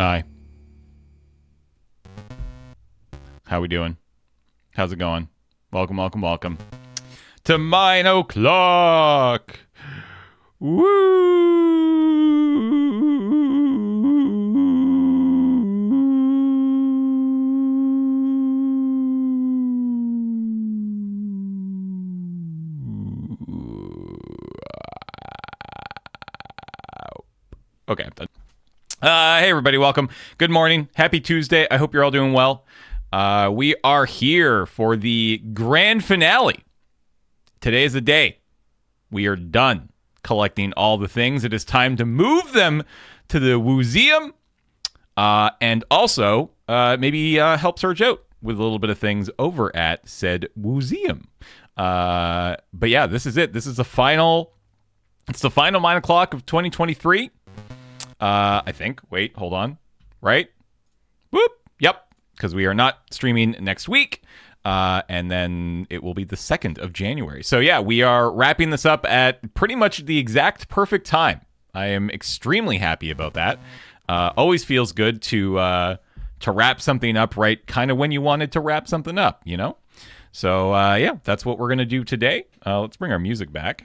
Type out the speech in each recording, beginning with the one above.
Hi. How we doing? How's it going? Welcome, welcome, welcome to 9 o'clock. Woo! Okay, I'm done. Hey, everybody, welcome. Good morning. Happy Tuesday. I hope you're all doing well. We are here for the grand finale. Today is the day. We are done collecting all the things. It is time to move them to the museum and also maybe help Serge out with a little bit of things over at said museum. But yeah, this is it. This is the final. It's the final 9 o'clock of 2023. I think. Wait, hold on. Right? Whoop. Yep. Because we are not streaming next week. And then it will be the 2nd of January. So yeah, we are wrapping this up at pretty much the exact perfect time. I am extremely happy about that. Always feels good to wrap something up right kind of when you wanted to wrap something up, you know? So yeah, that's what we're going to do today. Let's bring our music back.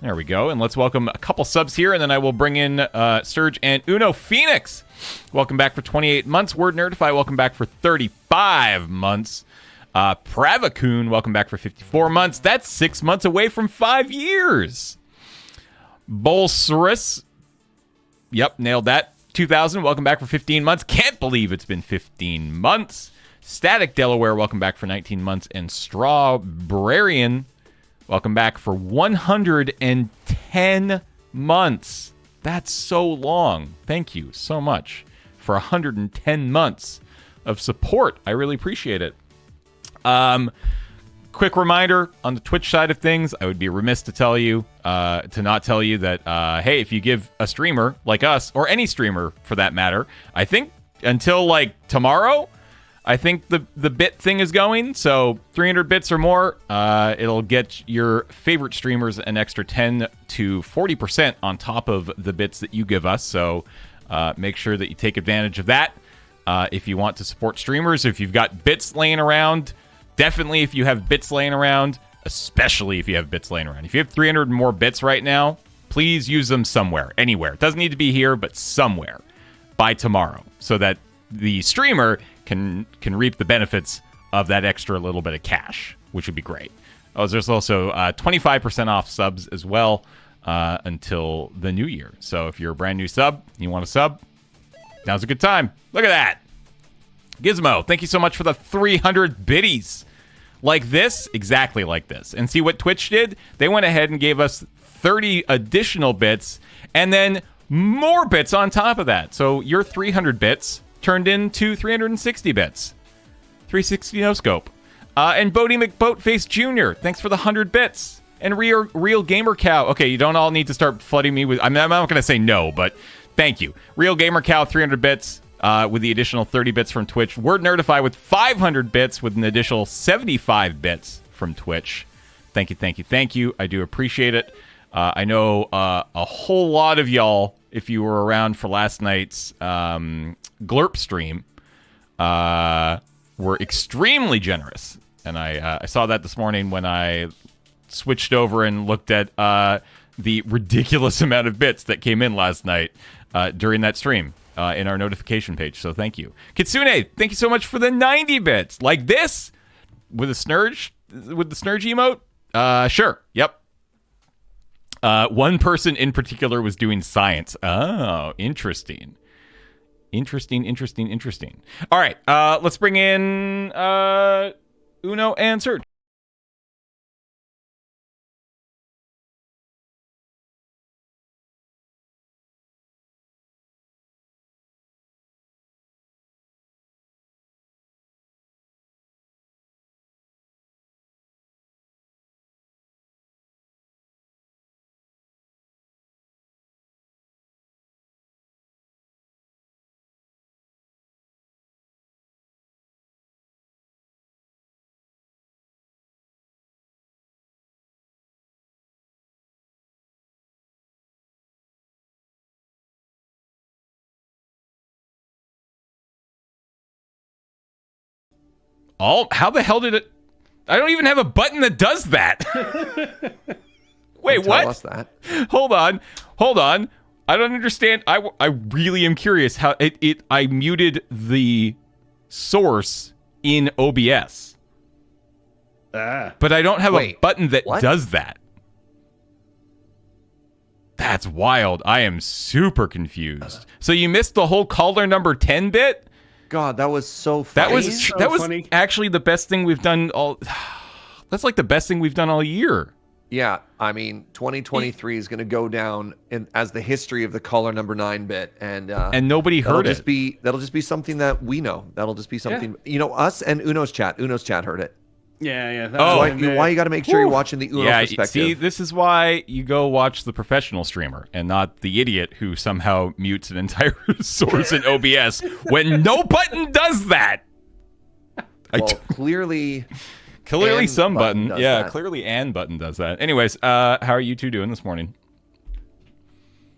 There we go. And let's welcome a couple subs here, and then I will bring in Serge and Uno Phoenix. Welcome back for 28 months. Word Nerdify, welcome back for 35 months. Pravakun, welcome back for 54 months. That's 6 months away from 5 years. Bolsris, yep, nailed that. 2000, welcome back for 15 months. Can't believe it's been 15 months. Static Delaware, welcome back for 19 months. And Strawberryan, welcome back for 110 months. That's so long. Thank you so much for 110 months of support. I really appreciate it. Quick reminder on the Twitch side of things, I would be remiss to tell you, to not tell you that, hey, if you give a streamer like us, or any streamer for that matter, I think until like tomorrow, I think the bit thing is going, so 300 bits or more, it'll get your favorite streamers an extra 10 to 40% on top of the bits that you give us, so make sure that you take advantage of that. If you want to support streamers, if you've got bits laying around, definitely if you have bits laying around, especially if you have bits laying around. If you have 300 more bits right now, please use them somewhere, anywhere. It doesn't need to be here, but somewhere by tomorrow, so that the streamer can reap the benefits of that extra little bit of cash, which would be great. Oh, there's also 25% off subs as well until the new year. So if you're a brand new sub, you want a sub, now's a good time. Look at that. Gizmo, thank you so much for the 300 biddies. Like this, exactly like this. And see what Twitch did? They went ahead and gave us 30 additional bits and then more bits on top of that. So your 300 bits turned into 360 bits. 360 no scope. And Bodie McBoatface Jr., thanks for the 100 bits. And Real Gamer Cow. Okay, you don't all need to start flooding me with... I'm not going to say no, but thank you. Real Gamer Cow, 300 bits with the additional 30 bits from Twitch. Word Nerdify with 500 bits with an additional 75 bits from Twitch. Thank you, thank you, thank you. I do appreciate it. I know a whole lot of y'all, if you were around for last night's Glurp stream, were extremely generous. And I saw that this morning when I switched over and looked at the ridiculous amount of bits that came in last night during that stream in our notification page. So thank you. Kitsune, thank you so much for the 90 bits. Like this? With the Snurge emote? Sure. Yep. One person in particular was doing science. Oh, interesting. Interesting. All right, let's bring in Uno and Serge. How the hell did it? I don't even have a button that does that. Wait, what? Tell us that. Hold on. I don't understand. I really am curious how I muted the source in OBS. But I don't have a button that does that. That's wild. I am super confused. So you missed the whole caller number 10 bit? God, that was so funny. That was actually the best thing we've done all. That's like the best thing we've done all year. Yeah, I mean, 2023 is going to go down as the history of the caller number 9 bit, and nobody heard it. That'll just be something that we know. That'll just be something us and Uno's chat. Uno's chat heard it. Yeah. Why you got to make sure you're watching the Uno perspective? See, this is why you go watch the professional streamer and not the idiot who somehow mutes an entire source in OBS when no button does that. Well, clearly some button. Yeah, that. clearly an button does that. Anyways, how are you two doing this morning?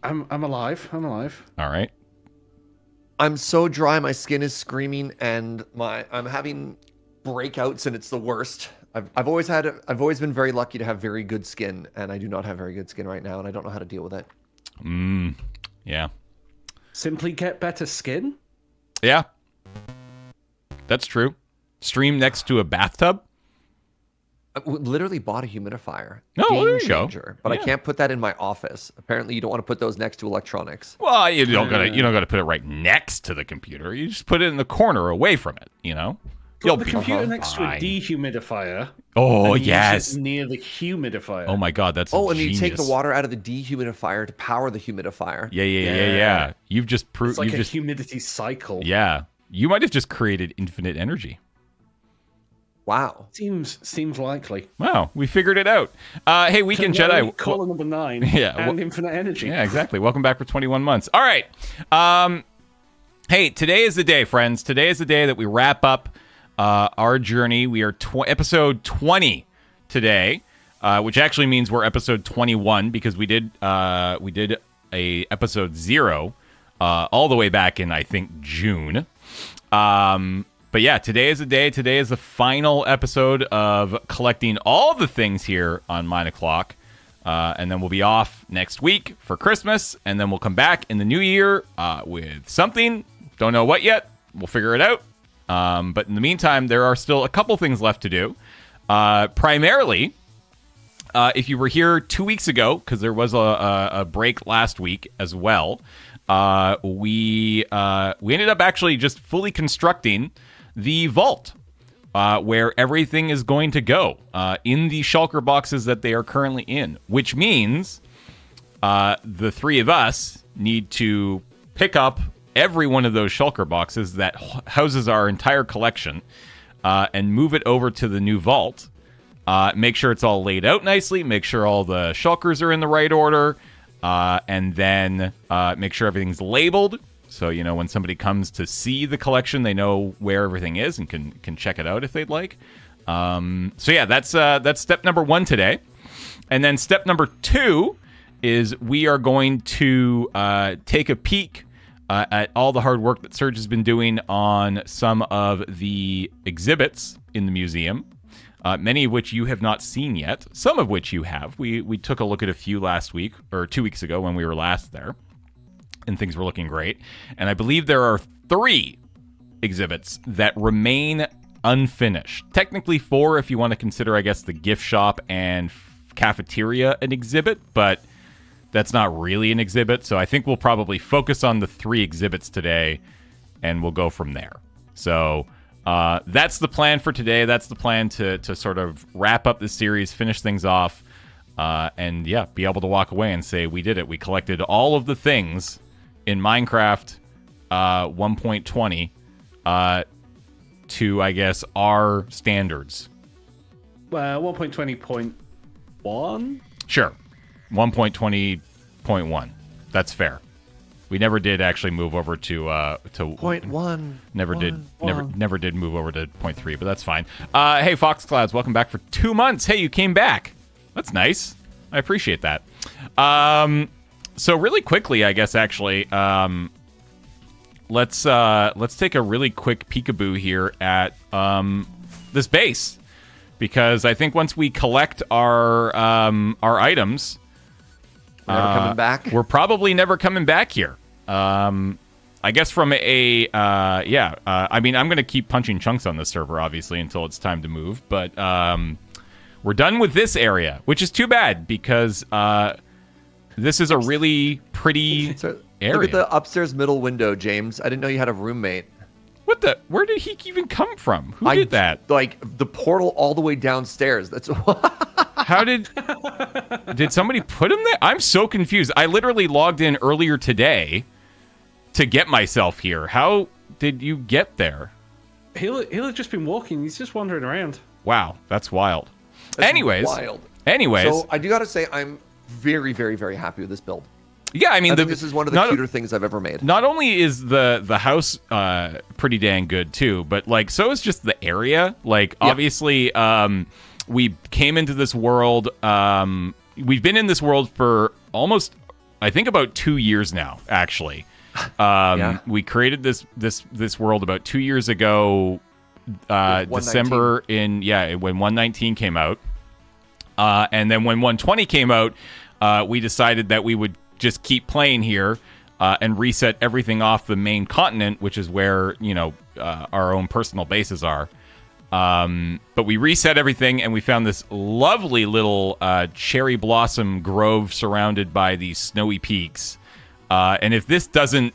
I'm alive. All right. I'm so dry, my skin is screaming, and I'm having breakouts, and it's the worst. I've always been very lucky to have very good skin, and I do not have very good skin right now, and I don't know how to deal with it. Yeah. Simply get better skin? Yeah. That's true. Stream next to a bathtub? I literally bought a humidifier. Oh, there you go. But I can't put that in my office. Apparently, you don't want to put those next to electronics. Well, you don't gotta put it right next to the computer. You just put it in the corner away from it. You know. Put the computer next to a dehumidifier. Oh, yes. Near the humidifier. Oh my God, that's and genius. you take the water out of the dehumidifier to power the humidifier. Yeah. You've just proved. It's like a humidity cycle. Yeah, you might have just created infinite energy. Wow. Seems likely. Wow, we figured it out. Hey, Weekend Jedi. Caller number 9. Yeah. And infinite energy. Yeah, exactly. Welcome back for 21 months. All right. Hey, today is the day, friends. Today is the day that we wrap up our journey. We are episode 20 today, which actually means we're episode 21 because we did a episode 0 all the way back in, I think, June. But yeah, today is the day. Today is the final episode of collecting all the things here on 9 o'clock. And then we'll be off next week for Christmas. And then we'll come back in the new year with something. Don't know what yet. We'll figure it out. But in the meantime, there are still a couple things left to do. Primarily, if you were here 2 weeks ago, because there was a break last week as well, we ended up actually just fully constructing the vault, where everything is going to go in the shulker boxes that they are currently in, which means the three of us need to pick up every one of those shulker boxes that houses our entire collection and move it over to the new vault. Make sure it's all laid out nicely, make sure all the shulkers are in the right order, and then make sure everything's labeled. So, you know, when somebody comes to see the collection, they know where everything is and can check it out if they'd like. So yeah, that's step number 1 today. And then step number 2 is we are going to take a peek at all the hard work that Serge has been doing on some of the exhibits in the museum, many of which you have not seen yet, some of which you have. We took a look at a few last week, or 2 weeks ago when we were last there, and things were looking great. And I believe there are 3 exhibits that remain unfinished. Technically 4 if you want to consider, I guess, the gift shop and cafeteria an exhibit, but that's not really an exhibit. So I think we'll probably focus on the 3 exhibits today, and we'll go from there. So that's the plan for today. That's the plan to sort of wrap up the series, finish things off, and yeah, be able to walk away and say, we did it. We collected all of the things in Minecraft 1.20 to, I guess, our standards. 1.20.1? Sure. 1.20.1. That's fair. We never did actually move over to 0.1. Never did move over to 0.3, but that's fine. Hey, Foxclouds, welcome back for 2 months. Hey, you came back. That's nice. I appreciate that. So really quickly, I guess actually, let's take a really quick peekaboo here at this base, because I think once we collect our items, We're never coming back. we're probably never coming back here. I guess from I mean, I'm going to keep punching chunks on this server, obviously, until it's time to move. But we're done with this area, which is too bad, because this is a really pretty area. Look at the upstairs middle window, James. I didn't know you had a roommate. What the? Where did he even come from? Who did that? Like, the portal all the way downstairs. That's How did somebody put him there? I'm so confused. I literally logged in earlier today to get myself here. How did you get there? He'll have just been walking. He's just wandering around. Wow, that's wild. That's Anyways, wild. So I do got to say, I'm very, very, very happy with this build. yeah, I mean, I think this is one of the cuter things I've ever made. Not only is the house pretty dang good too, but like so is just the area. Like obviously, we came into this world. We've been in this world for almost, I think, about 2 years now. Actually, we created this world about 2 years ago. December when 119 came out, and then when 120 came out, we decided that we would just keep playing here and reset everything off the main continent, which is where our own personal bases are. But we reset everything, and we found this lovely little cherry blossom grove surrounded by these snowy peaks. And if this doesn't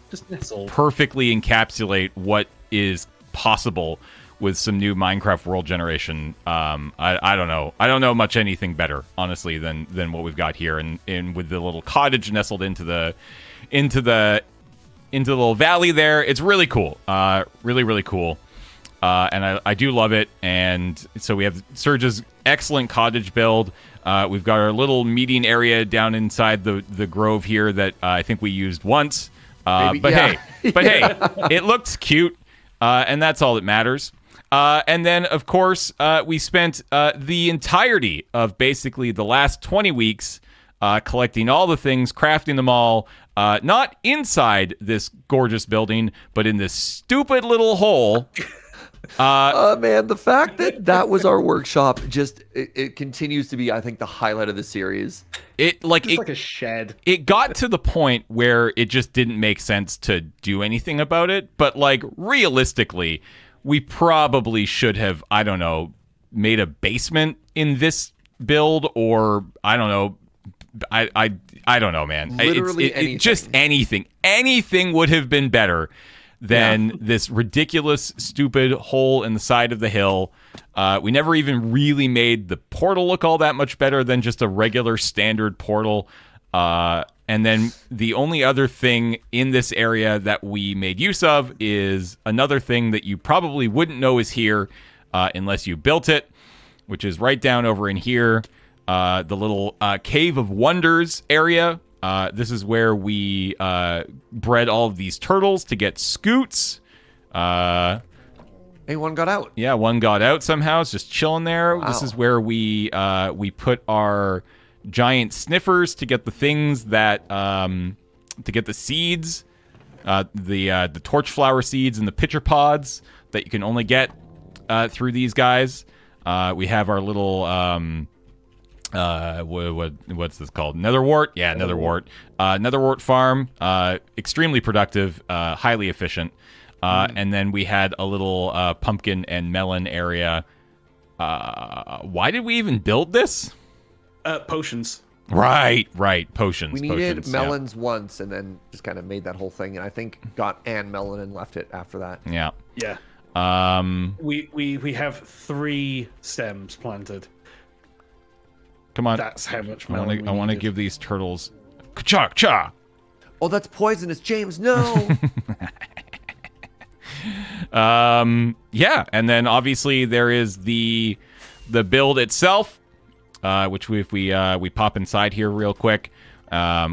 perfectly encapsulate what is possible with some new Minecraft world generation, I don't know. I don't know much anything better, honestly, than what we've got here, and with the little cottage nestled into the little valley there. It's really cool. Really, really cool. And I do love it. And so we have Serge's excellent cottage build. We've got our little meeting area down inside the grove here that I think we used once. Hey, it looks cute, and that's all that matters. And then, of course, we spent the entirety of basically the last 20 weeks collecting all the things, crafting them all, not inside this gorgeous building, but in this stupid little hole. Man, the fact that was our workshop, it continues to be, I think, the highlight of the series. It's like a shed. It got to the point where it just didn't make sense to do anything about it. But like realistically, we probably should have, I don't know, made a basement in this build, or I don't know. I don't know, man. Literally anything. Just anything. Anything would have been better than this ridiculous, stupid hole in the side of the hill. We never even really made the portal look all that much better than just a regular standard portal. And then the only other thing in this area that we made use of is another thing that you probably wouldn't know is here unless you built it, which is right down over in here, the little Cave of Wonders area. This is where we bred all of these turtles to get scoots. Hey, one got out. Yeah, one got out somehow. It's just chilling there. Wow. This is where we put our giant sniffers to get the things that to get the seeds, the torch flower seeds and the pitcher pods that you can only get through these guys. We have our little what's this called? Netherwort? Yeah, Netherwort. Netherwort farm, extremely productive, highly efficient. And then we had a little pumpkin and melon area. Why did we even build this? Potions. Right. Potions. We needed potions, melons once, and then just kind of made that whole thing. And I think got an melon and left it after that. Yeah. We have 3 stems planted. Come on. That's how much melon I want to give these turtles cha. Oh, that's poisonous, James. No. Yeah, and then obviously there is the build itself, which if we pop inside here real quick,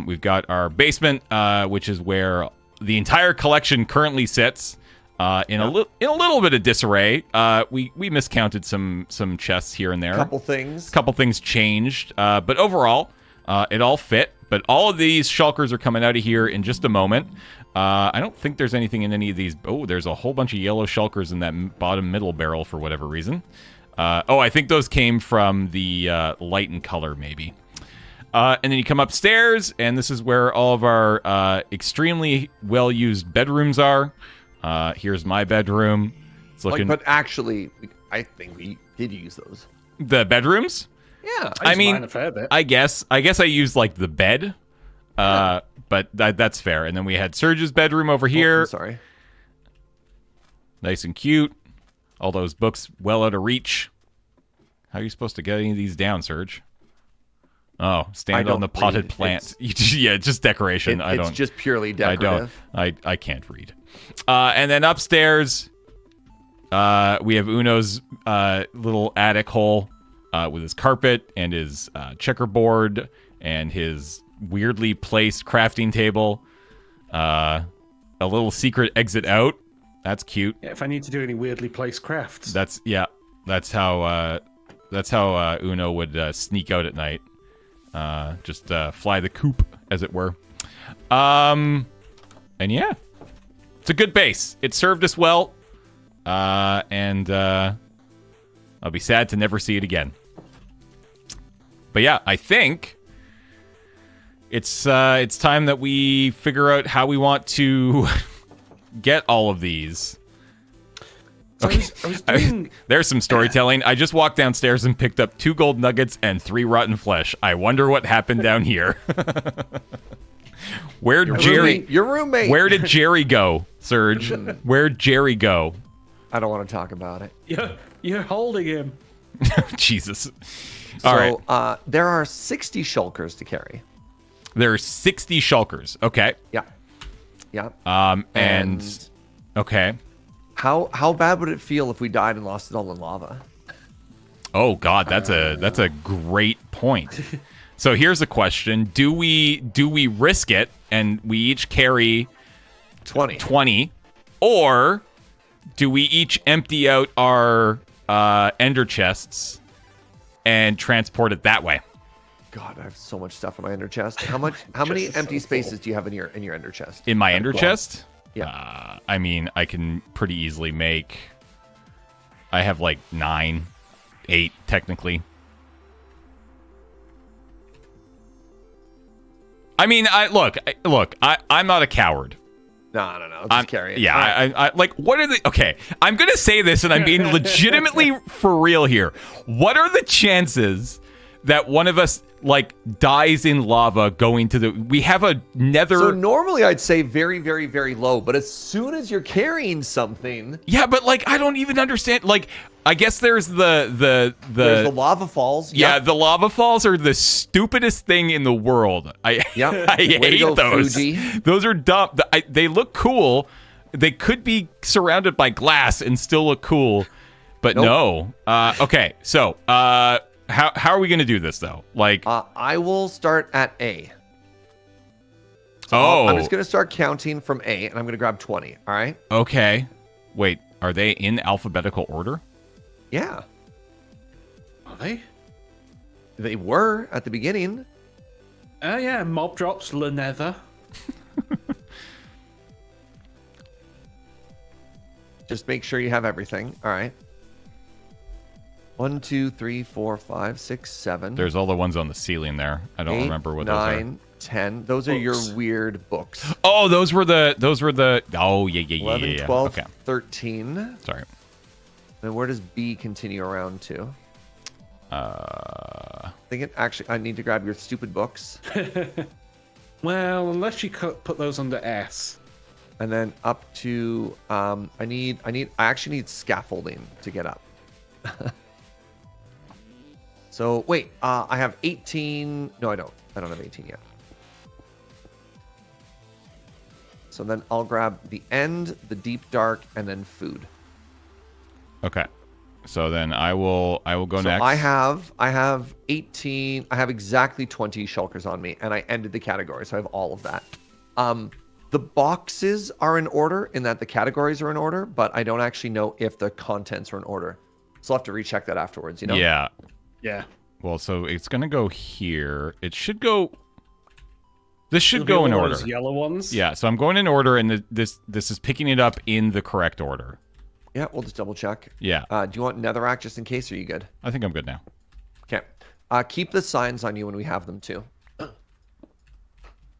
we've got our basement, which is where the entire collection currently sits, in a little bit of disarray. We miscounted some chests here and there. Couple things changed, but overall, it all fit. But all of these shulkers are coming out of here in just a moment. I don't think there's anything in any of these. Oh, there's a whole bunch of yellow shulkers in that bottom middle barrel for whatever reason. I think those came from the light and color, maybe. And then you come upstairs, and this is where all of our extremely well-used bedrooms are. Here's my bedroom. It's looking. But actually, I think we did use those. The bedrooms? Yeah. I mean, mine a fair bit. I guess I used like the bed. But that's fair. And then we had Serge's bedroom over here. I'm sorry. Nice and cute. All those books well out of reach. How are you supposed to get any of these down, Serge? Oh, stand on the potted plant. Just decoration. It's just purely decorative. I can't read. And then upstairs, we have Uno's little attic hole with his carpet and his checkerboard and his weirdly placed crafting table. A little secret exit out. That's cute. Yeah, if I need to do any weirdly placed crafts. That's how Uno would sneak out at night. Just fly the coop, as it were. And yeah, it's a good base. It served us well. And I'll be sad to never see it again. But yeah, I think it's time that we figure out how we want to get all of these. So okay. I was doing... There's some storytelling. I just walked downstairs and picked up 2 gold nuggets and 3 rotten flesh. I wonder what happened down here. Your roommate. Where did Jerry go, Serge? Where'd Jerry go? I don't want to talk about it. You're holding him. Jesus. So, all right. There are 60 shulkers to carry. There are 60 shulkers. Okay. Yeah. And okay. How bad would it feel if we died and lost it all in lava? Oh God, that's a great point. So here's a question: Do we risk it and we each carry 20, or do we each empty out our ender chests and transport it that way? God, I have so much stuff in my ender chest. How many empty spaces do you have in your ender chest? In my ender chest? Yeah. I mean, I can pretty easily make. I have like 9, 8 technically. I mean, I'm not a coward. No. Just carry it. Yeah, I like. What are the? Okay, I'm gonna say this, and I'm being legitimately for real here. What are the chances that one of us like dies in lava going to the? We have a nether. So normally I'd say very, very, very low, but as soon as you're carrying something. Yeah, but like I don't even understand. Like I guess there's there's the lava falls. Yeah, the lava falls are the stupidest thing in the world. I hate those. Fuji. Those are dumb. They look cool. They could be surrounded by glass and still look cool, but no. Okay, so How are we going to do this, though? Like, I will start at A. So I'm just going to start counting from A, and I'm going to grab 20, all right? Okay. Wait, are they in alphabetical order? Yeah. Are they? They were at the beginning. Yeah, mob drops, Lenether. Just make sure you have everything, all right? 1, 2, 3, 4, 5, 6, 7. There's all the ones on the ceiling there. I don't remember what 9, those are. 10. Those are your weird books. Oh, those were the. Oh, yeah. 11, 12, okay. 13. Sorry. And where does B continue around to? I think I need to grab your stupid books. Well, unless you put those under S. And then up to I actually need scaffolding to get up. So wait, I have 18. No, I don't. I don't have 18 yet. So then I'll grab the end, the deep dark, and then food. Okay. So then I will go next. I have 18. I have exactly 20 shulkers on me, and I ended the category, so I have all of that. The boxes are in order in that the categories are in order, but I don't actually know if the contents are in order. So I'll have to recheck that afterwards, you know? Yeah. Yeah. Well, so it's going to go here. It should go... This should go in order. Yellow ones? Yeah, so I'm going in order, and this is picking it up in the correct order. Yeah, we'll just double check. Yeah. Do you want netherrack just in case, or are you good? I think I'm good now. Okay. Keep the signs on you when we have them too.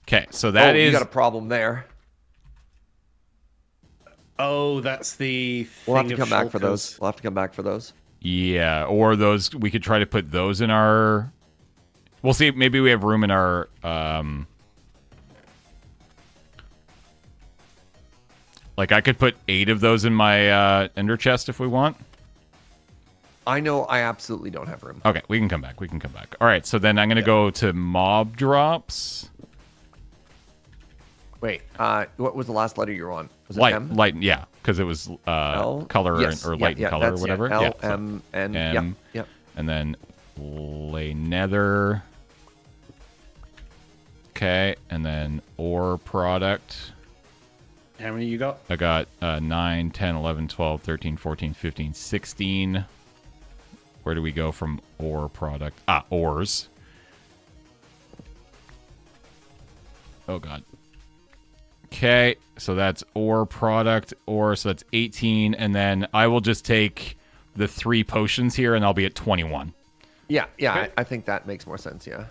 Okay, so that is. You got a problem there. Oh, that's the We'll have thing to of come back for shulkers. those. We'll have to come back for those. Yeah, or those. We could try to put those in our. We'll see. Maybe we have room in our. Like I could put 8 of those in my ender chest if we want. I know I absolutely don't have room. Okay, we can come back. We can come back. All right, so then I'm gonna go to mob drops. Wait, what was the last letter you were on? Was it Light, M? light, yeah, because it was L? color Yes. or Yeah, light and color or that's whatever. it. L, yeah, M, N. M. Yep. And then lay nether. Okay, and then ore product. How many you got? I got 9, 10, 11, 12, 13, 14, 15, 16. Where do we go from ore product? Ores. Oh, God. Okay, so that's ore product, ore, so that's 18. And then I will just take the 3 potions here, and I'll be at 21. Yeah, Okay. I think that makes more sense, yeah.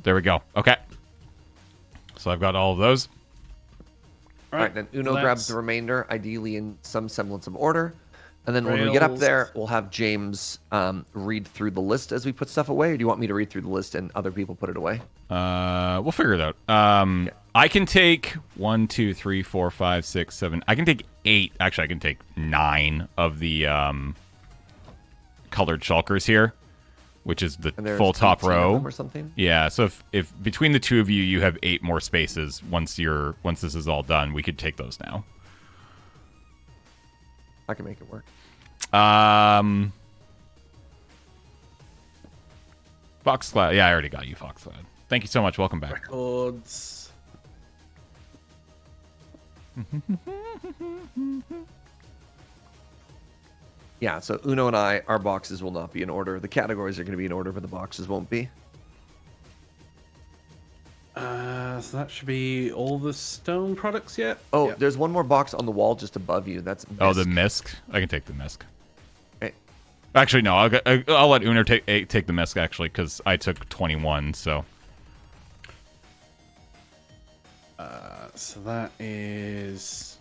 There we go. Okay. So I've got all of those. All right, then Uno let's- grabs the remainder, ideally in some semblance of order. And then when we get up Rails. there, we'll have James read through the list as we put stuff away. Or do you want me to read through the list and other people put it away? We'll figure it out. I can take 1, 2, 3, 4, 5, 6, 7. I can take 8. Actually, I can take 9 of the colored shulkers here, which is the And there's full top 18 of row them or something? Yeah. So if between the two of you, you have 8 more spaces. Once this is all done, we could take those now. I can make it work. Foxcloud. Yeah, I already got you, Foxcloud. Thank you so much. Welcome back. Records. Yeah, so Uno and I, our boxes will not be in order. The categories are going to be in order, but the boxes won't be. So that should be all the stone products yet? Oh, Yep. there's one more box on the wall just above you. That's Oh, the misc. misc. I can take the misc. Okay. Actually, no. I'll let Uno take the misc actually because I took 21. So So that is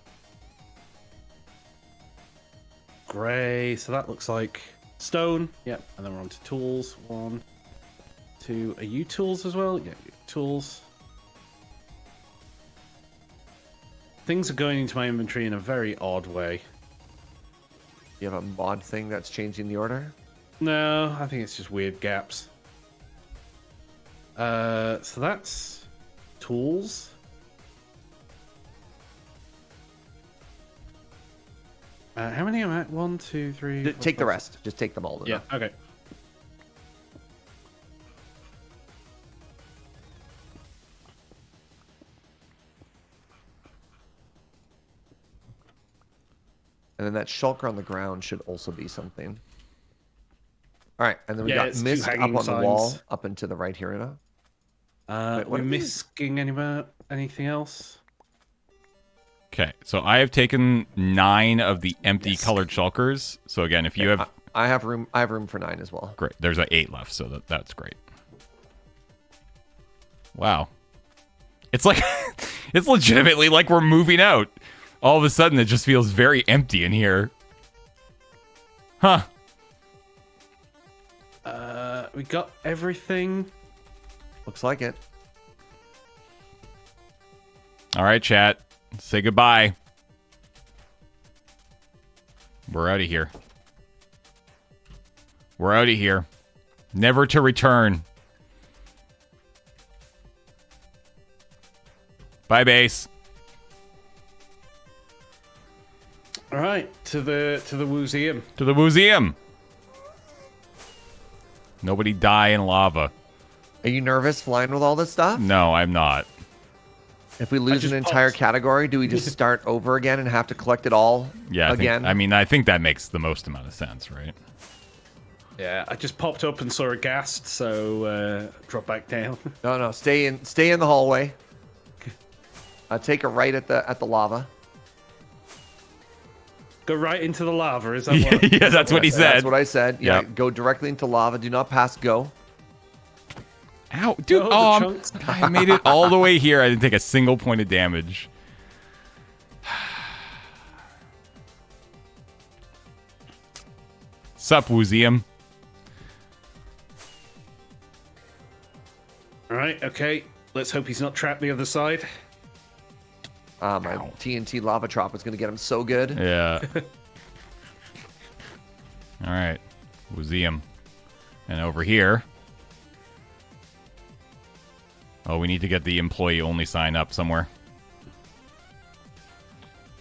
gray. So that looks like stone. Yep. And then we're on to tools. 1, 2. Are you tools as well? Yeah, tools. Things are going into my inventory in a very odd way. You have a mod thing that's changing the order? No, I think it's just weird gaps. So that's tools. How many am I at? 1, 2, 3. four, Take the five, rest. Just take them all. Yeah, okay. And then that shulker on the ground should also be something. All right, and then we Yeah, got it's two mist up on hanging the wall, signs. up and to the right here now. Wait, what We're are these? missing anything else? okay. So I have taken 9 of the empty Misc. colored shulkers. So again, if you have I have room. I have room for 9 as well. great, there's 8 left. So that's great. Wow. It's like it's legitimately like we're moving out. All of a sudden, it just feels very empty in here. Huh. We got everything. Looks like it. All right, chat. Say goodbye. We're out of here. We're out of here. Never to return. Bye, base. All right, to the museum. To the museum. Nobody die in lava. Are you nervous flying with all this stuff? No, I'm not. If we lose just an entire popped. category, do we just start over again and have to collect it all Yeah, again? I think that makes the most amount of sense, right? Yeah, I just popped up and saw a ghast, so drop back down. No, stay in the hallway. Take a right at the lava. Go right into the lava. Is that what? Yeah, that's what he said. That's what I said. Yeah, Yep. go directly into lava. Do not pass go. Ow, dude! Oh, the Oh, chunks. I made it all the way here. I didn't take a single point of damage. Sup, Woozium? All right. Okay. Let's hope he's not trapped the other side. My Ow. TNT lava drop is going to get him so good. Yeah. All right, Woozium, and over here. Oh, we need to get the employee-only sign up somewhere.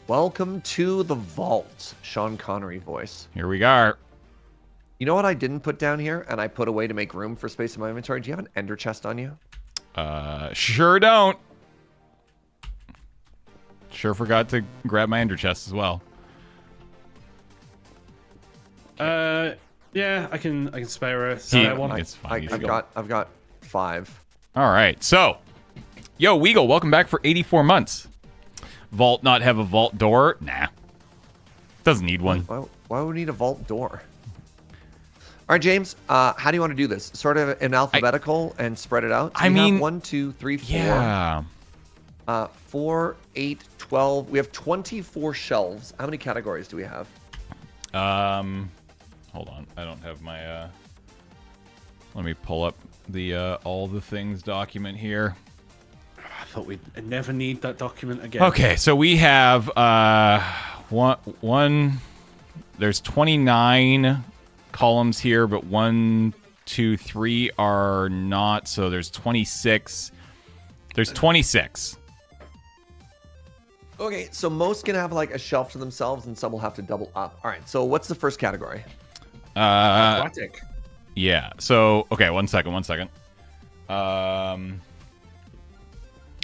Welcome to the vault, Sean Connery voice. Here we are. You know what I didn't put down here, and I put away to make room for space in my inventory? Do you have an ender chest on you? Sure don't. Sure forgot to grab my ender chest as well. Yeah, I can spare a He- spare one. It's fine. you should I've got 5. All right, so, yo, Weagle, welcome back for 84 months. Vault not have a vault door? Nah. Doesn't need one. Why would we need a vault door? All right, James. How do you want to do this? Sort of in alphabetical and spread it out. So I we have mean, 1, 2, 3, 4. Yeah. 4, 8, 12. We have 24 shelves. How many categories do we have? Hold on. I don't have my, let me pull up the, all the things document here. I thought we'd never need that document again. Okay, so we have, one, there's 29 columns here, but 1, 2, 3 are not, so there's 26. There's 26. Okay, so most can have like a shelf to themselves, and some will have to double up. All right, so what's the first category? Aquatic. Yeah. So, okay, one second.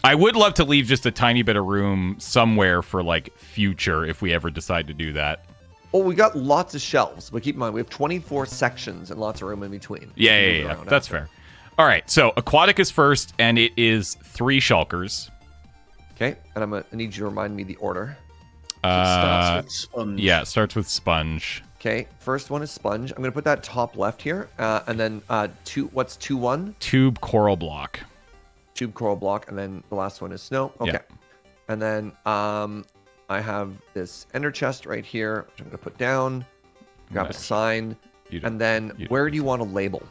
I would love to leave just a tiny bit of room somewhere for like future if we ever decide to do that. Oh, we got lots of shelves, but keep in mind we have 24 sections and lots of room in between. Yeah. That's fair. All right. So, aquatic is first, and it is 3 shulkers. Okay, and I need you to remind me the order. It starts with sponge. Yeah, it starts with sponge. Okay, first one is sponge. I'm gonna put that top left here, and then what's 2-1? Tube coral block. Tube coral block, and then the last one is snow. Okay, Yeah. and then I have this ender chest right here, which I'm gonna put down. Grab a Nice. sign, and then where do you want to label?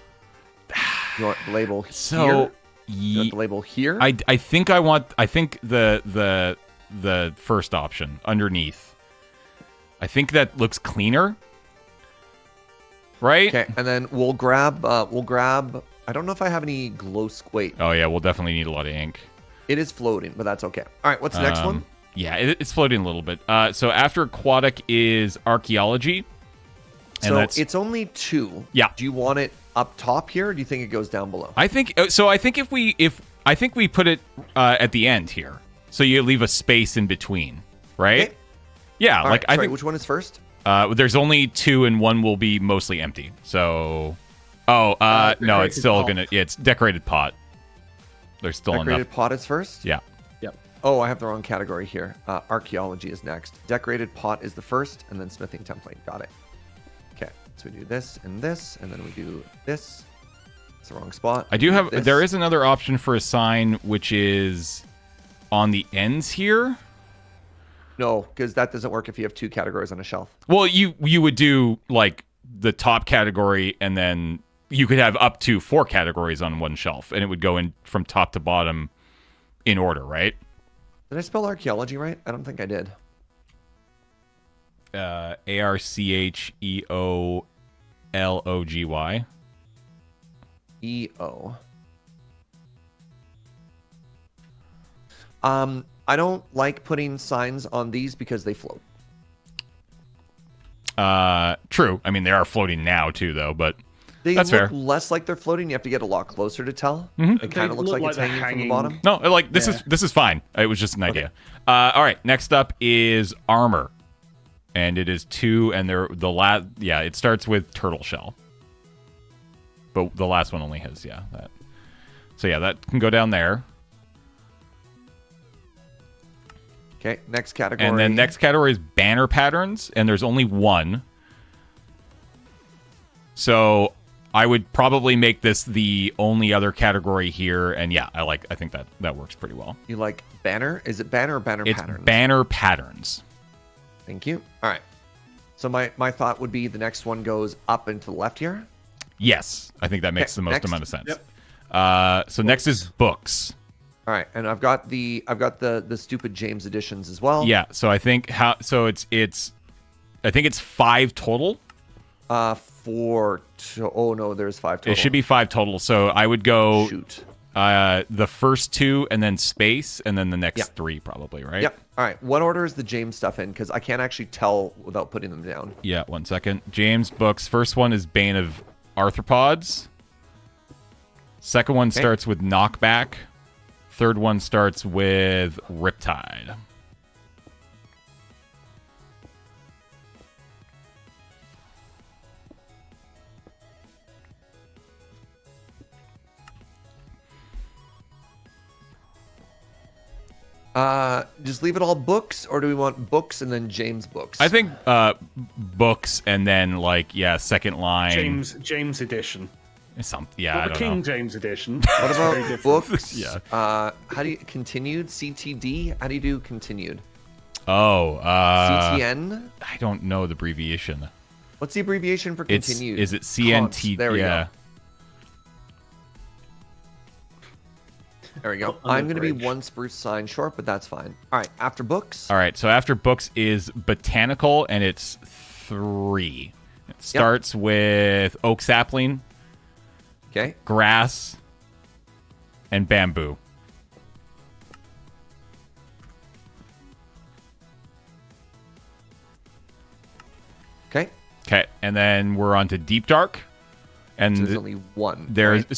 You want the label here? So, You want the label here? I think the first option underneath. I think that looks cleaner. Right? Okay, and then we'll grab. I don't know if I have any glow squate. Oh yeah, we'll definitely need a lot of ink. It is floating, but that's okay. All right, what's the next one? Yeah, it's floating a little bit. So after aquatic is archaeology. And So it's only 2. Yeah. Do you want it up top here, or do you think it goes down below? I think so. I think if we put it at the end here, so you leave a space in between, right? Okay. Yeah, All like right, I sorry, think which one is first? there's only 2 and 1 will be mostly empty. So, no, it's Decorated still pot. gonna. Yeah, it's decorated pot. There's still Decorated enough. pot is first? Yeah. Yep. Oh, I have the wrong category here. Archaeology is next. Decorated pot is the first, and then smithing template. Got it. Okay, so we do this, and then we do this. It's the wrong spot. I do have. This. There is another option for a sign, which is on the ends here. No, because that doesn't work if you have 2 categories on a shelf. Well, you would do like the top category, and then you could have up to 4 categories on one shelf, and it would go in from top to bottom in order, right? Did I spell archaeology right? I don't think I did. ARCHEOLOGY. EO. I don't like putting signs on these because they float. True. I mean, they are floating now too, though. But They That's look fair. less like they're floating. You have to get a lot closer to tell. Mhm. It kind of They looks look like it's like hanging, they're from the hanging. bottom. no, like this Yeah. is fine. It was just an idea. All right. Next up is armor, and it is 2, and it starts with turtle shell, but the last one only has that. So yeah, that can go down there. Okay, next category. And then next category is banner patterns, and there's only one. So I would probably make this the only other category here, and yeah, I think that works pretty well. You like banner? Is it banner or banner It's patterns? banner patterns. Thank you. All right. So my thought would be the next one goes up and to the left here. Yes, I think that makes Okay, the most next. amount of sense. Yep. So next is books. All right, and I've got the stupid James editions as well. Yeah, so I think it's 5 total. Oh no, there's 5 total. It should be 5 total. So I would go Shoot. the first 2 and then space and then the next 3 probably, right? Yep. All right. What order is the James stuff in? Because I can't actually tell without putting them down. Yeah, 1 second. James books. First one is Bane of Arthropods. Second one starts with Knockback. Third one starts with Riptide. Just leave it all books, or do we want books and then James books? I think books and then second line. James edition. Yeah, I Well, the don't King know. James edition. What about books? Yeah. How do you continued CTD? How do you do continued? Oh, CTN. I don't know the abbreviation. What's the abbreviation for Is continued? it CNT? There we yeah. go. There we go. I'm going to be 1 spruce sign short, but that's fine. All right, after books. All right, so after books is botanical, and it's 3. It starts with oak sapling, Okay. grass, and bamboo. Okay. Okay, and then we're on to deep dark. And So there's only one. there's right?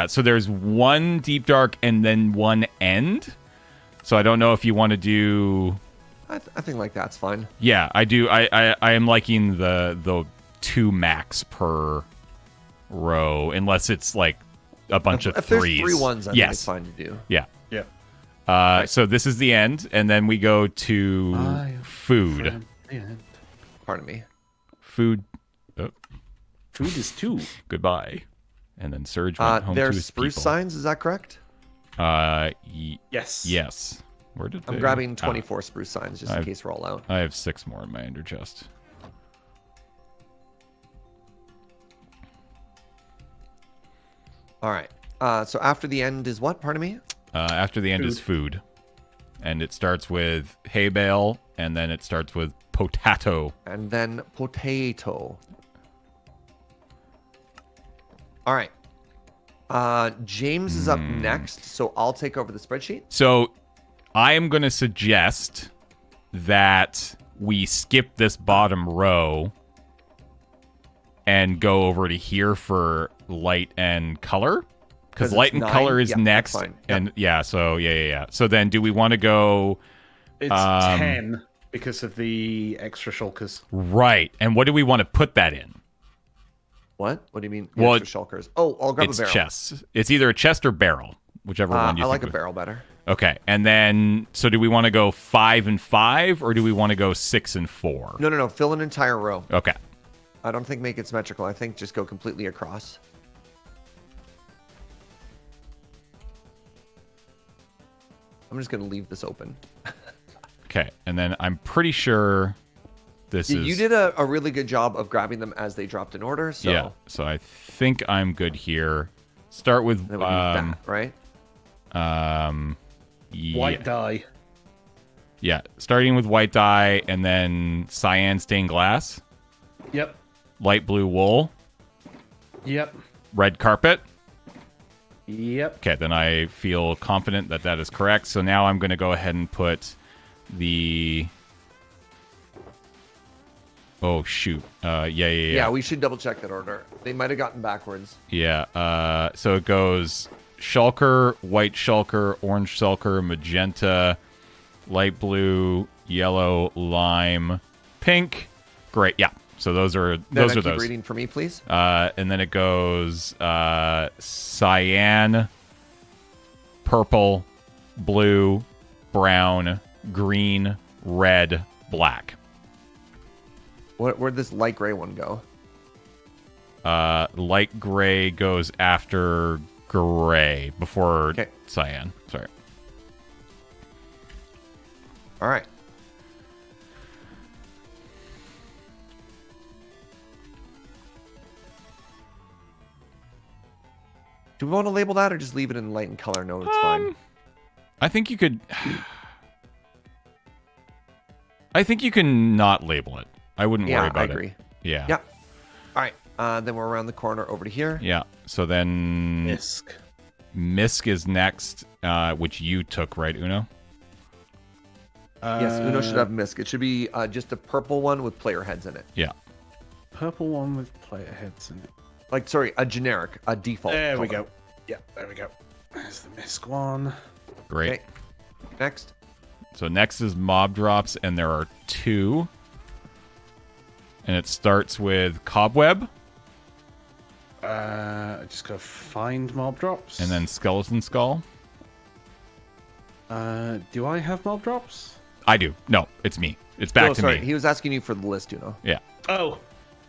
so there's 1 deep dark and then 1 end. So I don't know if you want to do. I think like that's fine. Yeah, I do. I am liking the 2 max per row, unless it's like a bunch of If there's 3s. 3 ones, I think it's fine to do. Yeah. Yeah. So this is the end, and then we go to food. Pardon me. Food. Oh, Food is 2. goodbye. And then Surge went home to There's his spruce people. signs, is that correct? Yes. Yes. Where did I'm they- grabbing Ah, 24 spruce signs just in I've- case we're all out. I have 6 more in my ender chest. All right. So after the end is what? Pardon me? After the end is food. And it starts with hay bale, and then it starts with potato. And then potato. All right. James is up next, so I'll take over the spreadsheet. So I am going to suggest that we skip this bottom row and go over to here for light and color. Because 'Cause light it's and 9? color is Yeah, that's next. fine. And yeah. So then do we want to go It's 10 because of the extra shulkers. right? And what do we want to put that in? What? What do you mean? Well, Extra shulkers. Oh, I'll grab It's a barrel. chests. It's either a chest or barrel, whichever one you I think. like a would- barrel better. Okay, and then so do we want to go 5 and 5, or do we want to go 6 and 4? No. Fill an entire row. Okay. I don't think make it symmetrical. I think just go completely across. I'm just going to leave this open. Okay, and then I'm pretty sure this is. You did a really good job of grabbing them as they dropped in order. So Yeah. So I think I'm good here. Start with then we need that, right? yeah, White dye. yeah. Starting with white dye, and then cyan stained glass, Yep. light blue wool, Yep. red carpet. Yep. Okay, then I feel confident that that is correct. So now I'm going to go ahead and put the. Oh shoot! Yeah. Yeah, we should double check that order. They might have gotten backwards. Yeah. So it goes shulker, white shulker, orange shulker, magenta, light blue, yellow, lime, pink. Great. Yeah. So those are Then those. keep reading for me, please. And then it goes cyan, purple, blue, brown, green, red, black. Where'd this light gray one go? Light gray goes after gray before cyan. Sorry. All right. Do we want to label that or just leave it in light and color? No, it's fine. I think you could. I think you can not label it. I wouldn't worry about it. I agree. Yeah. Yeah. All right. Then we're around the corner over to here. Yeah. So then Misk. Misk is next, which you took, right, Uno? Yes, Uno should have Misk. It should be just a purple one with player heads in it. Yeah. Purple one with player heads in it. Like, sorry, a generic, a default. There we color. go. Yeah, there we go. There's the Misk one. Great. Okay. Next. So next is mob drops, and there are 2. And it starts with Cobweb. I just gotta find mob drops. And then Skeleton Skull. Do I have mob drops? I do. No, it's me. It's back to sorry. me. He was asking you for the list, Uno. Yeah. Oh,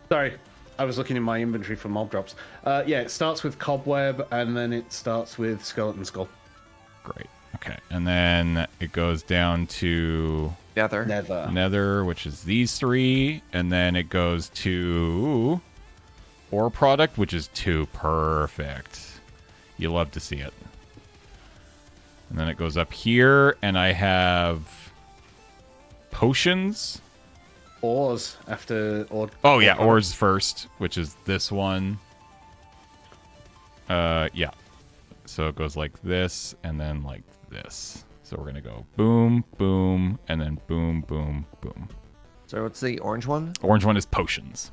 sorry. I was looking in my inventory for mob drops. Yeah, it starts with Cobweb, and then it starts with Skeleton Skull. Great. Okay. And then it goes down to Nether. Nether, which is these 3. And then it goes to Ore Product, which is 2. Perfect. You love to see it. And then it goes up here, and I have potions. Ores after ore. Oh, yeah, ores first, which is this one. Yeah. So it goes like this, and then like this. So we're going to go boom, boom, and then boom, boom, boom. So what's the orange one? Orange one is potions.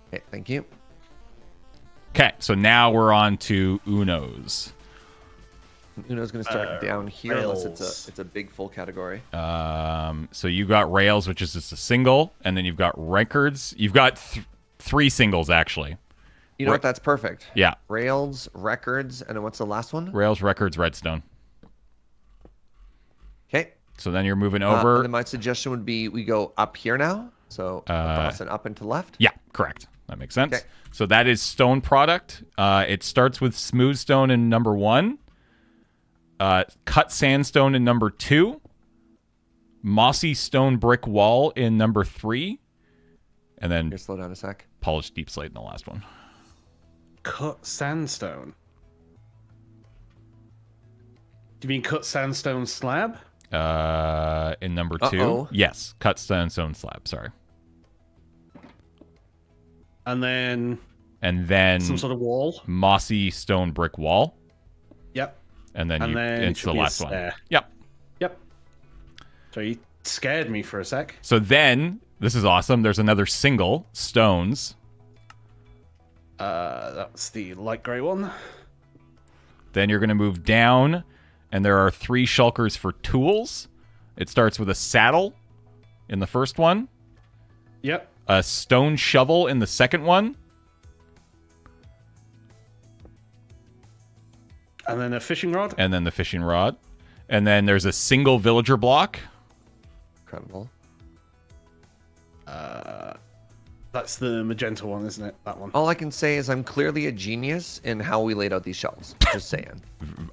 Okay, thank you. Okay, so now we're on to Uno's. Uno's going to start down here rails. unless it's a big full category. So you got rails, which is just a single, and then you've got records. You've got 3 singles, actually. You know what? That's perfect. Yeah. Rails, records, and then what's the last one? Rails, records, redstone. Okay. So then you're moving over. And then my suggestion would be we go up here now. So across and up and to left. Yeah, correct. That makes sense. Okay. So that is stone product. It starts with smooth stone in number 1. Cut sandstone in number 2. Mossy stone brick wall in number 3. And then Here, slow down a sec. polished deep slate in the last one. Cut sandstone. Do you mean cut sandstone slab? In number 2. Uh-oh. Yes, cut sandstone slab, sorry. And then And some sort of wall. mossy stone brick wall. Yep. And then, It it's should the be a last one. stair. Yep. Yep. So you scared me for a sec. So then, this is awesome. There's another single, stones. That's the light grey one. Then you're going to move down, and there are 3 shulkers for tools. It starts with a saddle in the first one, Yep. a stone shovel in the second one, And then a fishing rod. and then the fishing rod. And then there's a single villager block. Incredible. That's the magenta one, isn't it? That one. All I can say is I'm clearly a genius in how we laid out these shelves. Just saying.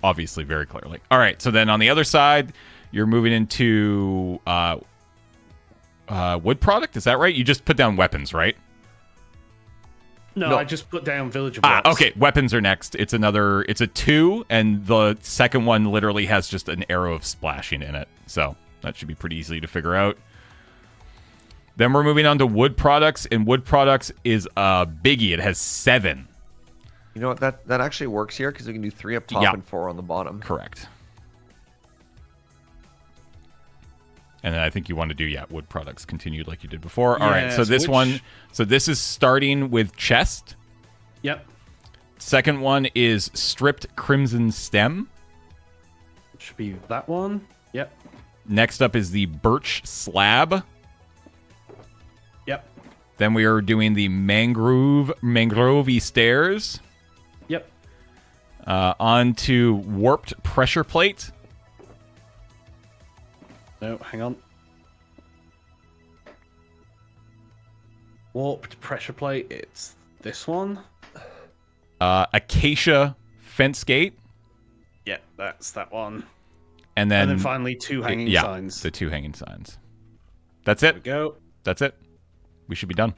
Obviously, very clearly. All right, so then on the other side, you're moving into wood product. Is that right? You just put down weapons, right? No, I just put down villager blocks. Okay, weapons are next. It's a 2, and the second one literally has just an arrow of splashing in it. So that should be pretty easy to figure out. Then we're moving on to wood products, and wood products is a biggie. It has 7. You know what? That actually works here because we can do 3 up top Yeah. and 4 on the bottom. Correct. And then I think you want to do, wood products continued like you did before. All right, so Yes, this one, this is starting with chest. Yep. Second one is stripped crimson stem. Should be that one. Yep. Next up is the birch slab. Yep. Then we are doing the mangrovey stairs. Yep. On to warped pressure plate. No, hang on. Warped pressure plate. It's this one. Acacia fence gate. Yeah, that's that one. And then finally 2 hanging signs. The 2 hanging signs. That's There we it. go. That's it. We should be done.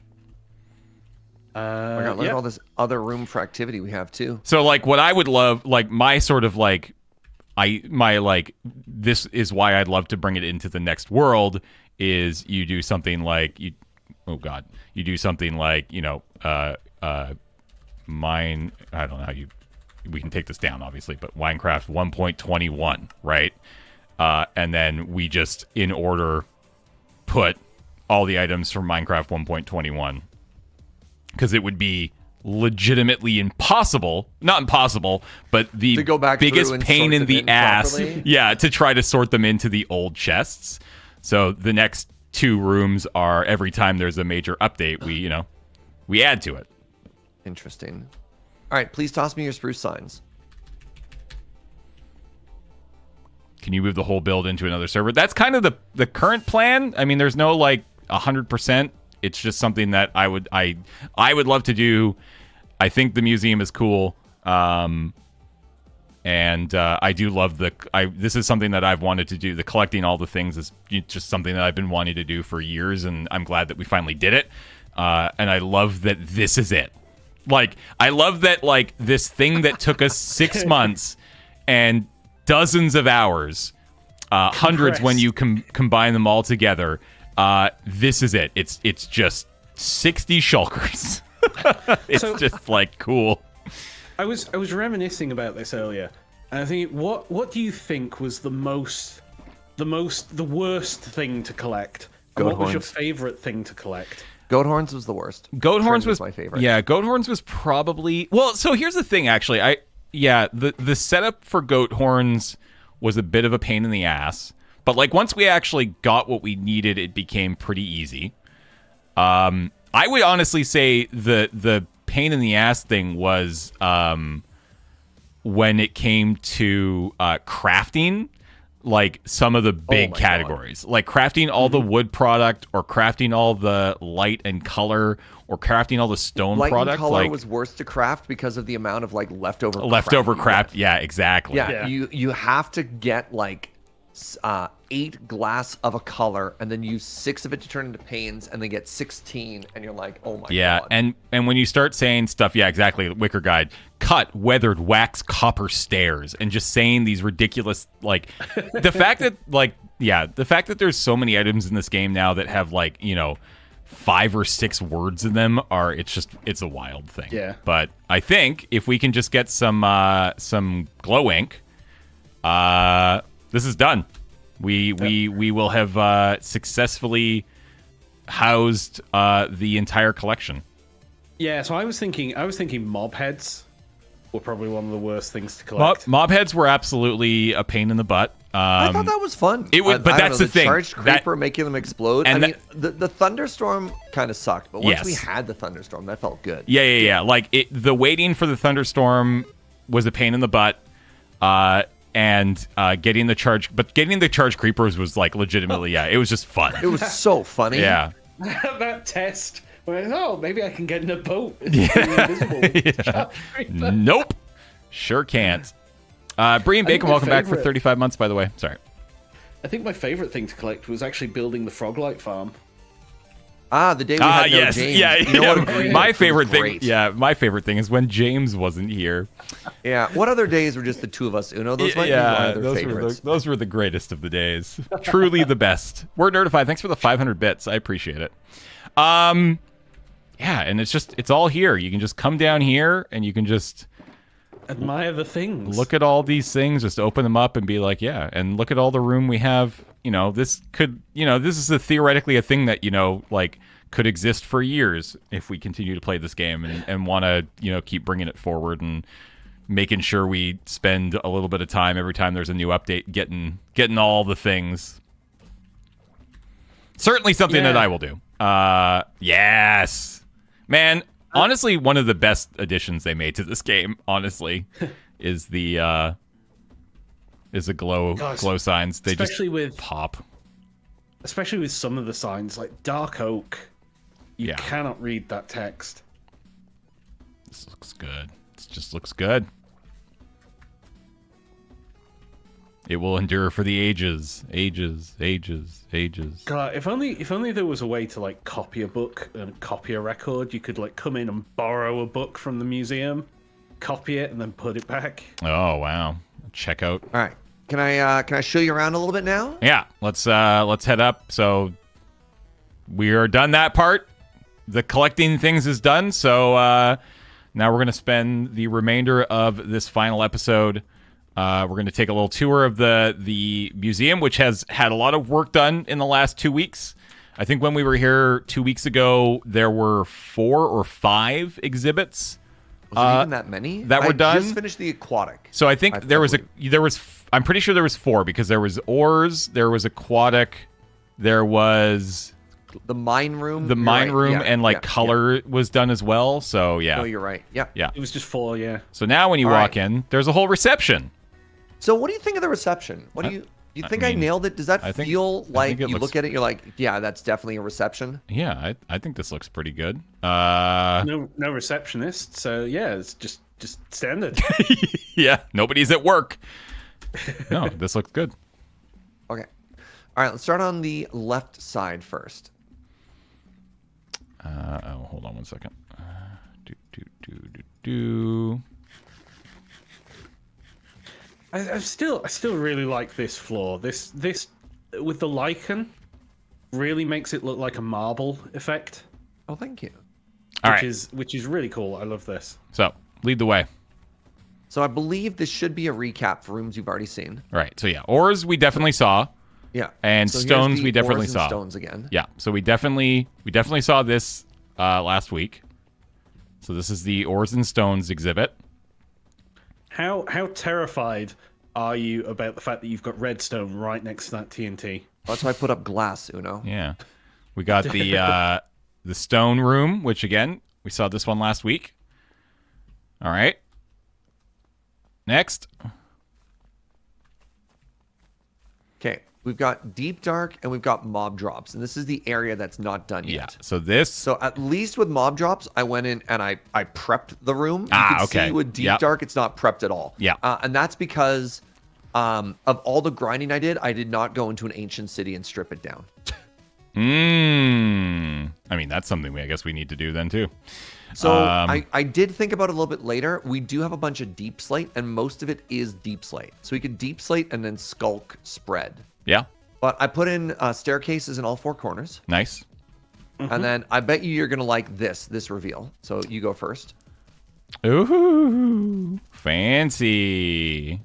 Oh my God, look at all this other room for activity we have too. So like what I would love, like my sort of like this is why I'd love to bring it into the next world is you do something like you do something like, mine, I don't know how we can take this down obviously, but Minecraft 1.21, right? And then we just in order put all the items from Minecraft 1.21 because it would be legitimately impossible, not impossible, but the to go back biggest pain in the ass properly. to try to sort them into the old chests. So the next 2 rooms are every time there's a major update we add to it. Interesting. All right, please toss me your spruce signs. Can you move the whole build into another server? That's kind of the current plan. I mean, there's no like 100%. It's just something that I would love to do. I think the museum is cool. And I do love this is something that I've wanted to do. The collecting all the things is just something that I've been wanting to do for years, and I'm glad that we finally did it. And I love that this is it. Like, I love that, like, this thing that took us 6 months and dozens of hours, hundreds when you combine them all together. This is it. It's just 60 shulkers. It's just like cool. I was reminiscing about this earlier, and I think what do you think was the worst thing to collect? And what was your favorite thing to collect? Goat horns was the worst. Goat horns was my favorite. Yeah, goat horns was probably so here's the thing actually. The setup for goat horns was a bit of a pain in the ass. But like once we actually got what we needed, it became pretty easy. I would honestly say the pain in the ass thing was when it came to crafting, like some of the big categories, like crafting all the wood product, or crafting all the light and color, or crafting all the stone light product. And color like, was worse to craft because of the amount of like leftover craft. Yeah, exactly. Yeah, you have to get like 8 glass of a color and then use 6 of it to turn into panes and then get 16 and you're like, oh my god. And when you start saying stuff, exactly, Wicker Guide, cut weathered wax copper stairs, and just saying these ridiculous, like, the fact that there's so many items in this game now that have like 5 or 6 words in them it's a wild thing. Yeah. But I think if we can just get some glow ink, this is done. We will have successfully housed the entire collection. Yeah, so I was thinking mob heads were probably one of the worst things to collect. Mob heads were absolutely a pain in the butt. I thought that was fun. It was, but that's the thing. Charged creeper making them explode. And I mean, the thunderstorm kind of sucked, but once we had the thunderstorm, that felt good. Yeah. Like the waiting for the thunderstorm was a pain in the butt. And getting the charge creepers was like legitimately, it was just fun. It was so funny. Yeah. That test where, maybe I can get in a boat. Yeah. Nope. Sure can't. Brian Bacon, welcome back for 35 months, by the way. Sorry. I think my favorite thing to collect was actually building the Froglight farm. The day we had no James. Yeah. My favorite thing. Yeah, my favorite thing is when James wasn't here. Yeah. What other days were just the two of us? Those might be my other favorites. Those were the greatest of the days. Truly the best. We're Nerdified. Thanks for the 500 bits. I appreciate it. Yeah, and it's all here. You can just come down here and you can just admire the things. Look at all these things. Just open them up and be like, yeah. And look at all the room we have. This is theoretically a thing that like could exist for years if we continue to play this game and want to keep bringing it forward and making sure we spend a little bit of time every time there's a new update getting all the things. Certainly something that I will do. Yes, man. Honestly, one of the best additions they made to this game, honestly, is the glow signs. They especially just with pop. especially with some of the signs, like dark oak. You Yeah. cannot read that text. This looks good. This just looks good. It will endure for the ages. Ages. God, if only there was a way to like copy a book and copy a record. You could like come in and borrow a book from the museum, copy it, and then put it back. Oh, wow. Check out. All right. Can I show you around a little bit now? Yeah, let's head up. So we are done that part. The collecting things is done. So now we're gonna spend the remainder of this final episode. We're gonna take a little tour of the museum, which has had a lot of work done in the last 2 weeks. I think when we were here 2 weeks ago, there were 4 or 5 exhibits Was it even that many? that were done. I just finished the aquatic. So I think I'm pretty sure there was 4 because there was oars, there was aquatic, there was The mine room. the you're mine right. room, Yeah, and like yeah, color was done as well. So Yeah. yeah, No, you're right. Yeah. yeah. It was just 4, yeah. So now when you All walk right. in, there's a whole reception. So what do you think of the reception? What do you think I mean, nailed it? Does that I think- feel I like think it you looks- look at it, you're like, yeah, that's definitely a reception? Yeah, I think this looks pretty good. No receptionist, so yeah, it's just standard. Yeah, nobody's at work. No, this looks good. Okay. All right, let's start on the left side first. Hold on one second. Do. I still really like this floor. This with the lichen really makes it look like a marble effect, Oh, thank you. All which right. which is really cool. I love this. So lead the way. So I believe this should be a recap for rooms you've already seen. All right. So yeah, oars we definitely saw. Yeah. And So here's stones the we definitely oars and saw. Stones again. Yeah. So we definitely saw this last week. So this is the oars and stones exhibit. How terrified are you about the fact that you've got redstone right next to that TNT? That's why I put up glass, Uno. Yeah. We got the stone room, which again, we saw this one last week. All right. Next. Okay. We've got deep dark and we've got mob drops. And this is the area that's not done Yeah. yet. So this So at least with mob drops, I went in and I prepped the room. You Ah, can okay. see with deep Yep. dark, it's not prepped at all. Yeah. And that's because of all the grinding I did not go into an ancient city and strip it down. I mean, that's something I guess we need to do then too. So I did think about it a little bit later. We do have a bunch of deep slate, and most of it is deep slate. So we could deep slate and then skulk spread. Yeah. But I put in staircases in all 4 corners. Nice. And then I bet you're going to like this reveal. So you go first. Ooh, fancy.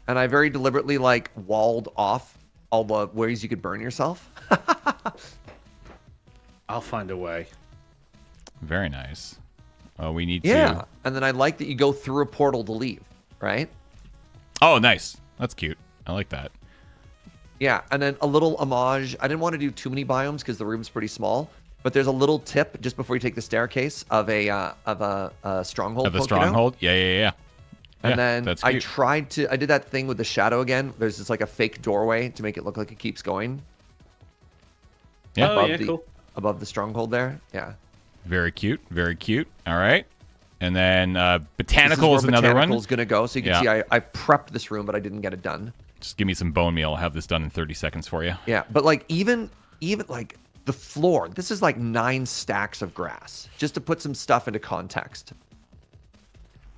And I very deliberately like walled off all the ways you could burn yourself. I'll find a way. Very nice. Oh, we need Yeah. to. And then I like that you go through a portal to leave, right? Oh, nice. That's cute. I like that. Yeah. And then a little homage. I didn't want to do too many biomes because the room's pretty small. But there's a little tip just before you take the staircase of a stronghold. Of the poking out. stronghold. Yeah. And Yeah, then that's I cute. I did that thing with the shadow again. There's just like a fake doorway to make it look like it keeps going. Yeah. Oh, above yeah, the, cool. Above the stronghold there. Yeah. Very cute. Very cute. All right. And then This botanical is where another one. Botanical's gonna go. So you can see I prepped this room, but I didn't get it done. Just give me some bone meal. I'll have this done in 30 seconds for you. Yeah, but like even like the floor, this is like 9 stacks of grass, just to put some stuff into context.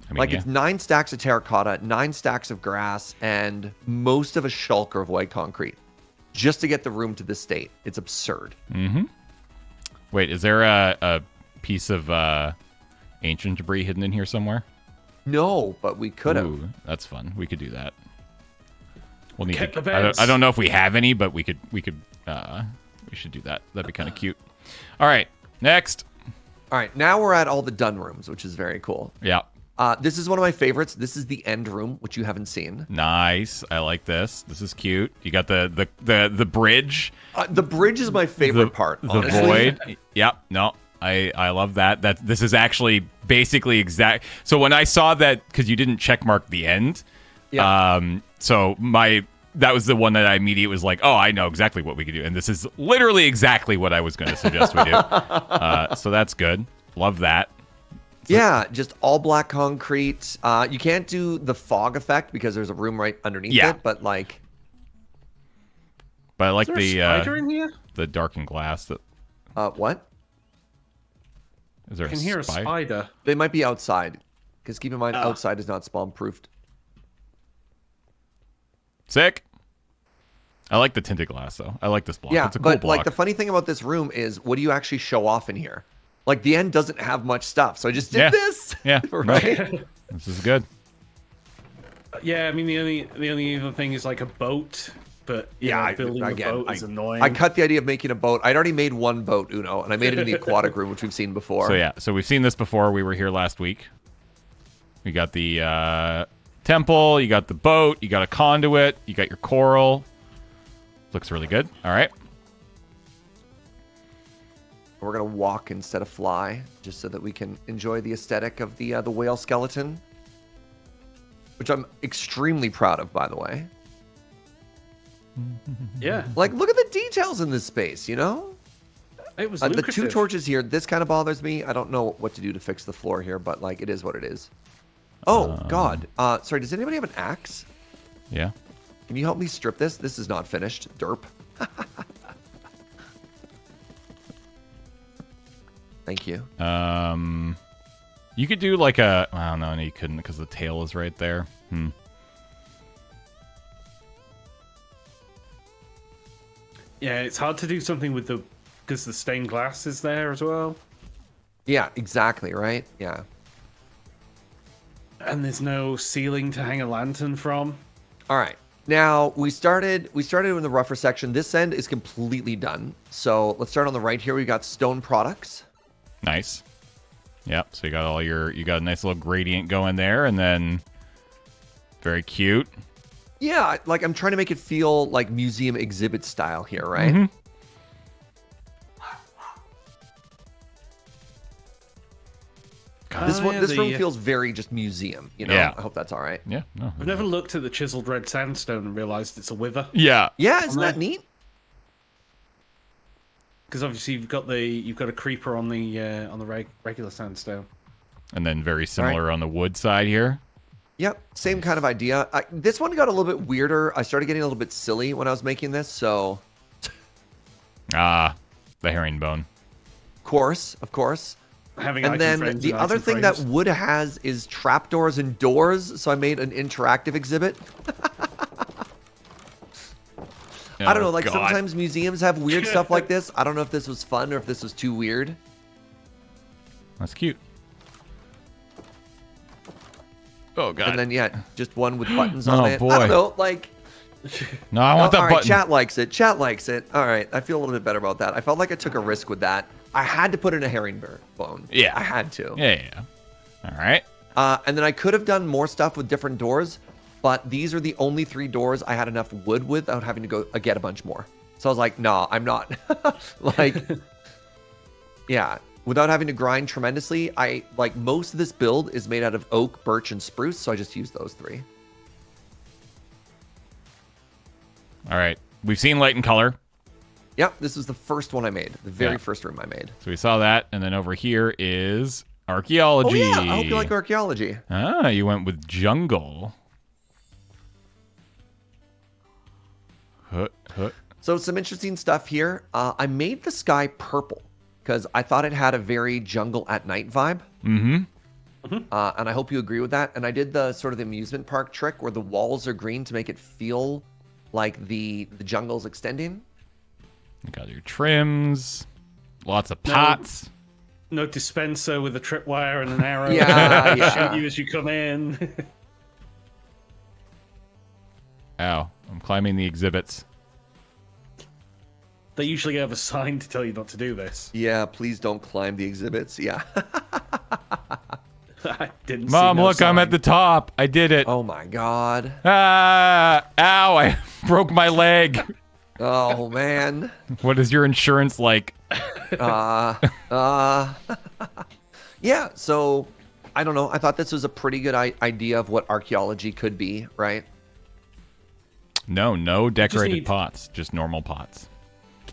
I mean, Like yeah. it's 9 stacks of terracotta, 9 stacks of grass, and most of a shulker of white concrete, just to get the room to this state. It's absurd. Wait, is there a piece of ancient debris hidden in here somewhere? No, but we could have. Ooh, that's fun. We could do that. We'll need Kept to. the beds. I don't know if we have any, but we should do that. That'd be kind of cute. All right, next. All right, now we're at all the done rooms, which is very cool. Yeah, This is one of my favorites. This is the end room, which you haven't seen. nice. I like this. This is cute. You got the bridge, The bridge is my favorite part. the Honestly. void. Yep. No, I love that. This is actually basically exact. So when I saw that, because you didn't check mark the end. Yeah. So my that was the one that I immediately was like, oh, I know exactly what we could do. And this is literally exactly what I was going to suggest we do. So that's good. Love that. Yeah, just all black concrete. You can't do the fog effect because there's a room right underneath it, but like... But I like Is there a spider in here? the darkened glass. That what? Is there I can hear a spider. They might be outside. Because keep in mind, outside is not spawn-proofed. Sick. I like the tinted glass, though. I like this block. Yeah, it's a cool but block. like the funny thing about this room is, what do you actually show off in here? Like the end doesn't have much stuff, so I just did this. Yeah, right. This is good. Yeah, I mean the only other thing is like a boat, but building a boat is annoying. I cut the idea of making a boat. I'd already made one boat, Uno, and I made it in the aquatic room, which we've seen before. So we've seen this before. We were here last week. We got the temple. You got the boat. You got a conduit. You got your coral. Looks really good. All right. We're gonna walk instead of fly, just so that we can enjoy the aesthetic of the whale skeleton, which I'm extremely proud of, by the way. Yeah. Like, look at the details in this space. You know, it was the lucrative. 2 torches here. This kind of bothers me. I don't know what to do to fix the floor here, but like, it is what it is. Oh God. Sorry. Does anybody have an axe? Yeah. Can you help me strip this? This is not finished. Derp. Thank you. You could do like a... I don't know. No, you couldn't because the tail is right there. Yeah, it's hard to do something with because the stained glass is there as well. Yeah, exactly, right? Yeah. And there's no ceiling to hang a lantern from. All right. Now, we started in the rougher section. This end is completely done. So let's start on the right here. We got stone products. Nice. Yep. So you got you got a nice little gradient going there, and then very cute. Yeah, like I'm trying to make it feel like museum exhibit style here, right? Mm-hmm. This room feels very just museum, you know? Yeah. I hope that's all right. Yeah. No. I've never looked at the chiseled red sandstone and realized it's a wither. Yeah. Yeah, isn't that neat? Because obviously you've got a creeper on the regular sandstone. And then very similar on the wood side here. Yep, same kind of idea. This one got a little bit weirder. I started getting a little bit silly when I was making this, so... The herringbone. Of course. And then the other thing that wood has is trapdoors and doors, so I made an interactive exhibit. I don't know, like sometimes museums have weird stuff like this. I don't know if this was fun or if this was too weird. That's cute. Oh, God. And then, just one with buttons on it. Boy. I don't know, like... No, I want that all right, button. Chat likes it. Chat likes it. All right, I feel a little bit better about that. I felt like I took a risk with that. I had to put in a herringbone. Yeah. I had to. Yeah. All right. And then I could have done more stuff with different doors, but these are the only 3 doors I had enough wood without having to go get a bunch more. So I was like, no, I'm not. Like, yeah, without having to grind tremendously. Most of this build is made out of oak, birch, and spruce, so I just used those 3. All right. We've seen light and color. Yep, this was the first one I made. The very first room I made. So we saw that, and then over here is archaeology. Oh, yeah, I hope you like archaeology. Ah, you went with jungle. So some interesting stuff here. I made the sky purple because I thought it had a very jungle at night vibe. Mm-hmm. And I hope you agree with that. And I did the sort of the amusement park trick where the walls are green to make it feel like the jungle's extending. You got your trims, lots of pots. No dispenser with a tripwire and an arrow. Yeah. Shoot you as you come in. Ow, I'm climbing the exhibits. They usually have a sign to tell you not to do this. Yeah, please don't climb the exhibits. Yeah. I didn't Mom, see no look, I'm sign. at the top. I did it. Oh my God. Ah, ow, I broke my leg. Oh man. What is your insurance like? Yeah, so I don't know. I thought this was a pretty good idea of what archaeology could be, right? No decorated need- pots, just normal pots.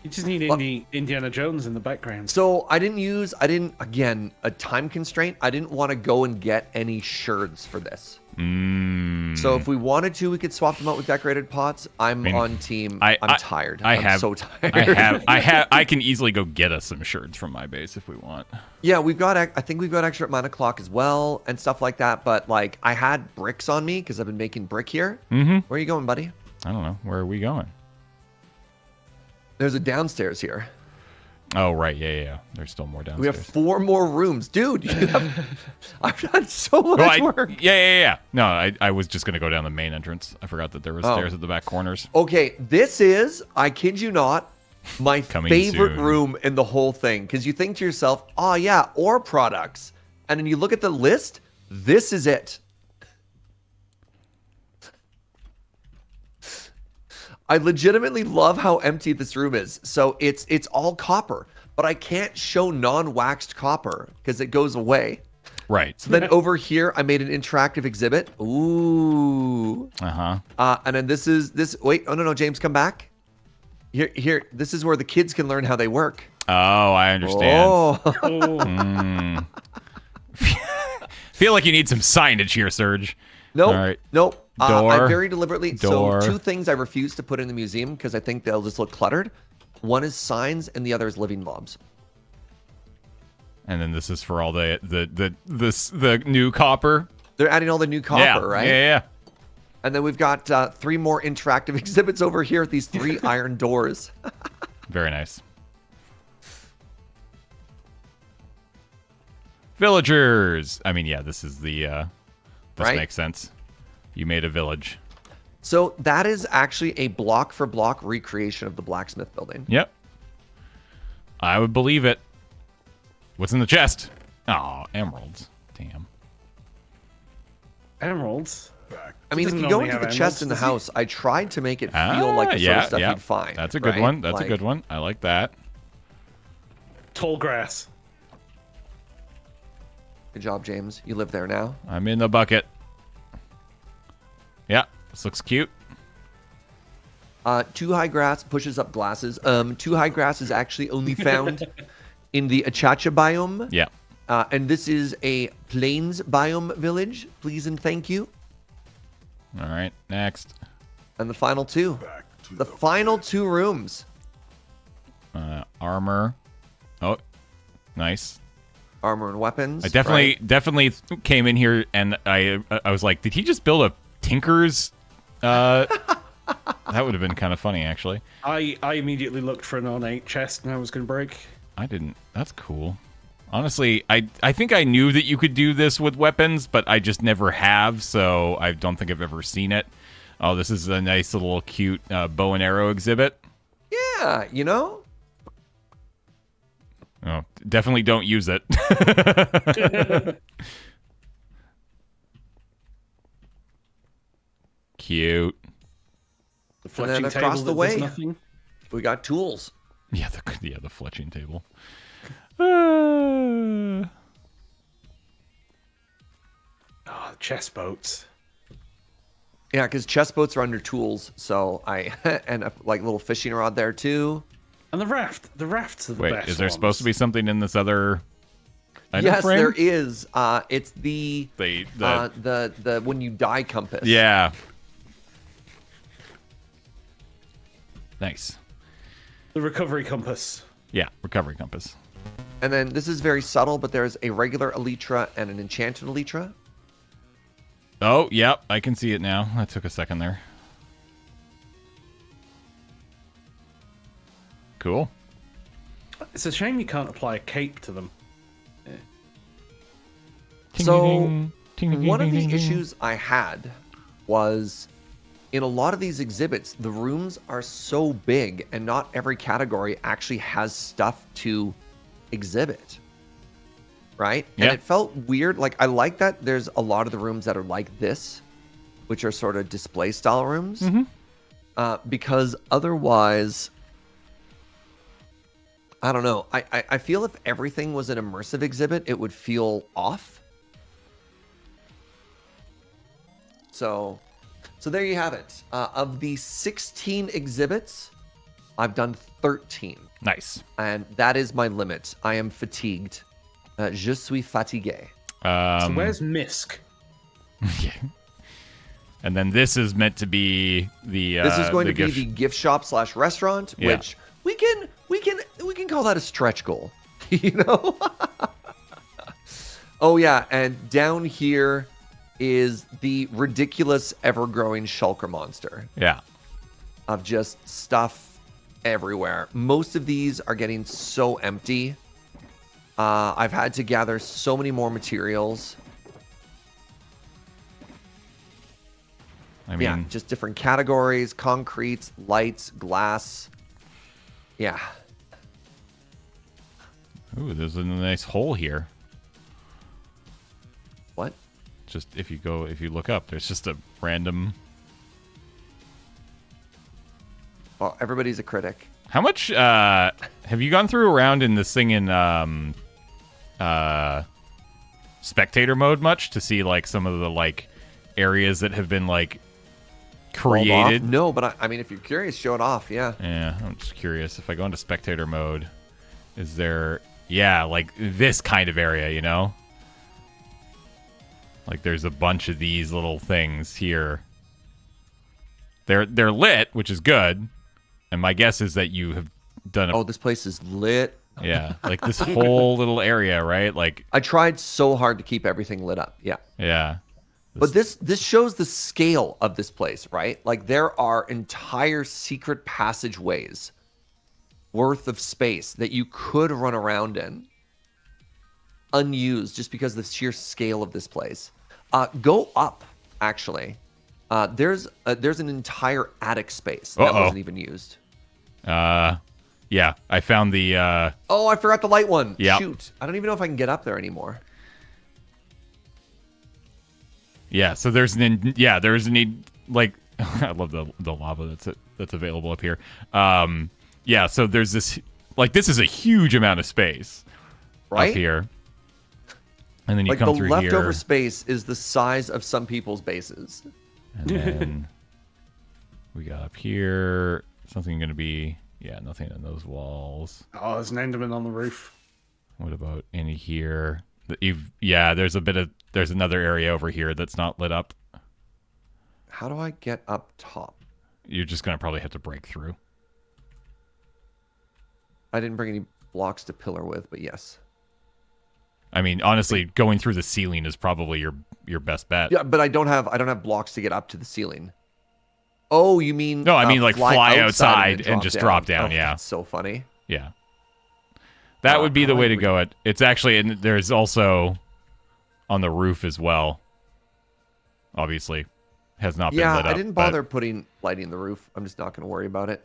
You just need Indiana Jones in the background. So again, a time constraint. I didn't want to go and get any sherds for this. So if we wanted to, we could swap them out with decorated pots. I'm on team. I'm tired. I'm so tired. I can easily go get us some sherds from my base if we want. Yeah, I think we've got extra at 9 o'clock as well and stuff like that. But like, I had bricks on me because I've been making brick here. Mm-hmm. Where are you going, buddy? I don't know. Where are we going? There's a downstairs here. Oh, right. Yeah. There's still more downstairs. We have 4 more rooms. Dude, I've done so much work. Yeah. No, I was just going to go down the main entrance. I forgot that there was stairs at the back corners. Okay, this is, I kid you not, my favorite soon. room in the whole thing. Because you think to yourself, oh yeah, ore products. And then you look at the list, this is it. I legitimately love how empty this room is. So it's all copper, but I can't show non-waxed copper because it goes away. Right. So then over here, I made an interactive exhibit. Ooh. And then wait, oh no, James, come back. Here, this is where the kids can learn how they work. Oh, I understand. Oh. Feel like you need some signage here, Serge. Nope. All right. Nope. Door. I very deliberately. Door. So 2 things I refuse to put in the museum because I think they'll just look cluttered. One is signs, and the other is living mobs. And then this is for all the new copper. They're adding all the new copper, right? Yeah. And then we've got 3 more interactive exhibits over here with these 3 iron doors. Very nice. Villagers. I mean, yeah, this is the. This Right? makes sense. You made a village. So that is actually a block for block recreation of the blacksmith building. Yep. I would believe it. What's in the chest? Oh, emeralds. Damn. Emeralds? I mean, if you go into the chest in the house, I tried to make it feel like the sort of stuff you'd find. That's a good one. That's a good one. I like that. Tall grass. Good job, James. You live there now. I'm in the bucket. Yeah, this looks cute. 2 high grass pushes up glasses. 2 high grass is actually only found in the Achacha biome. Yeah. And this is a plains biome village. Please and thank you. All right, next. And the final 2. The final 2 rooms. Armor. Oh, nice. Armor and weapons. I definitely came in here and I was like, did he just build a Tinker's? That would have been kind of funny, actually. I immediately looked for an ornate chest and I was going to break. I didn't. That's cool. Honestly, I think I knew that you could do this with weapons, but I just never have, so I don't think I've ever seen it. Oh, this is a nice little cute bow and arrow exhibit. Yeah, you know? Oh, definitely don't use it. Cute. The fletching and across table the that way, does nothing. we got tools. Yeah, the fletching table. Oh, the chest boats. Yeah, because chest boats are under tools, so and a like little fishing rod there too. And the rafts are the Wait, best is there ones. supposed to be something in this other item Yes, frame? there is. It's the The when you die compass. yeah. Nice. The recovery compass. Yeah, recovery compass. And then this is very subtle, but there's a regular elytra and an enchanted elytra. Oh, yep, I can see it now. That took a second there. Cool. It's a shame you can't apply a cape to them. So one of the issues I had was in a lot of these exhibits, the rooms are so big and not every category actually has stuff to exhibit. Right? Yeah. And it felt weird. Like, I like that there's a lot of the rooms that are like this, which are sort of display style rooms. Mm-hmm. Because otherwise, I don't know. I feel if everything was an immersive exhibit, it would feel off. So So there you have it. Of the 16 exhibits, I've done 13. Nice. And that is my limit. I am fatigued. Je suis fatigué. So where's Misk? Yeah. And then this is meant to be the. This is going to be gift the gift shop / restaurant, Yeah. which we can call that a stretch goal. You know? Oh yeah, and down here is the ridiculous ever-growing shulker monster Yeah. of just stuff everywhere. Most of these are getting so empty. I've had to gather so many more materials. I mean, Yeah, just different categories, concretes, lights, glass. Yeah. ooh, there's a nice hole here. What? Just if you look up, there's just a random. Well, everybody's a critic. How much have you gone through around in this thing in spectator mode much to see like some of the like areas that have been like created? No, but I mean, if you're curious, show it off. Yeah. Yeah, I'm just curious. If I go into spectator mode, is there like this kind of area, you know? Like there's a bunch of these little things here. They're lit, which is good. And my guess is that you have done a Oh, this place is lit. yeah, like this whole little area, right? Like I tried so hard to keep everything lit up. Yeah. yeah. But this shows the scale of this place, right? Like there are entire secret passageways worth of space that you could run around in unused just because of the sheer scale of this place. Go up, actually. There's an entire attic space that wasn't even used. Yeah, I found the Oh, I forgot the light one. Yep. Shoot. I don't even know if I can get up there anymore. yeah, so there's there's a need like I love the lava that's available up here. Yeah, so there's this like this is a huge amount of space Right? up here. And then you Like come the through leftover here. space is the size of some people's bases. And then we got up here something going to be nothing on those walls. Oh, there's an Enderman on the roof. What about in here? There's another area over here that's not lit up. How do I get up top? You're just going to probably have to break through. I didn't bring any blocks to pillar with, but yes. I mean, honestly, going through the ceiling is probably your best bet. Yeah, but I don't have blocks to get up to the ceiling. Oh, you mean No, I mean like fly outside and just drop down. Oh, Yeah, that's so funny. yeah. That would be the way to would- go. It's actually, and there's also on the roof as well. Obviously, has not been Yeah, lit up. I didn't bother putting lighting the roof. I'm just not going to worry about it.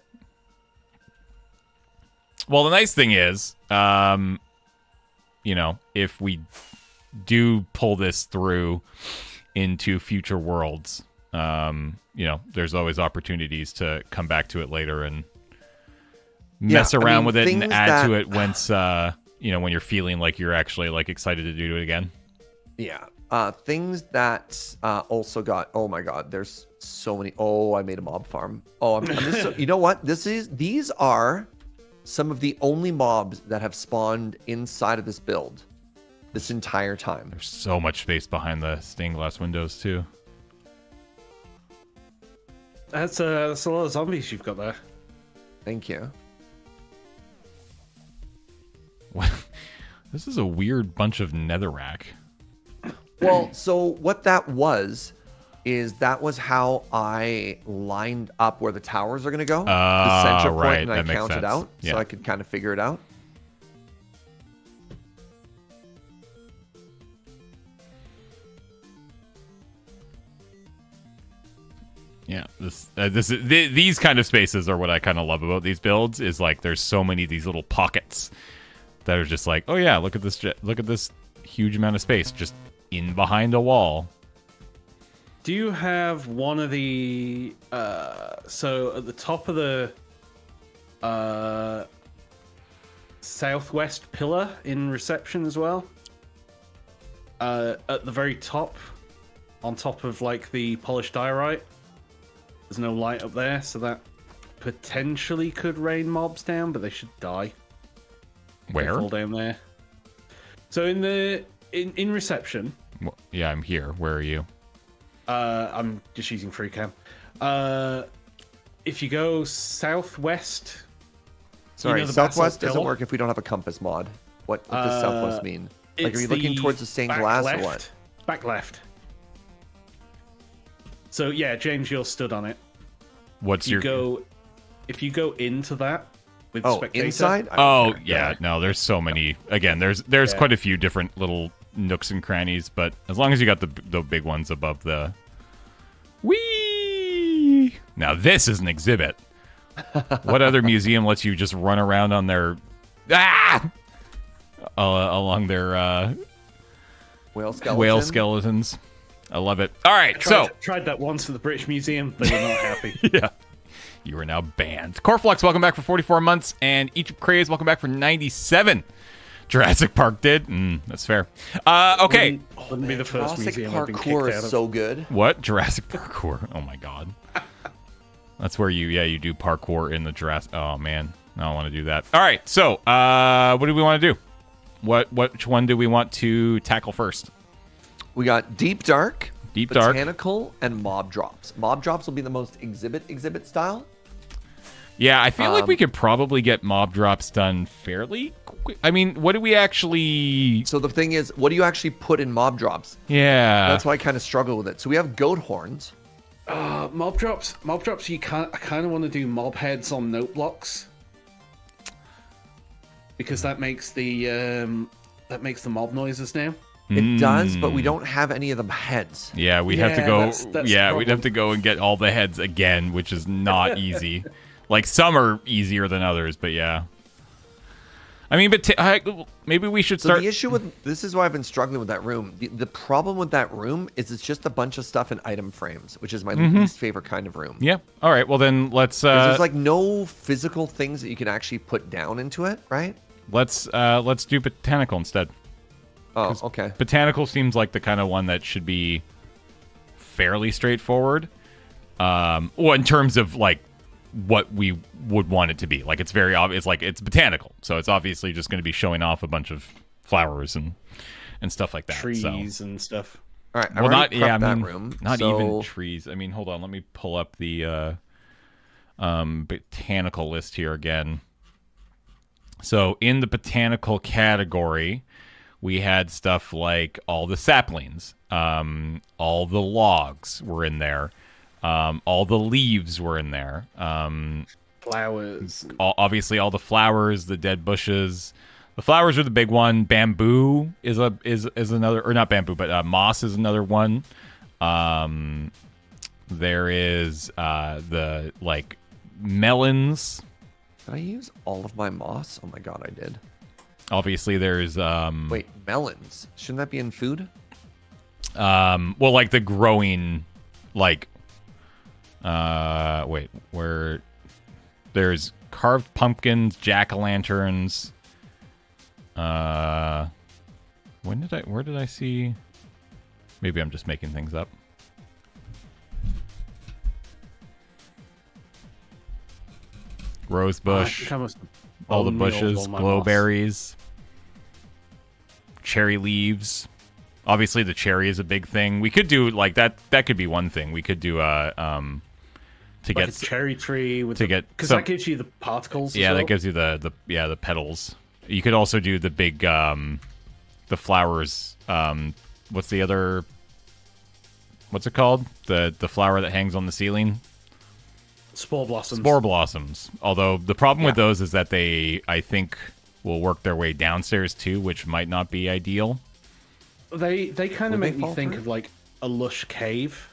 Well, the nice thing is, if we do pull this through into future worlds, there's always opportunities to come back to it later and mess around with it and add to it once, when you're feeling like you're actually like excited to do it again. Yeah. Things that also got. Oh my God, there's so many. Oh, I made a mob farm. Oh, I'm just so, you know what? These are some of the only mobs that have spawned inside of this build this entire time. There's so much space behind the stained glass windows too. That's a lot of zombies you've got there. Thank you. What? This is a weird bunch of netherrack. Well, so what that was how I lined up where the towers are going to go. The center point, right. and That I makes counted sense. out, Yeah. so I could kind of figure it out. Yeah, these kind of spaces are what I kind of love about these builds. Is like there's so many of these little pockets that are just like, oh yeah, look at this huge amount of space just in behind a wall. Do you have one of the so at the top of the southwest pillar in reception as well? At the very top, on top of like the polished diorite, There's no light up there, so that potentially could rain mobs down, but they should die. Where? They fall down there. So in reception. Well, yeah, I'm here. Where are you? I'm just using FreeCam. If you go southwest. Sorry, the southwest basalt doesn't pillar? work if we don't have a compass mod. What does southwest mean? Like, are you looking towards the stained back glass left, or what? Back left. So yeah, James, you're stood on it. What's your If you go into that with Oh, spectator, inside? Oh yeah, no. There's so many. Again, there's Yeah. quite a few different little nooks and crannies, but as long as you got the big ones above the. Whee! Now this is an exhibit. What other museum lets you just run around on their along their whale skeletons? I love it. All right, tried that once for the British Museum. They were not happy. yeah. You are now banned. Coreflux, welcome back for 44 months. And Egypt Craze, welcome back for 97. Jurassic Park did. That's fair. Okay. Wouldn't be the first Jurassic museum I've been parkour kicked is out of. so good. What? Jurassic Parkour. Oh, my God. That's where you do parkour in the Jurassic. Oh, man. I don't want to do that. All right. So, what do we want to do? Which one do we want to tackle first? We got Deep Dark, Deep Dark, Botanical, and Mob Drops. Mob Drops will be the most exhibit style. Yeah, I feel like we could probably get mob drops done fairly quick. I mean, what do we actually... So the thing is, what do you actually put in Mob Drops? Yeah. That's why I kind of struggle with it. So we have goat horns. Mob drops. I kind of want to do mob heads on note blocks because that makes the mob noises now. It does, but we don't have any of them heads. Yeah, we'd have to go. That's We'd have to go and get all the heads again, which is not easy. Like, some are easier than others, but yeah. I mean, but maybe we should start. So the issue with this is why I've been struggling with that room. The problem with that room is it's just a bunch of stuff in item frames, which is my least favorite kind of room. Yeah. All right. Well, then let's. 'Cause there's like no physical things that you can actually put down into it, right? Let's do botanical instead. Oh, okay. Botanical seems like the kind of one that should be fairly straightforward. Well, in terms of like what we would want it to be. Like, it's very obvious. Like, it's botanical, so it's obviously just going to be showing off a bunch of flowers and stuff like that. Trees and stuff. All right. Well, I that room. Not so... even trees. I mean, hold on. Let me pull up the botanical list here again. So in the botanical category, we had stuff like all the saplings, all the logs were in there, all the leaves were in there, flowers, obviously all the flowers, the dead bushes. The flowers are the big one. Bamboo is another, or not bamboo, but moss is another one. There is the like melons. Did I use all of my moss? Oh my god, I did. Obviously, there's wait, melons. Shouldn't that be in food? Well, like the growing, like wait, where there's carved pumpkins, jack-o'-lanterns. Where did I see? Maybe I'm just making things up. Rose bush, all the bushes, glowberries, cherry leaves. Obviously, the cherry is a big thing. We could do like that. That could be one thing. We could do to like get a cherry tree with because that gives you the particles. Yeah, as well. that gives you the petals. You could also do the big the flowers. What's the other? What's it called? The flower that hangs on the ceiling. Spore blossoms. Spore blossoms. Although the problem with those is that they, I think, will work their way downstairs too, which might not be ideal. They kind of make me think of like a lush cave.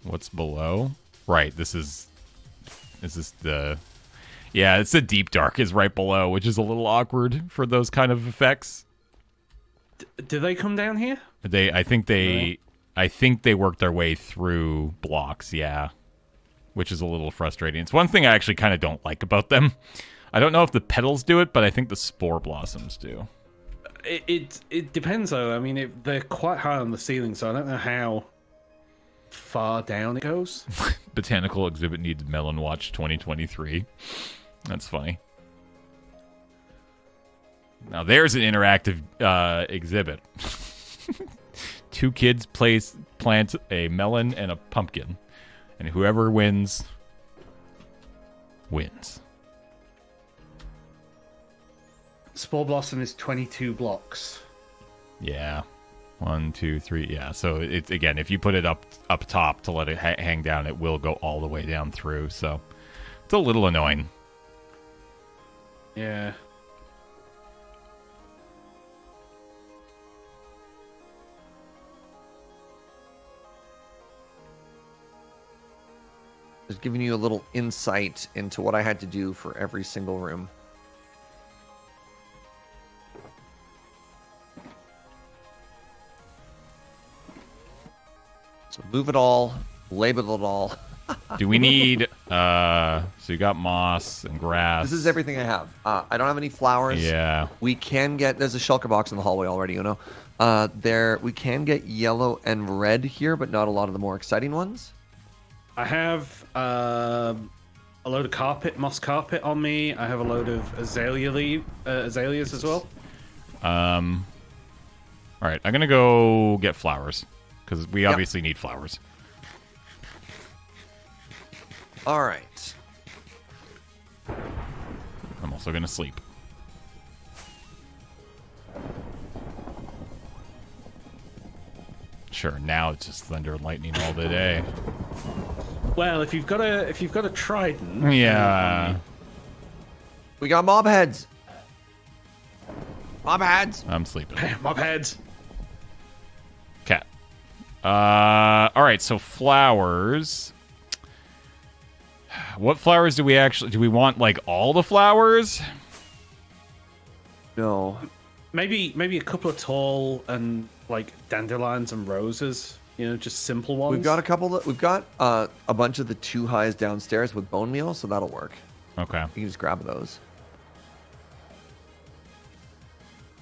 What's below? Right. Is this the? Yeah, it's the deep dark is right below, which is a little awkward for those kind of effects. Do they come down here? I think they work their way through blocks. Yeah. Which is a little frustrating. It's one thing I actually kind of don't like about them. I don't know if the petals do it, but I think the spore blossoms do. It depends though. I mean, they're quite high on the ceiling, so I don't know how far down it goes. Botanical exhibit needs Melon Watch 2023. That's funny. Now there's an interactive exhibit. 2 kids plant a melon and a pumpkin, and whoever wins. Spore Blossom is 22 blocks. Yeah. 1, 2, 3. Yeah. So it's again, if you put it up top to let it hang down, it will go all the way down through. So it's a little annoying. Yeah. Just giving you a little insight into what I had to do for every single room. So move it all, label it all. Do we need so you got moss and grass. This is everything I have. I don't have any flowers. Yeah. We can get, there's a shulker box in the hallway already, you know. We can get yellow and red here, but not a lot of the more exciting ones. I have a load of moss carpet on me. I have a load of azaleas as well. All right, I'm gonna go get flowers because we obviously need flowers. All right. I'm also gonna sleep. Sure, now it's just thunder and lightning all the day. Well, if you've got a trident, Yeah. We got mob heads. Mob heads. I'm sleeping. mob heads. Cat. All right, so flowers. What flowers do we want, like, all the flowers? No. Maybe a couple of tall and like dandelions and roses. You know, just simple ones. We've got a couple. We've got a bunch of the 2 highs downstairs with bone meal, so that'll work. Okay. You can just grab those.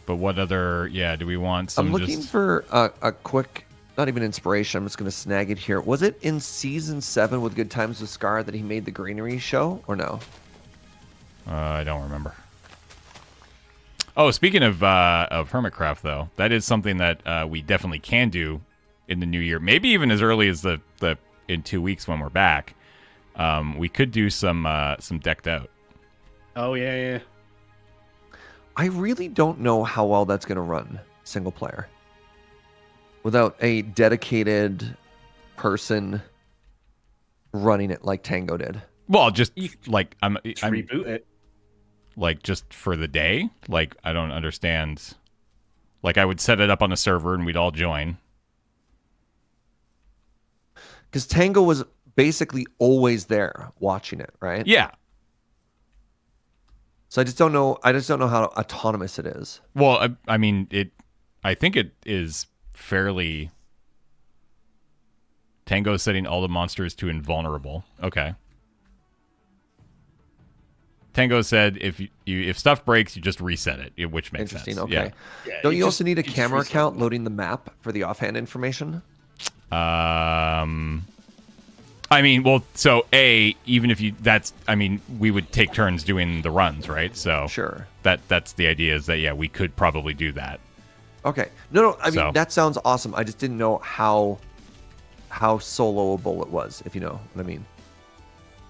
But what other? Yeah, do we want some? I'm looking for a quick, not even inspiration. I'm just gonna snag it here. Was it in season 7 with Good Times with Scar that he made the greenery show, or no? I don't remember. Oh, speaking of Hermitcraft, though, that is something that we definitely can do in the new year. Maybe even as early as the in 2 weeks when we're back. We could do some decked out. Oh yeah. I really don't know how well that's gonna run single player without a dedicated person running it like Tango did. Well, just like I'm reboot it. Like, just for the day? Like, I don't understand. Like, I would set it up on a server and we'd all join. Because Tango was basically always there watching it, right? Yeah. So I just don't know how autonomous it is. Well, I mean, I think it is fairly... Tango is setting all the monsters to invulnerable. Okay. Tango said if stuff breaks, you just reset it, which makes sense. Interesting. Okay. Yeah, Don't you also need a camera account loading the map for the offhand information? I mean, well, so even if we would take turns doing the runs, right? So sure. That's the idea is that we could probably do that. Okay. No. I mean, that sounds awesome. I just didn't know how soloable it was, if you know what I mean.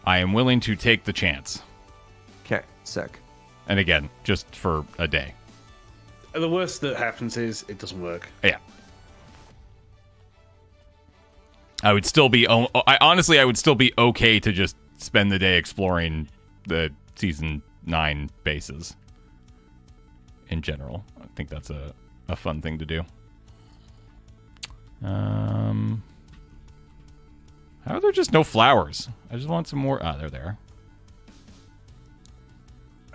I am willing to take the chance. Okay, sick. And again, just for a day. The worst that happens is it doesn't work. Yeah. I would still be... I would still be okay to just spend the day exploring the Season 9 bases. In general. I think that's a fun thing to do. How are there just no flowers? I just want some more... they're there.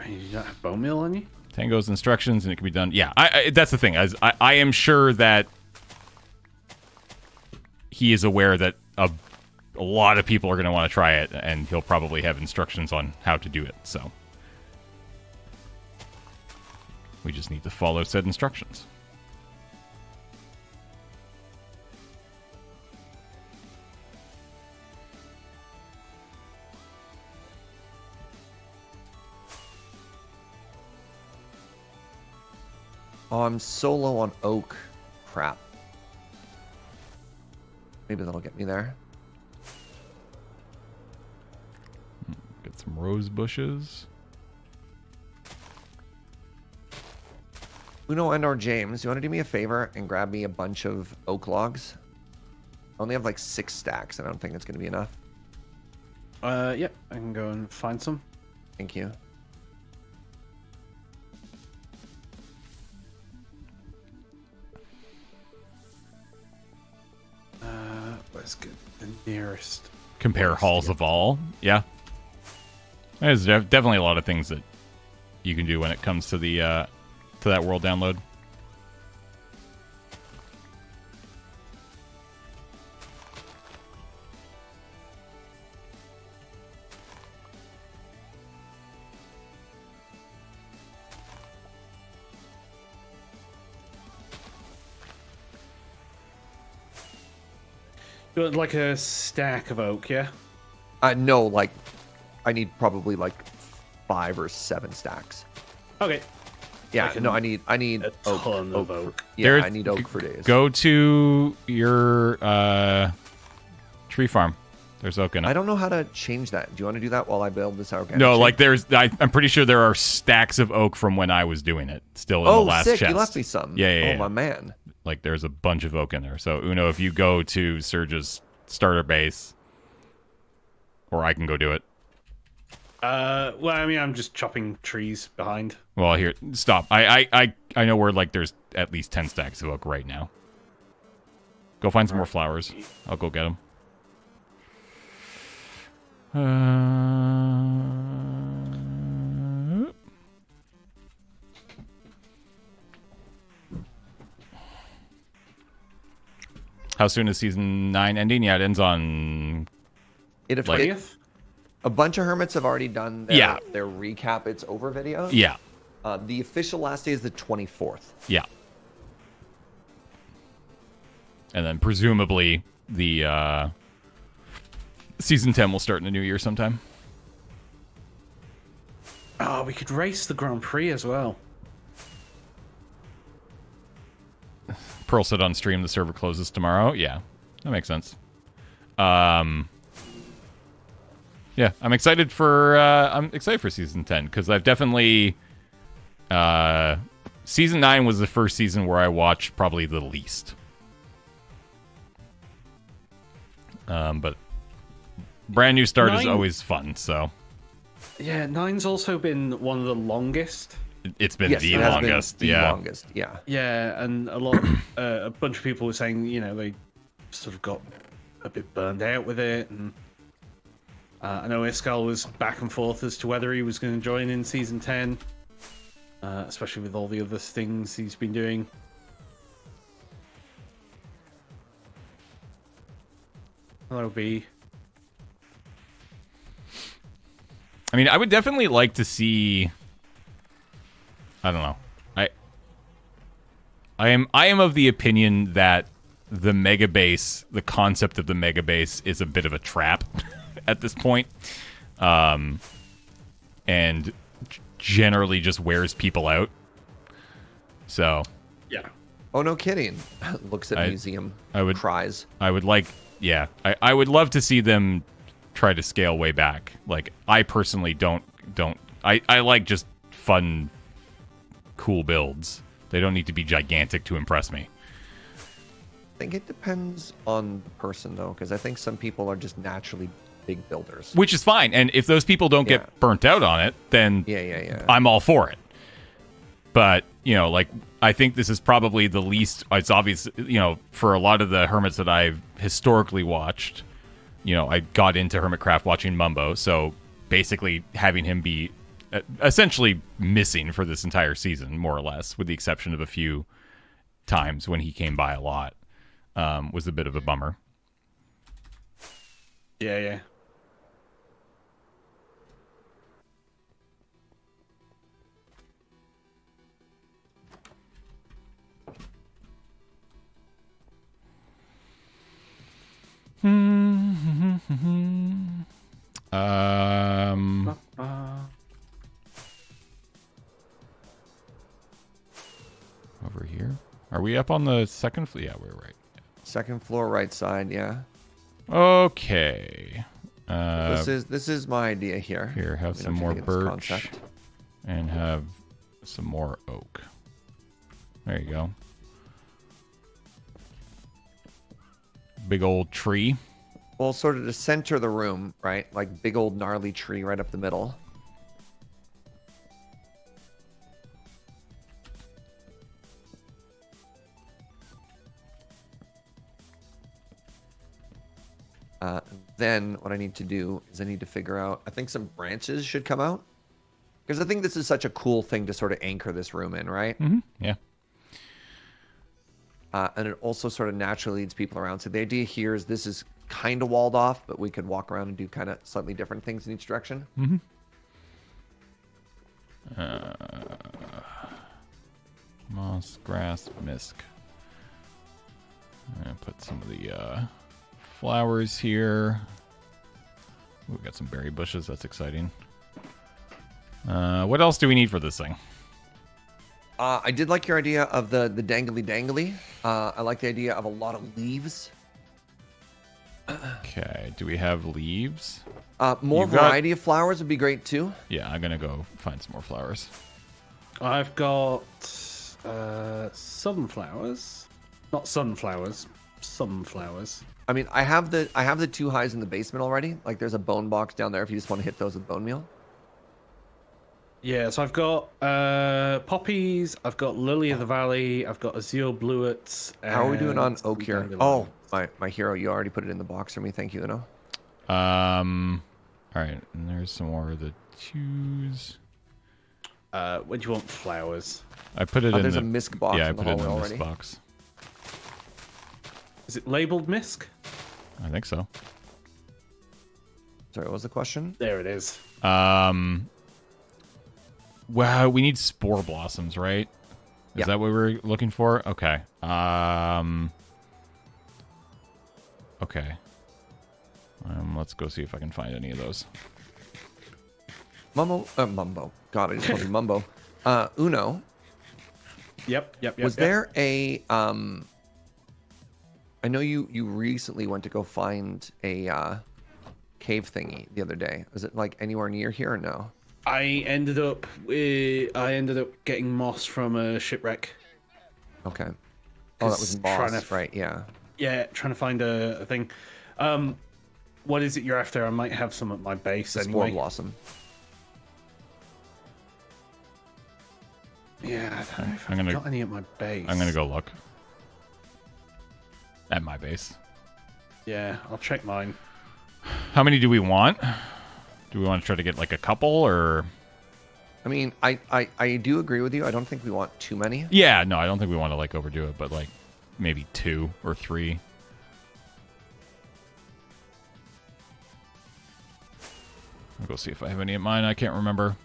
You don't have bone meal on you? Tango's instructions, and it can be done. Yeah, that's the thing. I am sure that he is aware that a lot of people are going to want to try it, and he'll probably have instructions on how to do it. So we just need to follow said instructions. Oh, I'm so low on oak. Crap. Maybe that'll get me there. Get some rose bushes. Uno and/or James, you want to do me a favor and grab me a bunch of oak logs? I only have like 6 stacks, and I don't think it's going to be enough. Yeah, I can go and find some. Thank you. Let's get the nearest. Compare halls of all. Yeah. There's definitely a lot of things that you can do when it comes to the to that world download. You want like a stack of oak, yeah? No, like, I need probably like 5 or 7 stacks. Okay. Yeah, no, I need A oak. ton of oak. Yeah, I need oak for days. Go to your tree farm. There's oak in it. I don't know how to change that. Do you want to do that while I build this organic? No, tree? like I'm pretty sure there are stacks of oak from when I was doing it still in the last sick! chest. You left me some. Yeah. Oh my man. Like there's a bunch of oak in there. So Uno, if you go to Surge's starter base, or I can go do it. Well, I mean, I'm just chopping trees behind. Well, here, stop. I know where like there's at least 10 stacks of oak right now. Go find some more flowers. I'll go get them. How soon is season 9 ending? Yeah, it ends on Like, a bunch of hermits have already done their recap it's over videos. Yeah. The official last day is the 24th. Yeah. And then presumably the season 10 will start in the new year sometime. Oh, we could race the Grand Prix as well. Pearl said on stream the server closes tomorrow. Yeah, that makes sense. Yeah, I'm excited for season 10 because I've definitely season 9 was the first season where I watched probably the least. But brand new start is always fun, so. Yeah, 9's also been one of the longest. It's been the longest. Longest, yeah. Yeah, and a bunch of people were saying, they sort of got a bit burned out with it, and I know Iskal was back and forth as to whether he was going to join in season 10, especially with all the other things he's been doing. Hello, B. I mean, I would definitely like to see. I don't know. I am of the opinion that the mega base, the concept of the mega base, is a bit of a trap at this point, and generally just wears people out. So. Yeah. Oh, no kidding. Looks at museum. Cries. I would like. Yeah, I would love to see them try to scale way back. Like, I personally don't. I like just fun, cool builds. They don't need to be gigantic to impress me. I think it depends on the person, though, because I think some people are just naturally big builders. Which is fine. And if those people don't get burnt out on it, then I'm all for it. But, like, I think this is probably the least, it's obvious, for a lot of the hermits that I've historically watched, I got into Hermitcraft watching Mumbo. So basically having him be essentially missing for this entire season, more or less, with the exception of a few times when he came by a lot, was a bit of a bummer. Yeah. we up on the second floor? Yeah, we're right. Second floor, right side. Yeah. Okay. This is my idea here. Here, have Let some me know more if you think of this birch concept. and have some more oak. There you go. Big old tree. Well, sort of to center the room, right? Like big old gnarly tree right up the middle. Then what I need to do is I need to figure out, I think some branches should come out. Because I think this is such a cool thing to sort of anchor this room in, right? Mm-hmm. Yeah. And it also sort of naturally leads people around. So the idea here is this is kind of walled off, but we could walk around and do kind of slightly different things in each direction. Mm-hmm. Moss, grass, misc. I'm gonna put some of the flowers here. Ooh, we got some berry bushes. That's exciting. What else do we need for this thing? I did like your idea of the dangly dangly. I like the idea of a lot of leaves. Okay, do we have leaves? More You've got- variety of flowers would be great too. Yeah, I'm gonna go find some more flowers. I've got sunflowers. Not sunflowers. Sunflowers. I mean, I have the two highs in the basement already. Like there's a bone box down there if you just want to hit those with bone meal. Yeah, so I've got poppies, I've got lily of the valley, I've got azure bluets. How are we doing on and oak here? dandelion. Oh, my hero, you already put it in the box for me. Thank you, Uno. All right, and there's some more of the twos. When do you want flowers? I put it in There's the a misc box yeah, I in the put it in hallway the already. misc box. Is it labeled misc? I think so. Sorry, what was the question? There it is. Wow, we need spore blossoms, right? Is Yeah. that what we were looking for? Okay. Okay. Let's go see if I can find any of those. Mumbo. God, I just called you Mumbo. Uno, Yep. was there a I know you recently went to go find a cave thingy the other day. Was it like anywhere near here or no? I ended up getting moss from a shipwreck. Okay. Oh, that was Just trying moss, to- right? Yeah. Yeah, trying to find a thing. What is it you're after? I might have some at my base The spore anyway. blossom. Yeah, I don't know if I'm I've gonna- got any at my base. I'm gonna go look at my base. Yeah, I'll check mine. How many do we want? Do we want to try to get like a couple or? I mean, I do agree with you. I don't think we want too many. Yeah, no, I don't think we want to like overdo it, but like maybe 2 or 3. I'll go see if I have any of mine. I can't remember.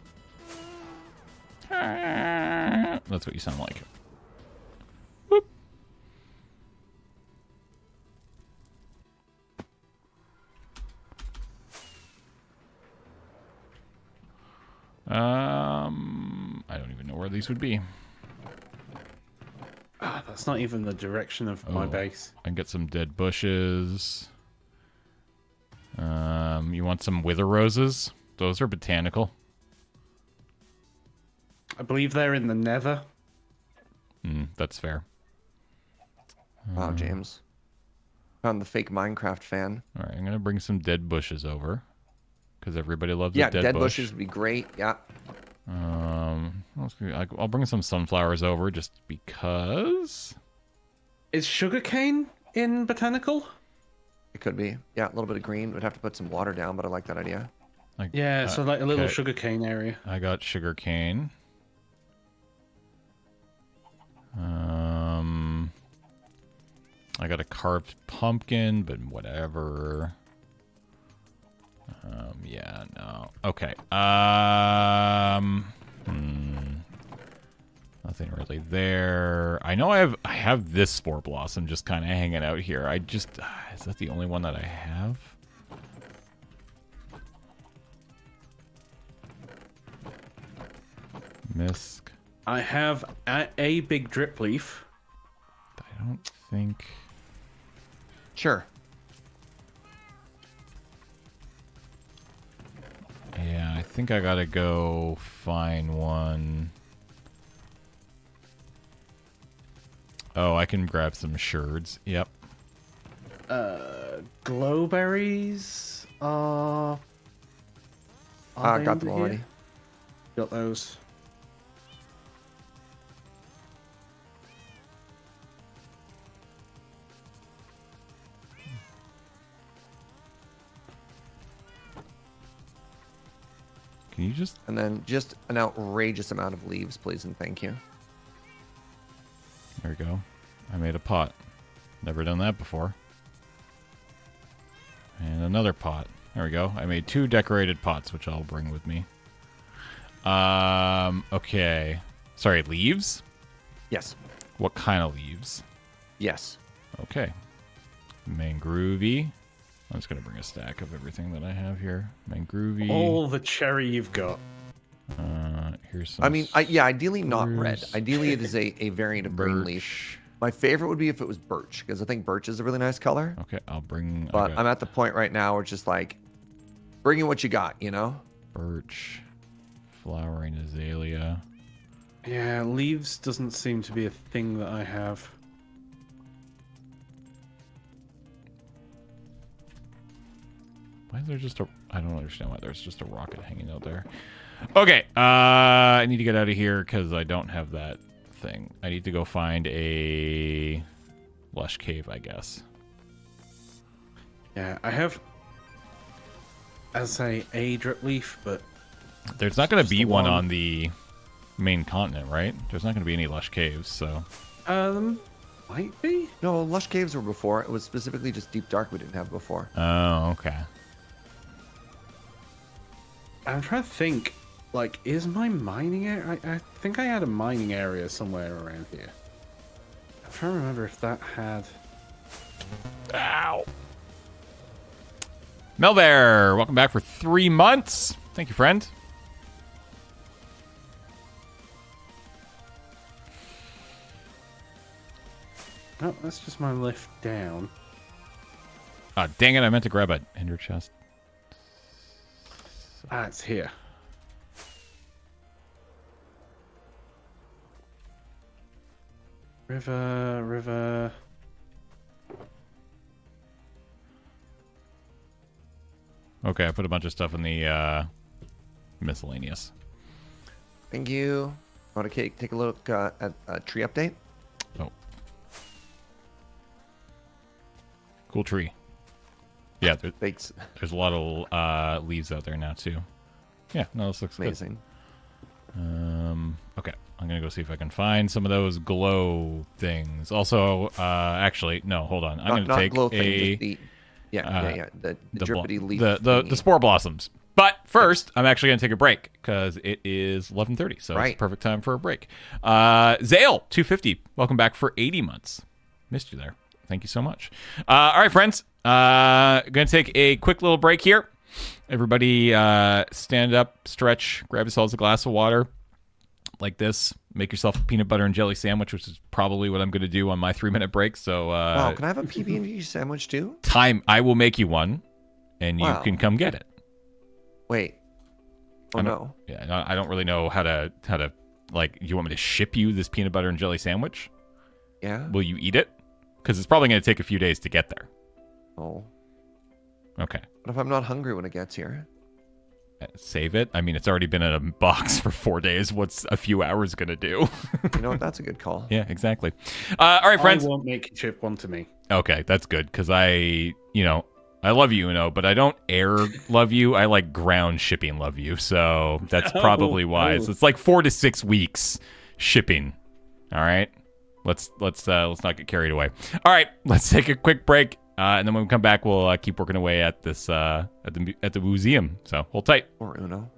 That's what you sound like. Whoop. I don't even know where these would be. Ah, that's not even the direction of my Oh. base. I can get some dead bushes. You want some wither roses? Those are botanical. I believe they're in the nether. That's fair. Wow, James. Found the fake Minecraft fan. All right, I'm gonna bring some dead bushes over because everybody loves Yeah, a dead, dead bush. bushes would be great. Yeah. I'll bring some sunflowers over just because. Is sugarcane in botanical? It could be. Yeah, a little bit of green. We'd have to put some water down, but I like that idea. Like, Yeah, so like a little okay. sugarcane area. I got sugar cane. I got a carved pumpkin, but whatever. Yeah, no. Okay. Nothing really there. I know I have this spore blossom just kind of hanging out here. I just is that the only one that I have? Misc. I have a big drip leaf. think. Sure. Yeah, I think I gotta go find one. Oh, I can grab some sherds. Yep. Glowberries are. I they got under them here? already. Got those. Can you just... And then just an outrageous amount of leaves, please and thank you. There we go. I made a pot. Never done that before. And another pot. There we go. I made 2 decorated pots, which I'll bring with me. Okay. Sorry, leaves? Yes. What kind of leaves? Yes. Okay. Mangroovy. I'm just going to bring a stack of everything that I have here. Mangroovy. All the cherry you've got. Here's some... I mean, yeah, ideally not red. spruce, Ideally it is a variant of green leaf. birch. My favorite would be if it was birch, because I think birch is a really nice color. Okay, I'll bring... But I'm at the point right now where it's just like, bring in what you got, you know? birch, flowering azalea. Yeah, leaves doesn't seem to be a thing that I have. Why is there just a... I don't understand why there's just a rocket hanging out there. Okay, I need to get out of here because I don't have that thing. I need to go find a lush cave, I guess. Yeah, I have, as I say, a drip leaf, but There's not going to just be the one one. on the main continent, right? There's not going to be any lush caves, so... might be. No, lush caves were before. It was specifically just deep dark we didn't have before. Oh, okay. I'm trying to think. Like, is my mining area? I think I had a mining area somewhere around here. I'm trying to remember if that had. Ow! Melbear, welcome back for 3 months. Thank you, friend. No, that's just my lift down. Ah, dang it, I meant to grab a ender chest. Ah, it's here. River. Okay, I put a bunch of stuff in the miscellaneous. Thank you. Want to take a look at a tree update? Oh. Cool tree. Yeah, Thanks. there's a lot of leaves out there now, too. Yeah, no, this looks Amazing. good. Okay, I'm going to go see if I can find some of those glow things. Also, actually, no, hold on. I'm going to take glow thing, a... just the, yeah, the drippity leaf. the thingy. spore blossoms. But first, I'm actually going to take a break because it is 11:30, so it's Right. the perfect time for a break. Zale, 250, welcome back for 80 months. Missed you there. Thank you so much. All right, friends, going to take a quick little break here. Everybody stand up, stretch, grab yourselves a glass of water like this. Make yourself a peanut butter and jelly sandwich, which is probably what I'm going to do on my 3-minute break. So Wow, can I have a PB&J sandwich too? I will make you one, and you Wow. can come get it. Wait. Oh I don't- no. Yeah, I don't really know how to like. You want me to ship you this peanut butter and jelly sandwich? Yeah. Will you eat it? Because it's probably going to take a few days to get there. Oh. Okay, What if I'm not hungry when it gets here? save it. I mean, it's already been in a box for 4 days. What's a few hours going to do? You know what? That's a good call. Yeah, exactly. All right, friends. I won't make you chip one to me. Okay, that's good because I love you, but I don't air love you. I like ground shipping love you. So that's probably why. So it's like 4 to 6 weeks shipping. All right. Let's not get carried away. All right, let's take a quick break, and then when we come back, we'll keep working away at this at the museum. So hold tight. Or Uno.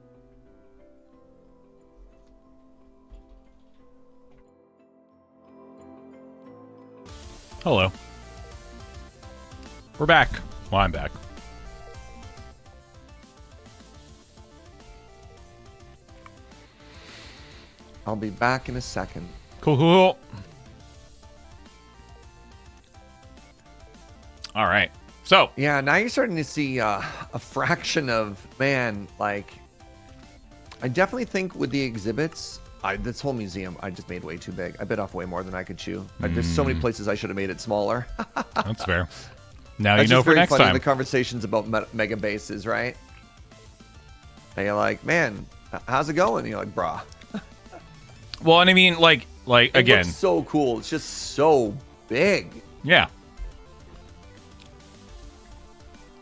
Hello. We're back. Well, I'm back. I'll be back in a second. Cool. So Yeah, now you're starting to see a fraction of, man, like, I definitely think with the exhibits, this whole museum, I just made way too big. I bit off way more than I could chew. There's so many places I should have made it smaller. that's fair. Now That's you know just for very next funny, time. the conversations about mega bases, right? And you're like, man, how's it going? And you're like, brah. Well, and I mean, like It again, looks so cool. It's just so big. yeah.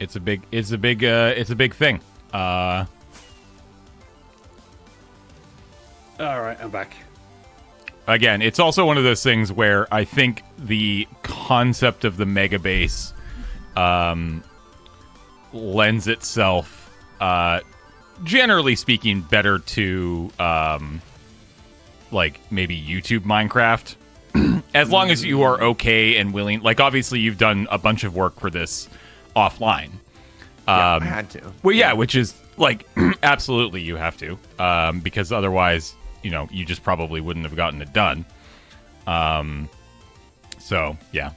It's a big thing. All right, I'm back. Again, it's also one of those things where I think the concept of the mega base lends itself, generally speaking, better to like maybe YouTube Minecraft, as long as you are okay and willing. Like, obviously, you've done a bunch of work for this offline. Yeah, I had to. Well, yeah, which is like absolutely you have to, because otherwise, you know, you just probably wouldn't have gotten it done. So yeah,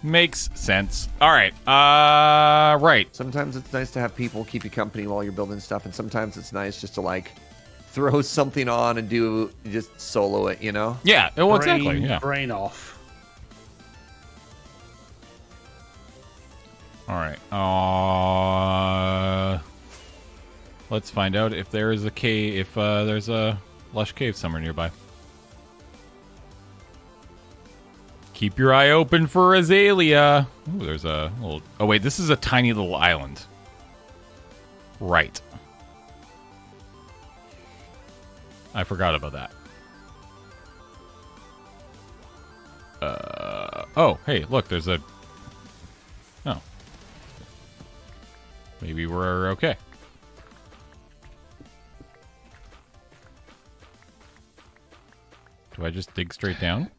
makes sense. All right, right. Sometimes it's nice to have people keep you company while you're building stuff, and sometimes it's nice just to like throw something on and just solo it, you know? Yeah. Well, exactly. Yeah. Brain off. All right. Let's find out if there is a cave. If there's a lush cave somewhere nearby. Keep your eye open for Azalea. Ooh, there's a little... Oh, wait. This is a tiny little island. Right. I forgot about that. Oh, hey, look. There's a... Oh. Maybe we're okay. Do I just dig straight down?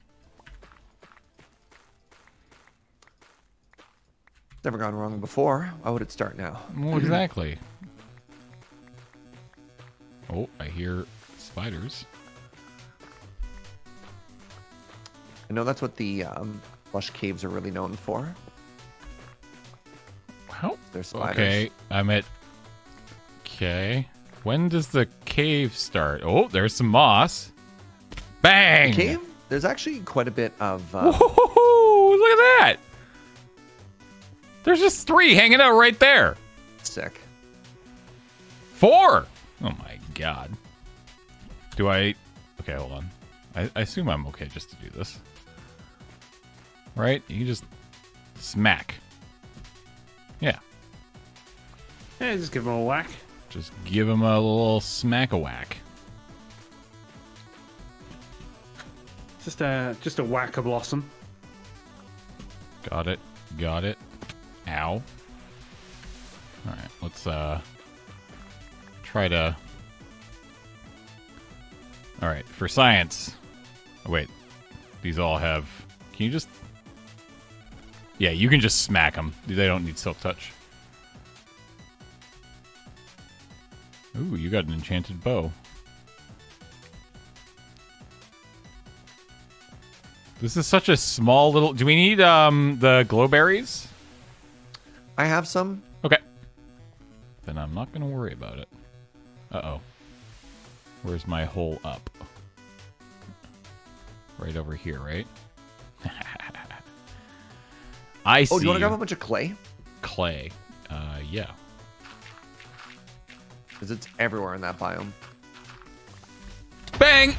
Never gone wrong before. Why would it start now? Well, exactly. Oh, I hear spiders. I know that's what the lush caves are really known for. Wow. They're spiders. Okay, I'm at... Okay. When does the cave start? Oh, there's some moss. Bang! Cave? There's actually quite a bit of... Whoa, look at that! There's just 3 hanging out right there. Sick. 4! Oh my god. Do I... Okay, hold on. I assume I'm okay just to do this. Right? You just... Smack. Yeah. Yeah, just give him a whack. Just give him a little smack-a-whack. Just a whack a blossom. Got it. Got it. Ow. Alright, let's try to... Alright, for science... Oh, wait. These all have... Can you just... Yeah, you can just smack them. They don't need silk touch. Ooh, you got an enchanted bow. This is such a small little... Do we need the glowberries? I have some. Okay. Then I'm not going to worry about it. Uh-oh. Where's my hole up? Right over here, right? I see. Oh, do you want to grab a bunch of clay? Clay. Yeah. Because it's everywhere in that biome. Bang!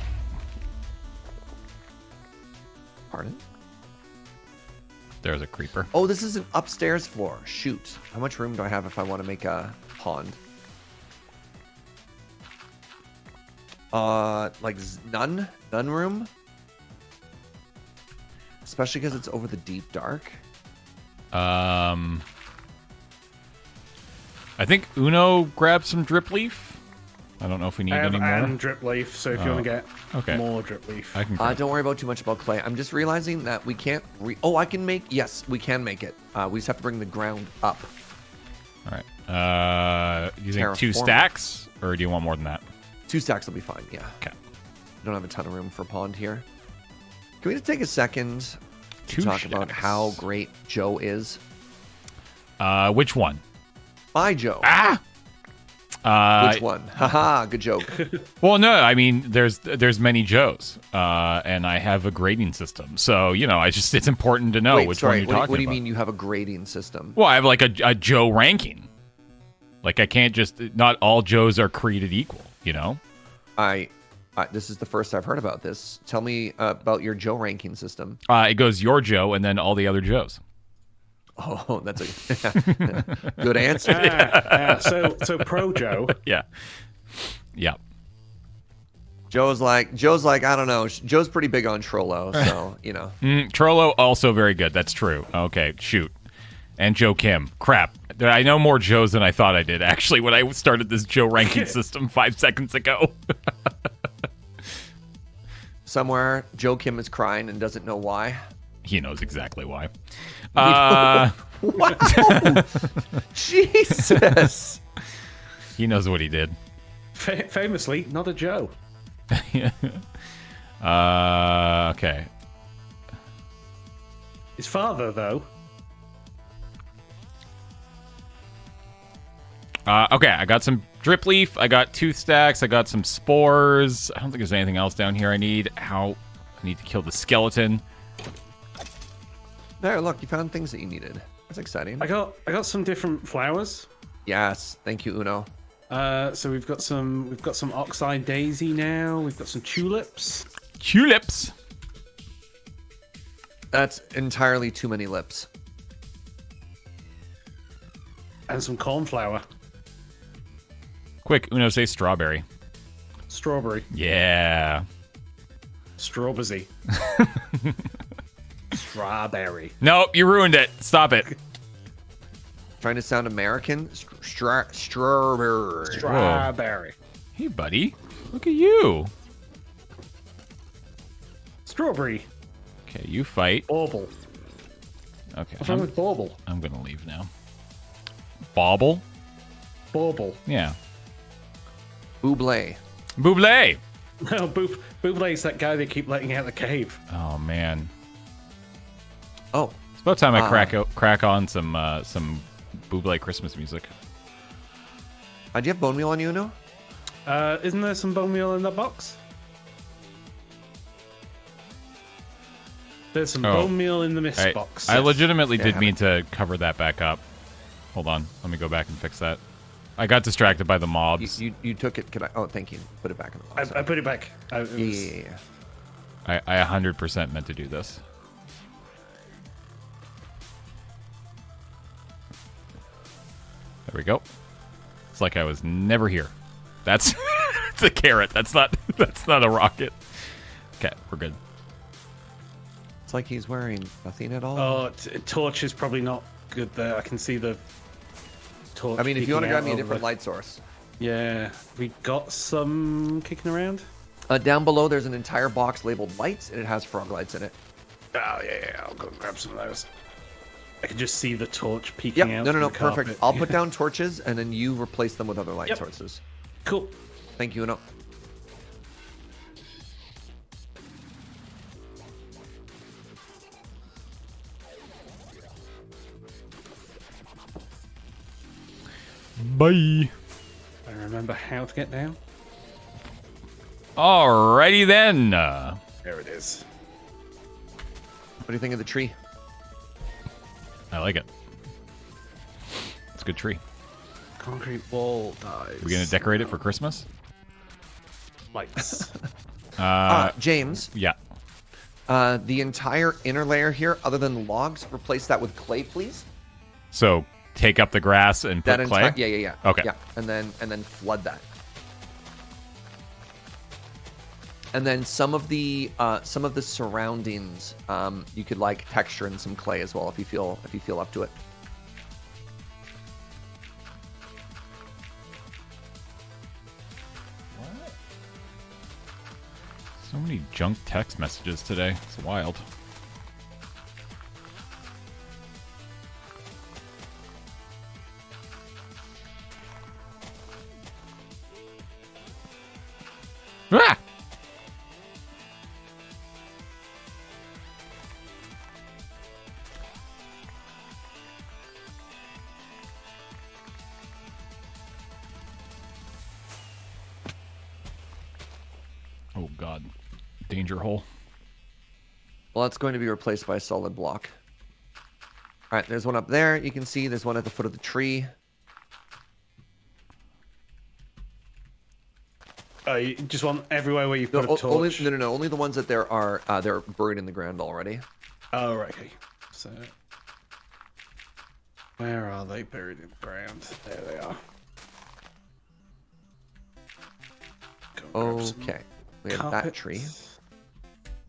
Pardon? There's a creeper. Oh, this is an upstairs floor. Shoot. How much room do I have if I want to make a pond? Like none? None room? Especially because it's over the deep dark. I think Uno grabbed some drip leaf. I don't know if we need I have any more. and drip leaf, so if you want to get more drip leaf. I can grab. Don't worry about too much about clay. I'm just realizing that we can't Oh, I can make... Yes, we can make it. We just have to bring the ground up. All right. You think 2 Terraform. stacks? Or do you want more than that? 2 stacks will be fine, yeah. Okay. I don't have a ton of room for pond here. Can we just take a second? to talk about stacks. how great Joe is. Which one? My Joe. Ah. Which one? Haha, good joke. Well, no, I mean, there's many Joes, and I have a grading system. So, it's important to know Wait, which sorry. one you're talking about. What do you mean you have a grading system? Well, I have like a Joe ranking. Like, I can't not all Joes are created equal, This is the first I've heard about this. Tell me about your Joe ranking system. It goes your Joe and then all the other Joes. Oh, that's a good answer. So pro Joe. Yeah. Yeah. Joe's like, I don't know. Joe's pretty big on Trollo, so, Trollo, also very good. That's true. Okay, shoot. And Joe Kim. Crap. I know more Joes than I thought I did, actually, when I started this Joe ranking system 5 seconds ago. Somewhere, Joe Kim is crying and doesn't know why. He knows exactly why. Wow. Jesus. He knows what he did. Famously, not a Joe. Okay. His father, though. Okay, I got some drip leaf. I got tooth stacks. I got some spores. I don't think there's anything else down here I need. I need to kill the skeleton. There, look, you found things that you needed. That's exciting. I got some different flowers. Yes, thank you, Uno. So we've got some oxeye daisy now. We've got some tulips. Tulips. That's entirely too many lips. And some cornflower. Quick, Uno, say strawberry. Strawberry. Yeah. Strawberry. Strawberry. Nope, you ruined it. Stop it. Trying to sound American? Strawberry. Strawberry. Hey, buddy. Look at you. Strawberry. Okay, you fight. Bauble. Okay, What's wrong with bauble? I'm going to leave now. Bauble? Bauble. Yeah. Buble. Buble. No, Bublé's that guy they keep letting out the cave. Oh, man. Oh, It's about time I crack on some Buble Christmas music. do you have bone meal on you, Uno? Isn't there some bone meal in that box? There's some bone meal in the mist box. I legitimately Yeah, did I mean to cover that back up. Hold on. Let me go back and fix that. I got distracted by the mobs. You took it. Could I? Oh, thank you. Put it back in the box. I put it back. Yeah. I 100% meant to do this. There we go. It's like I was never here. That's it's a carrot. That's not a rocket. Okay, we're good. It's like he's wearing nothing at all. Oh, torch is probably not good there. I can see the torch. I mean, if you want to peeking grab me a out different over light source. Yeah, we got some kicking around. Down below, there's an entire box labeled lights, and it has frog lights in it. Oh yeah, I'll go grab some of those. I can just see the torch peeking Yep. out. No, from the perfect. carpet. I'll put down torches, and then you replace them with other light sources. Cool. Thank you, Uno. Bye. I remember how to get down. Alrighty then. There it is. What do you think of the tree? I like it. It's a good tree. Concrete wall dies. Are we gonna decorate it for Christmas? Lights. James, Yeah. the entire inner layer here, other than logs, replace that with clay, please. So take up the grass and put clay. Yeah. Okay. Yeah, and then flood that. And then some of the surroundings, you could like texture in some clay as well if you feel up to it. So many junk text messages today. It's wild. Ah! Oh god, danger hole. Well, it's going to be replaced by a solid block. All right, there's one up there. You can see there's one at the foot of the tree. You just want everywhere where you've put a torch? No. Only the ones that there are they're buried in the ground already. Oh, right. Okay. So, where are they buried in the ground? There they are. Okay, we have that tree.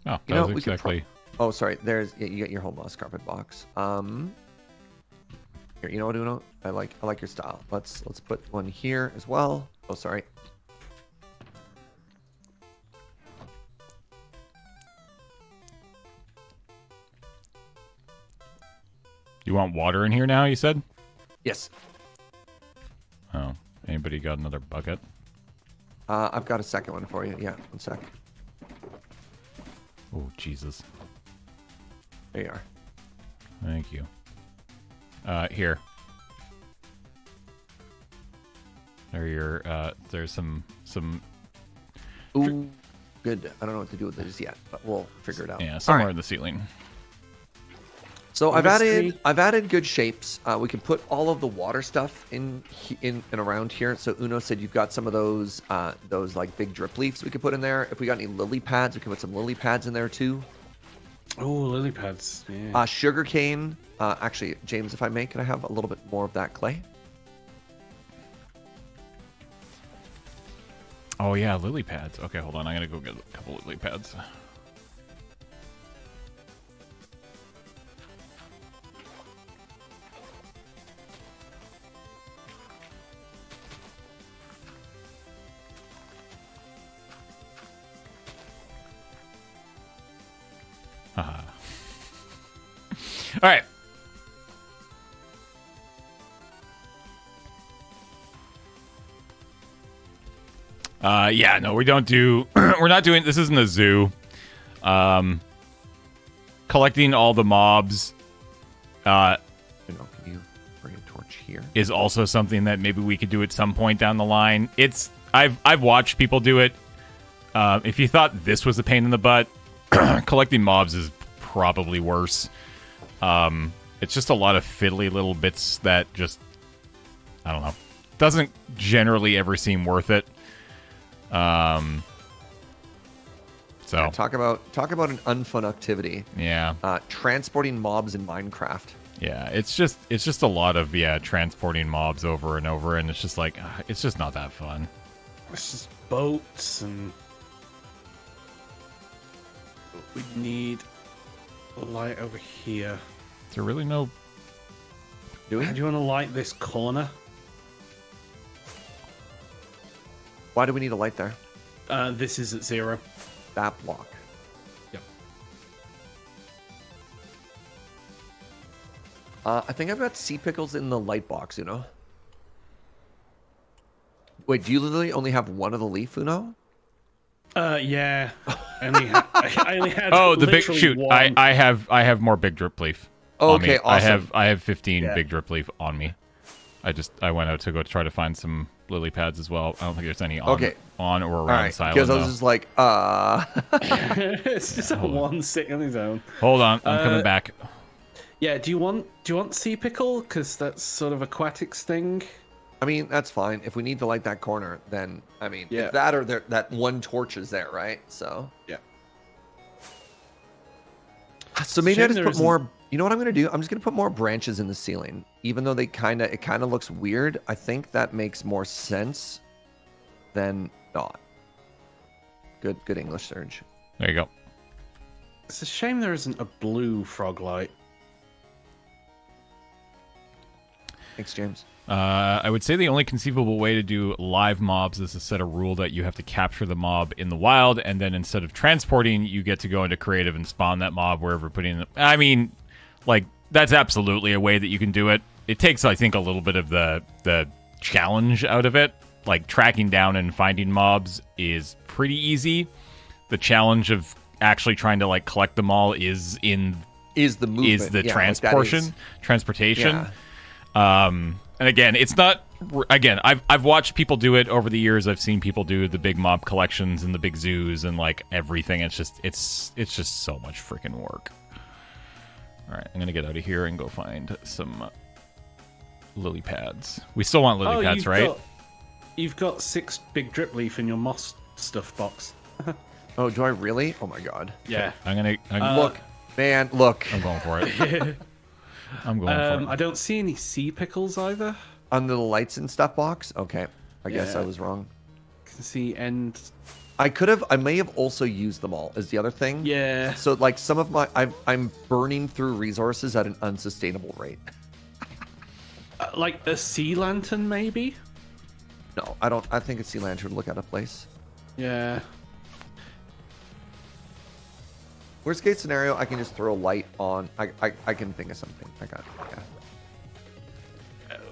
Oh, that was exactly. Oh, sorry. You get your whole moss carpet box. Here, you know what, Uno? I like your style. Let's put one here as well. Oh, sorry. You want water in here now, you said? Yes. Oh, anybody got another bucket? I've got a second one for you. Yeah, one sec. Oh, Jesus. There you are. Thank you. Here. There's some. Ooh, good. I don't know what to do with this yet, but we'll figure it out. Yeah, somewhere in the ceiling. So I've added good shapes. We can put all of the water stuff in and around here. So Uno said you've got some of those like big drip leaves we could put in there. If we got any lily pads, we can put some lily pads in there too. Oh, lily pads. Yeah. Sugar cane. Actually, James, if I may, can I have a little bit more of that clay? Oh yeah, lily pads. Okay, hold on. I'm gonna go get a couple of lily pads. All right. Yeah, no, we don't do. We're not doing. This isn't a zoo. Collecting all the mobs. Can you bring a torch here? Is also something that maybe we could do at some point down the line. I've watched people do it. If you thought this was a pain in the butt, collecting mobs is probably worse. It's just a lot of fiddly little bits that just, I don't know, doesn't generally ever seem worth it. So yeah, talk about an unfun activity. Yeah. Transporting mobs in Minecraft. Yeah, it's just a lot of transporting mobs over and over, and it's just like it's just not that fun. It's just boats, and we need a light over here. Is there really no? Do you want to light this corner? Why do we need a light there? This is at 0. That block. Yep. I think I've got sea pickles in the light box, Uno. Wait, do you literally only have one of the leaf, Uno? Yeah. I only had. Oh, the big shoot! One. I have more big drip leaf. Okay, awesome. I have 15 big drip leaf on me. I went out to go try to find some lily pads as well. I don't think there's any on or around the silo. Because I was just like, It's just one sitting on his own. Hold on, I'm coming back. Yeah, do you want sea pickle? Because that's sort of aquatics thing. I mean, that's fine. If we need to light that corner, then I mean, Yeah. if that or that one torch is there, right? So yeah. So maybe I just put more. You know what I'm gonna do? I'm just gonna put more branches in the ceiling, even though it kind of looks weird. I think that makes more sense than not. Good English, Surge. There you go. It's a shame there isn't a blue frog light. Thanks, James. I would say the only conceivable way to do live mobs is to set a rule that you have to capture the mob in the wild, and then instead of transporting, you get to go into creative and spawn that mob wherever putting it. I mean, like, that's absolutely a way that you can do it. It takes, I think, a little bit of the challenge out of it. Like, tracking down and finding mobs is pretty easy. The challenge of actually trying to, like, collect them all is the movement. Transportation. Yeah. And again, it's not. Again, I've watched people do it over the years. I've seen people do the big mob collections and the big zoos and like everything. It's just so much freaking work. All right, I'm gonna get out of here and go find some lily pads. We still want lily pads, right? You've got 6 big drip leaf in your moss stuff box. Oh, do I really? Oh my god. Yeah. I'm gonna Look, man, look. I'm going for it. I'm going for it. I don't see any sea pickles either. Under the lights and stuff box? Okay. I guess Yeah. I was wrong. Can see end. I may have also used them all is the other thing. Yeah. So like some of my, I'm burning through resources at an unsustainable rate. Like a sea lantern, maybe? No, I don't. I think a sea lantern would look out of place. Yeah. Worst case scenario, I can just throw a light on. I can think of something. I got it. Yeah.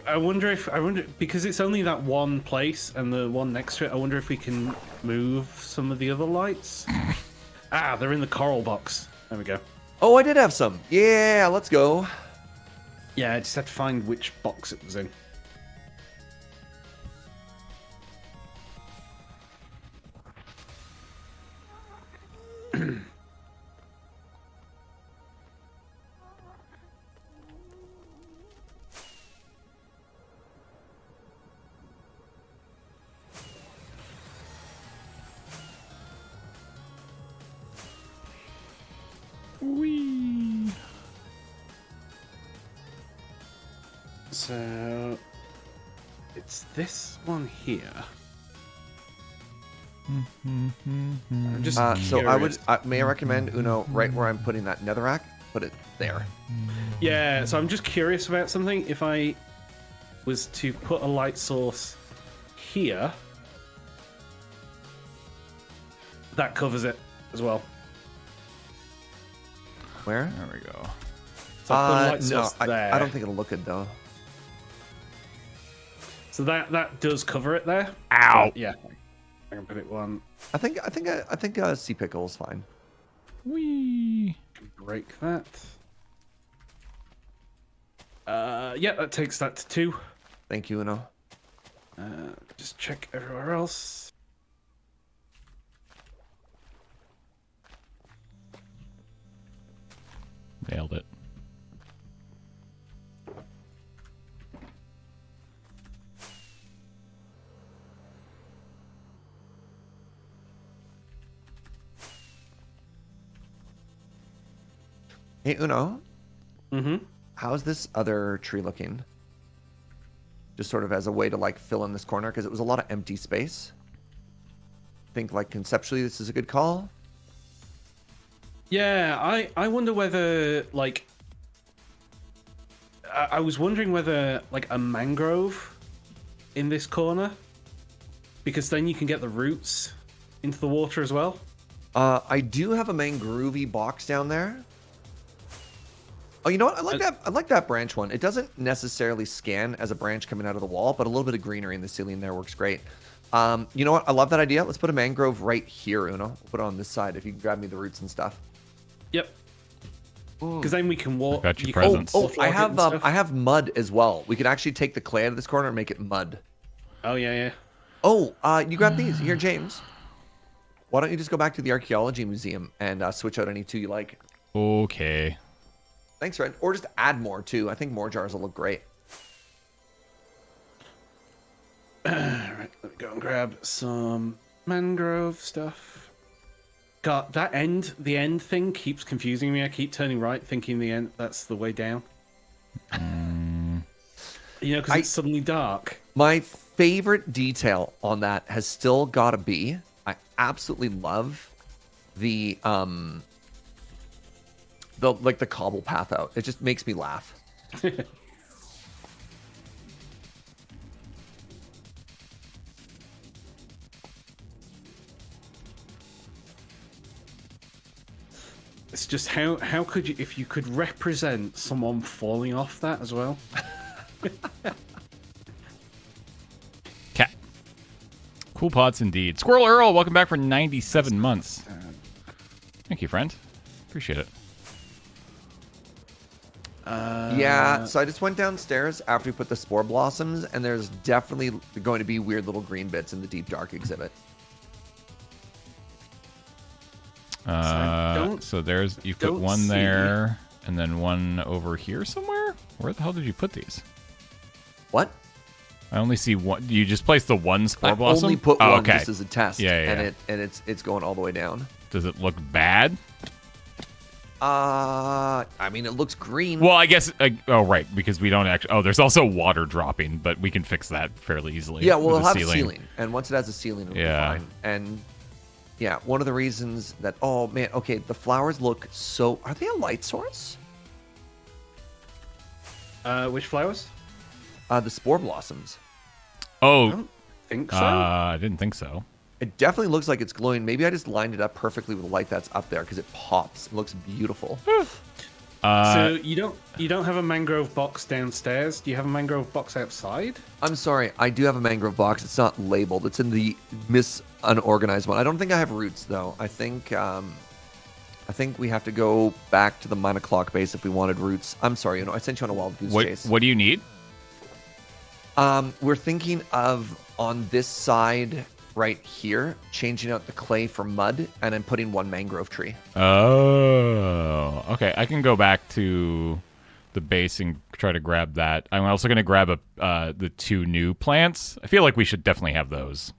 I wonder because it's only that one place and the one next to it. I wonder if we can move some of the other lights. They're in the coral box. There we go. Oh, I did have some. Yeah, let's go. Yeah, I just had to find which box it was in. Whee! So it's this one here. I'm just So I would, curious. may I recommend Uno right where I'm putting that netherrack? Put it there. Yeah, so I'm just curious about something. If I was to put a light source here, that covers it as well. Where? There we go. So I put a light No, source there. I don't think it'll look good though. So that does cover it there. Ow! Yeah, I can put it one. I think sea pickle is fine. Whee! Break that. Yeah, that takes that to 2. Thank you, Uno. Just check everywhere else. Nailed it. Hey, Uno. Mm-hmm. How's this other tree looking? Just sort of as a way to like fill in this corner because it was a lot of empty space. Think like conceptually this is a good call. Yeah, I wonder whether like I was wondering whether like a mangrove in this corner, because then you can get the roots into the water as well. I do have a mangrovey box down there. Oh, you know what? I like that. I like that branch one. It doesn't necessarily scan as a branch coming out of the wall, but a little bit of greenery in the ceiling there works great. You know what? I love that idea. Let's put a mangrove right here, Uno. We'll put it on this side if you can grab me the roots and stuff. Yep. Because then we can walk. Got your you presents. can Oh, walk I it have and stuff. I have mud as well. We could actually take the clay out of this corner and make it mud. Oh yeah. Oh, you grab these here, James. Why don't you just go back to the archaeology museum and switch out any 2 you like? Okay. Thanks, Red. Or just add more too. I think more jars will look great. Alright, let me go and grab some mangrove stuff. God, the end thing keeps confusing me. I keep turning right, thinking the end, that's the way down. You know, because it's suddenly dark. My favorite detail on that has still got to be, I absolutely love the cobble path out. It just makes me laugh. It's just how could you, if you could represent someone falling off that as well. Cat. Cool pots indeed. Squirrel Earl, welcome back for 97 months. Thank you, friend. Appreciate it. Yeah, so I just went downstairs after we put the spore blossoms, and there's definitely going to be weird little green bits in the deep dark exhibit. So there's you put one there, and then one over here somewhere. Where the hell did you put these? What? I only see one. You just placed the one spore blossom. I only put one okay. just as a test. Yeah. And it's going all the way down. Does it look bad? I mean, it looks green. Well, I guess. Oh, right, because we don't actually. Oh, there's also water dropping, but we can fix that fairly easily. Yeah, we'll with have a ceiling, and once it has a ceiling, it'll be fine. And yeah, one of the reasons that the flowers look so. Are they a light source? Which flowers? The spore blossoms. Oh, I don't think so. I didn't think so. It definitely looks like it's glowing. Maybe I just lined it up perfectly with the light that's up there because it pops. It looks beautiful. So you don't have a mangrove box downstairs? Do you have a mangrove box outside? I'm sorry, I do have a mangrove box. It's not labeled. It's in the unorganized one. I don't think I have roots though. I think we have to go back to the 9 o'clock base if we wanted roots. I'm sorry, I sent you on a wild goose chase. What do you need? We're thinking of on this side right here, changing out the clay for mud and then putting one mangrove tree. Oh, okay. I can go back to the base and try to grab that. I'm also going to grab the 2 new plants. I feel like we should definitely have those.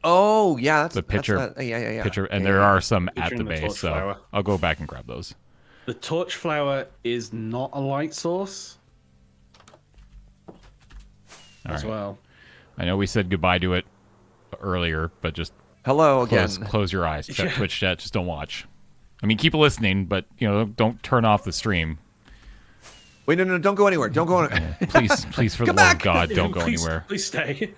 Oh, yeah. The pitcher. Yeah. Pitcher, and there are some Pitcher at the and the base, torch so flower. I'll go back and grab those. The torch flower is not a light source as well. I know we said goodbye to it earlier, but just Hello again. close your eyes. Twitch chat, just don't watch. I mean, keep listening, but don't turn off the stream. Wait, no, don't go anywhere. Don't go anywhere. Please, for the love of God, don't go anywhere. Please stay.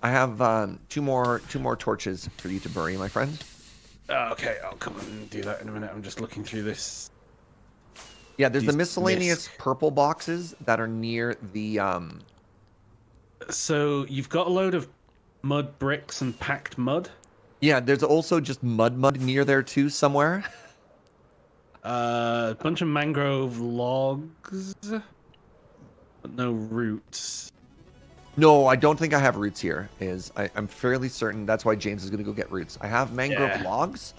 I have 2 more torches for you to bury, my friend. Okay, I'll come and do that in a minute. I'm just looking through this. Yeah, there's the These miscellaneous purple boxes that are near the So you've got a load of mud bricks and packed mud. Yeah, there's also just mud near there too somewhere. A bunch of mangrove logs, but no roots. No, I don't think I have roots here. I'm fairly certain that's why James is going to go get roots. I have mangrove logs,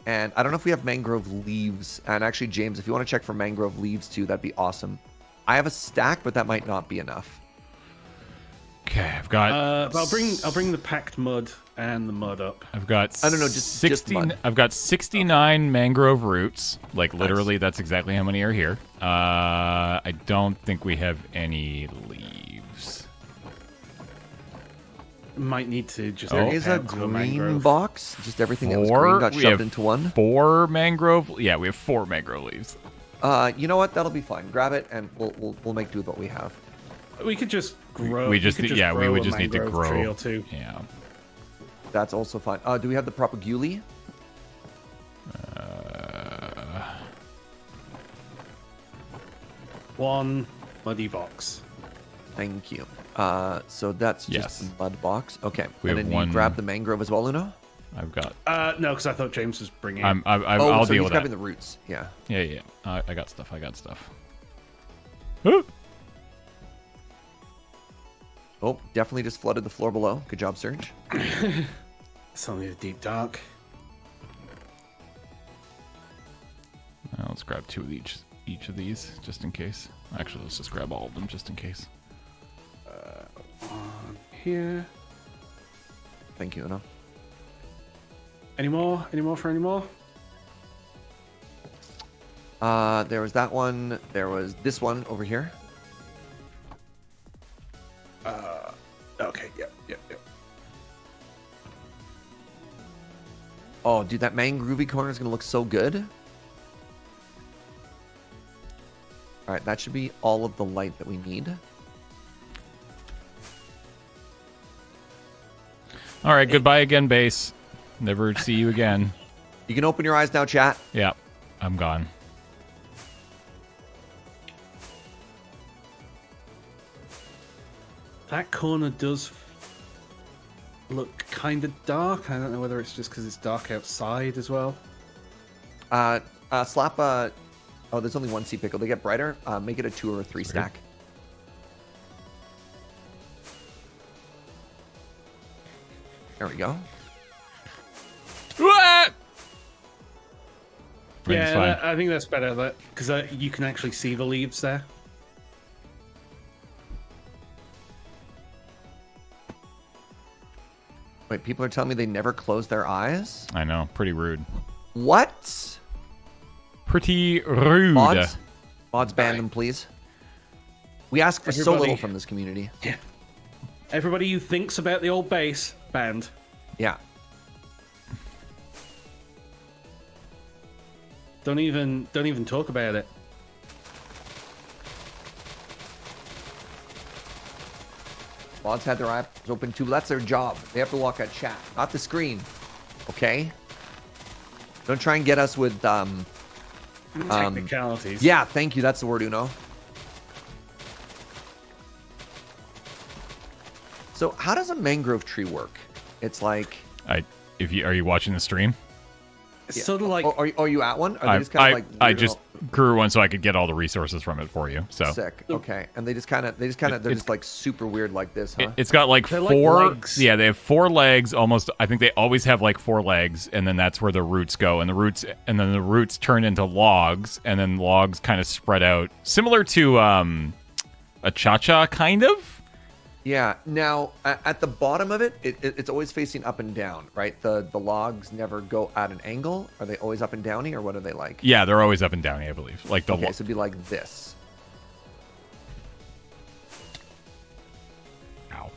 and I don't know if we have mangrove leaves. And actually, James, if you want to check for mangrove leaves too, that'd be awesome. I have a stack, but that might not be enough. Okay, I've got. But I'll bring the packed mud and the mud up. I've got. I don't know, just mud. I've got 69 mangrove roots. Like literally, that's exactly how many are here. I don't think we have any leaves. Might need to just. There is a green box. Just everything that was green got shoved into one. 4 mangrove. Yeah, we have 4 mangrove leaves. You know what? That'll be fine. Grab it, and we'll make do with what we have. We could just grow. We would just need to mangrove grow. tree or 2. Yeah. That's also fine. Do we have the propagule? One muddy box. Thank you. So that's just the mud box. Okay. We and have then you grab the mangrove as well, Uno? I've got. No, because I thought James was bringing. I'll so deal he's with grabbing that. the roots. Yeah. Yeah. I got stuff. Oh, definitely just flooded the floor below. Good job, Serge. It's only the deep dark. Let's grab 2 of each of these, just in case. Actually, let's just grab all of them, just in case. One here. Thank you, Uno. Any more? Any more for any more? There was that one. There was this one over here. Okay. Yep. Oh, dude, that mangroovy corner is going to look so good. All right, that should be all of the light that we need. All right, goodbye again, base. Never see you again. You can open your eyes now, chat. Yeah, I'm gone. That corner does look kind of dark. I don't know whether it's just because it's dark outside as well. Slap a. Oh, there's only one sea pickle. They get brighter. Make it a 2 or a 3 stack. There we go. Yeah, I think that's better because you can actually see the leaves there. Wait, people are telling me they never close their eyes? I know. Pretty rude. What? Pretty rude. Mods, ban them, please. We ask for so little from this community. Yeah. Everybody who thinks about the old base, banned. Yeah. Don't even talk about it. Mods had their eyes open too. That's their job. They have to walk at chat, not the screen. Okay? Don't try and get us with Technicalities. Yeah, thank you. That's the word, Uno. So how does a mangrove tree work? It's like... Are you watching the stream? It's sort of like... Are you at one? Are they just kind of like... I just grew one so I could get all the resources from it for you. So sick. Okay. And they're just like super weird like this, huh? It's got like They're four... like legs. Yeah, they have 4 legs almost. I think they always have like 4 legs, and then that's where the roots go. And the roots turn into logs, and then logs kind of spread out. Similar to a cha-cha, kind of? Yeah. Now, at the bottom of it, it's always facing up and down, right? The logs never go at an angle. Are they always up and downy, or what are they like? Yeah, they're always up and downy, I believe. Like the okay, so it'd be like this. Ow.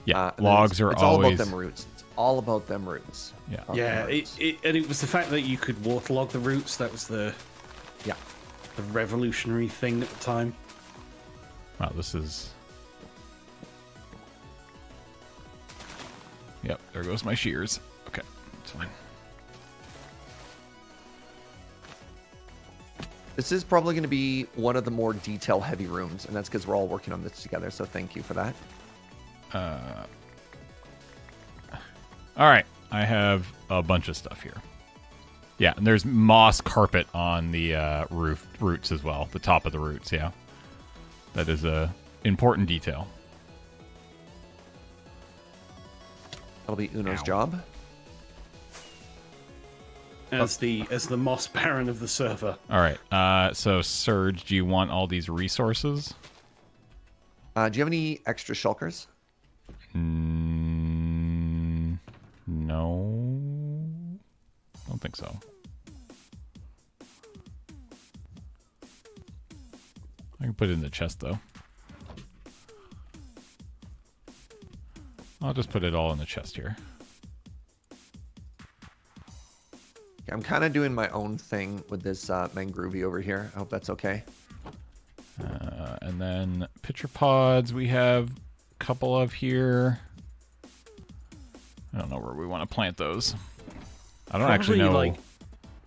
Yeah, logs are it's always... all about them roots. It's all about them roots. Yeah. Yeah, and it was the fact that you could waterlog the roots that was the revolutionary thing at the time. Wow, this is... Yep, there goes my shears. Okay, that's fine. This is probably going to be one of the more detail-heavy rooms, and that's because we're all working on this together, so thank you for that. All right, I have a bunch of stuff here. Yeah, and there's moss carpet on the roots as well, the top of the roots, yeah. That is a important detail. That'll be Uno's job. As the Moss Baron of the server. All right, so Surge, do you want all these resources? Do you have any extra shulkers? No. I don't think so. I can put it in the chest, though. I'll just put it all in the chest here. I'm kind of doing my own thing with this mangroovy over here. I hope that's okay. And then pitcher pods we have a couple of here. I don't know where we want to plant those. I don't actually know. Like,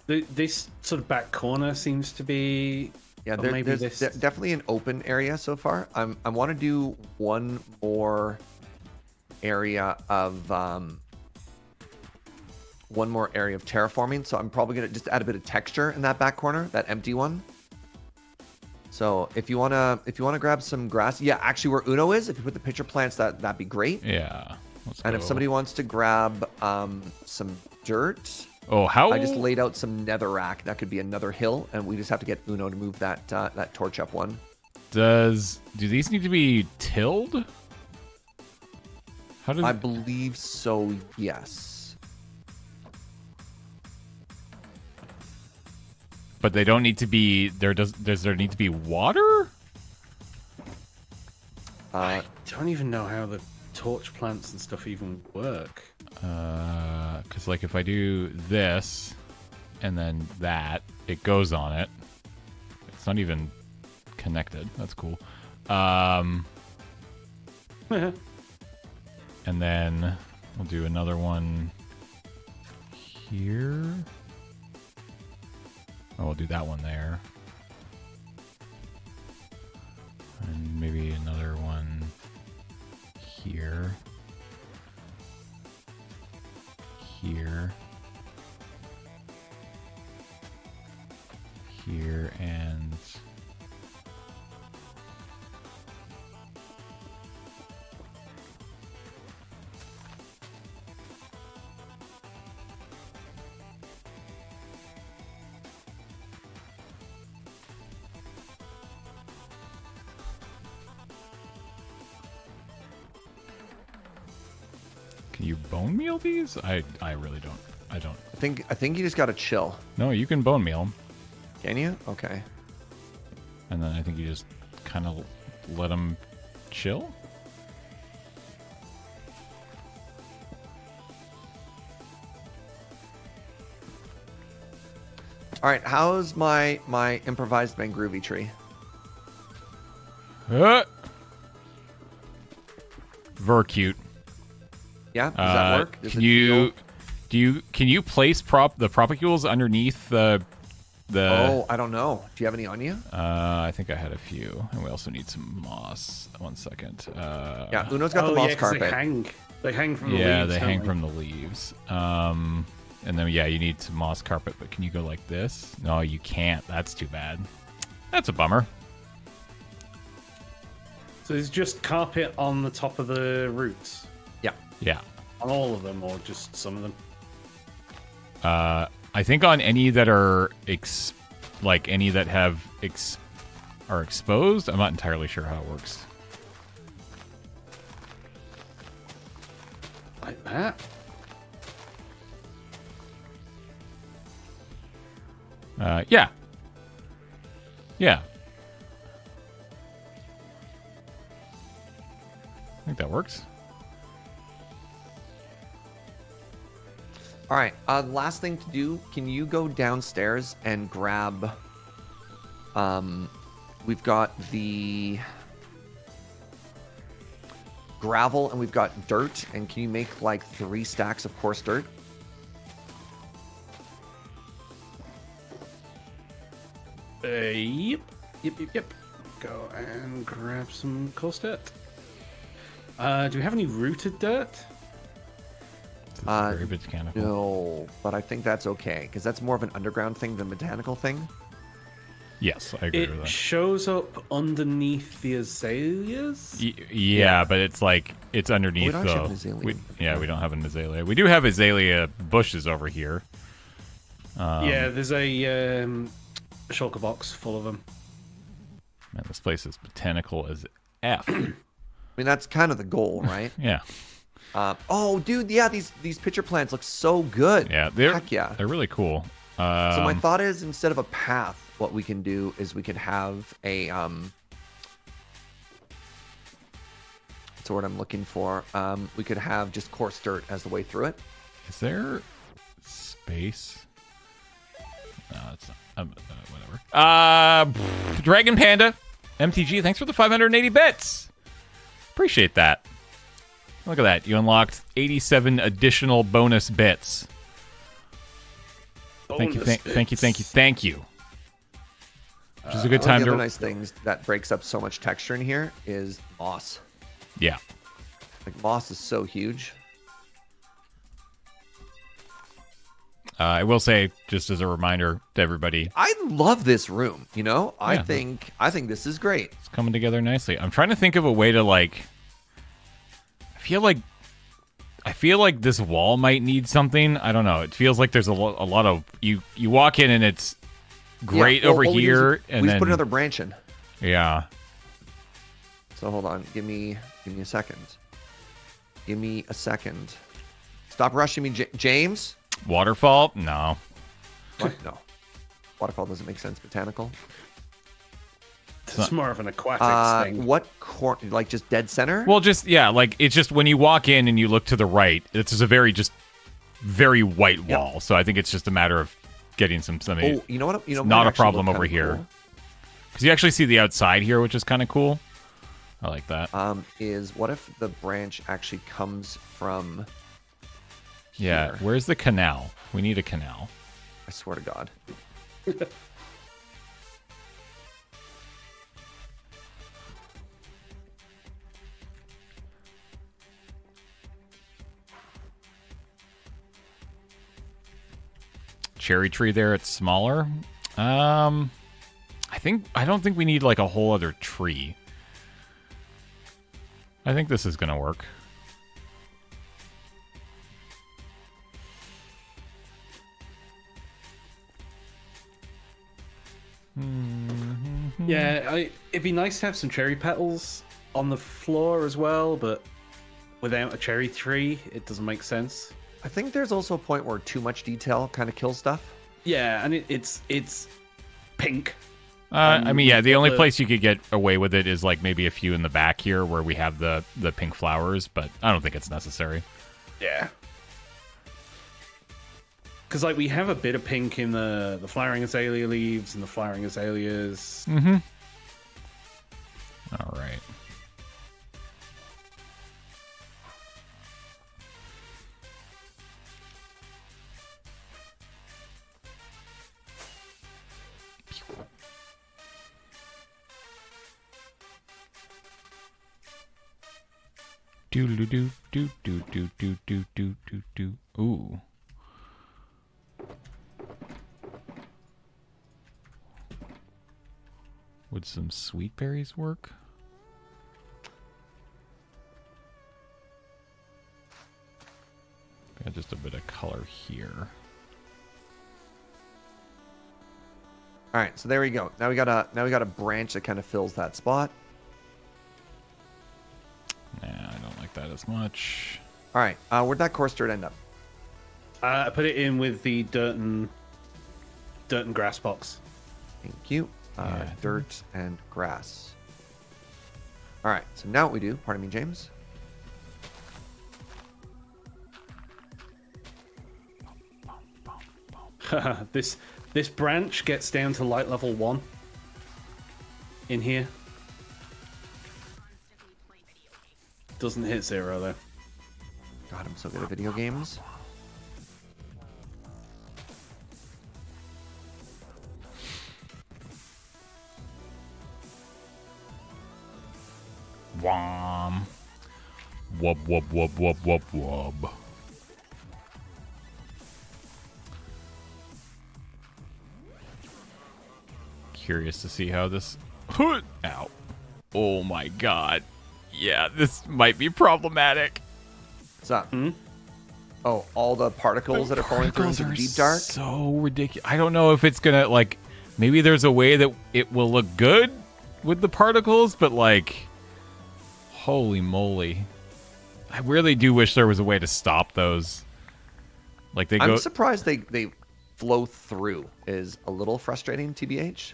this sort of back corner seems to be... Yeah, there's definitely an open area so far. I want to do one more area of terraforming. So I'm probably gonna just add a bit of texture in that back corner, that empty one. So if you wanna grab some grass, yeah, actually where Uno is, if you put the pitcher plants, that'd be great. Yeah. And if somebody wants to grab some dirt. Oh, how? I just laid out some netherrack. That could be another hill, and we just have to get Uno to move that torch up one. Do these need to be tilled? I believe so, yes. But they don't need to be... Does there need to be water? I don't even know how the torch plants and stuff even work. Because like if I do this and then that, it goes on it. It's not even connected. That's cool. And then we'll do another one here. Oh, we'll do that one there. And maybe another one here. Here. here and can you bone meal these? I really don't. I don't. I think you just gotta chill. No, you can bone meal them. Can you? Okay. And then I think you just kind of let them chill. All right. How's my improvised mangroovy tree? Ver cute. Yeah. Does that work? Does Can it you feel- can you place the propacules underneath the Oh, I don't know. Do you have any on you? I think I had a few, and we also need some moss. 1 second. Yeah. Uno's got the moss 'cause carpet. They hang from the leaves. Yeah, they don't hang from the leaves. And then yeah, you need some moss carpet, but can you go like this? No, you can't. That's too bad. That's a bummer. So it's just carpet on the top of the roots, Yeah. Yeah. on all of them, or just some of them. I think on any that are any that have are exposed. I'm not entirely sure how it works. Like that. Yeah. Yeah. I think that works. All right. Last thing to do. Can you go downstairs and grab? We've got the gravel and we've got dirt. And can you make like 3 stacks of coarse dirt? Yep. Go and grab some coarse dirt. Do we have any rooted dirt? This is very botanical. No, but I think that's okay because that's more of an underground thing than a botanical thing. Yes, I agree with It that. shows up underneath the azaleas. Yeah, but it's like it's underneath don't actually have though. an azalea. We don't have an azalea. We do have azalea bushes over here. Yeah, there's a shulker box full of them. Man, this place is botanical as F. I mean, that's kind of the goal, right? Yeah. Oh, dude, yeah, these pitcher plants look so good. Yeah, Heck yeah. they're really cool. So my thought is, instead of a path, what we can do is we could have a what's the word I'm looking for? We could have just coarse dirt as the way through it. Is there space? No, it's not. Whatever. Dragon Panda, MTG, thanks for the 580 bits. Appreciate that. Look at that. You unlocked 87 additional bonus bits. Thank you. Thank you. Which is a good One time of the to. other nice things that breaks up so much texture in here is moss. Yeah. Like moss is so huge. I will say, just as a reminder to everybody, I love this room. You know, I Yeah. think this is great. it's coming together nicely. I'm trying to think of a way to like. I feel like this wall might need something. I don't know. It feels like there's a lot of you walk in and it's great Yeah, well, over what we do is here, we and just then put another branch in. yeah. So hold on, give me a second. Give me a second. Stop rushing me, James. Waterfall? No. What? No. Waterfall doesn't make sense. Botanical. It's more of an aquatics thing. What like just dead center? Well, just yeah, like it's just when you walk in and you look to the right, it's just a very white wall. So I think it's just a matter of getting something. Oh, you know what? You know, it's not a might actually problem look over kinda here cool, because you actually see the outside here, which is kind of cool. I like that. is what if the branch actually comes from? Yeah, here? where's the canal? We need a canal. I swear to God. Cherry tree there, it's smaller. I I don't think we need like a whole other tree. I think this is gonna work. Yeah, it'd be nice to have some cherry petals on the floor as well, but without a cherry tree, it doesn't make sense. I think there's also a point where too much detail kind of kills stuff. Yeah, and it's pink. I mean, yeah, the only place you could get away with it is like maybe a few in the back here where we have the pink flowers, but I don't think it's necessary. Yeah. Because like we have a bit of pink in the flowering azalea leaves and the flowering azaleas. Mm-hmm. All right. Do do do do do do do do do do do. Ooh. Would some sweet berries work? Got just a bit of color here. All right, so there we go. Now we got a branch that kind of fills that spot. Nah, I don't like that as much. All right, where'd that coarse dirt end up? I put it in with the dirt and grass box. Thank you. Yeah. Dirt and grass. All right, so now what we do, pardon me, James. This branch gets down to light level 1 in here. Doesn't hit 0 though. God, I'm so good at video games. Wham. Wub wub wub wub wub wub. Curious to see how this. Ow. Oh my god. Yeah, this might be problematic. What's up? Oh, all the particles that are falling through into the deep dark? So ridiculous. I don't know if it's gonna, like, maybe there's a way that it will look good with the particles, but, like, holy moly. I really do wish there was a way to stop those. Like, they go. I'm surprised they flow through. Is a little frustrating, TBH.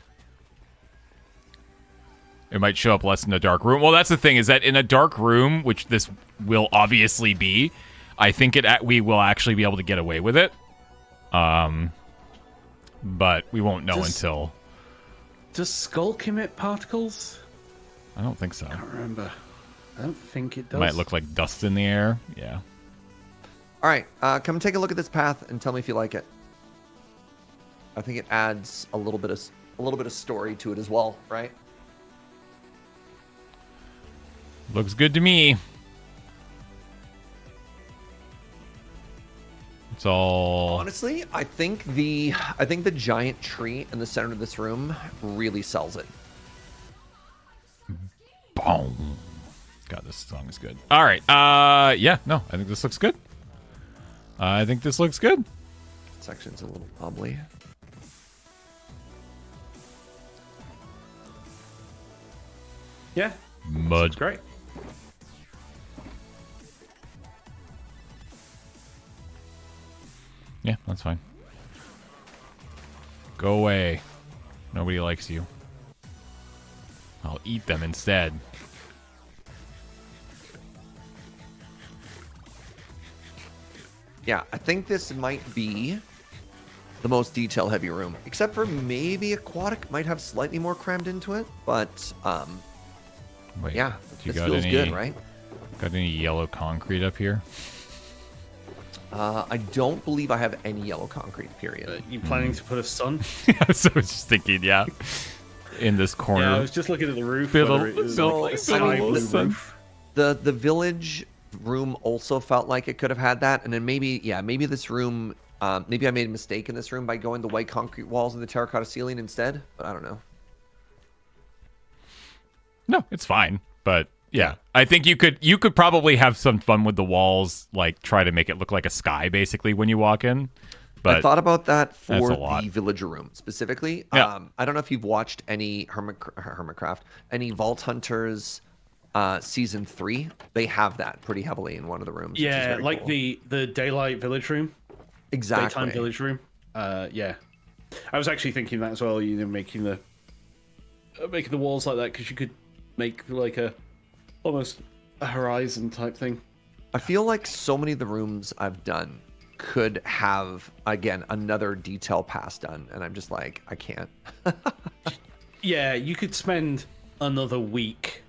It might show up less in a dark room. Well, that's the thing, is that in a dark room, which this will obviously be, I think we will actually be able to get away with it. But we won't know until... Does Skulk emit particles? I don't think so. I can't remember. I don't think it It does. might look like dust in the air. Yeah. All right, come take a look at this path and tell me if you like it. I think it adds a little bit of story to it as well, right? Looks good to me. It's all... Honestly, I think the giant tree in the center of this room really sells it. Boom. God, this song is good. All right. Yeah, no, I think this looks good. I think this looks good. Section's a little bubbly. Yeah. Mud. Looks great. Yeah, that's fine. Go away. Nobody likes you. I'll eat them instead. Yeah, I think this might be the most detail-heavy room, except for maybe Aquatic might have slightly more crammed into it, but Wait, yeah, you this got feels any, good, right? Got any yellow concrete up here? I don't believe I have any yellow concrete, period. You planning to put a sun? Yeah, so I was just thinking, yeah, in this corner. Yeah, I was just looking at the roof. Build a- whether it was build- like a build a sky little blue sun. roof. The village room also felt like it could have had that, and then maybe this room, maybe I made a mistake in this room by going the white concrete walls and the terracotta ceiling instead, but I don't know. No, it's fine. But yeah, I think you could probably have some fun with the walls, like try to make it look like a sky basically when you walk in. But I thought about that that's for a lot. the villager room specifically. Yeah. I don't know if you've watched any Hermitcraft, any Vault Hunters season 3. They have that pretty heavily in one of the rooms. which is Yeah, very like cool. the daylight village room, exactly. daytime village room. Yeah, I was actually thinking that as well. You know, making the walls like that, because you could make like almost a horizon type thing. I feel like so many of the rooms I've done could have again another detail pass done, and I'm just like, I can't. Yeah, you could spend another week.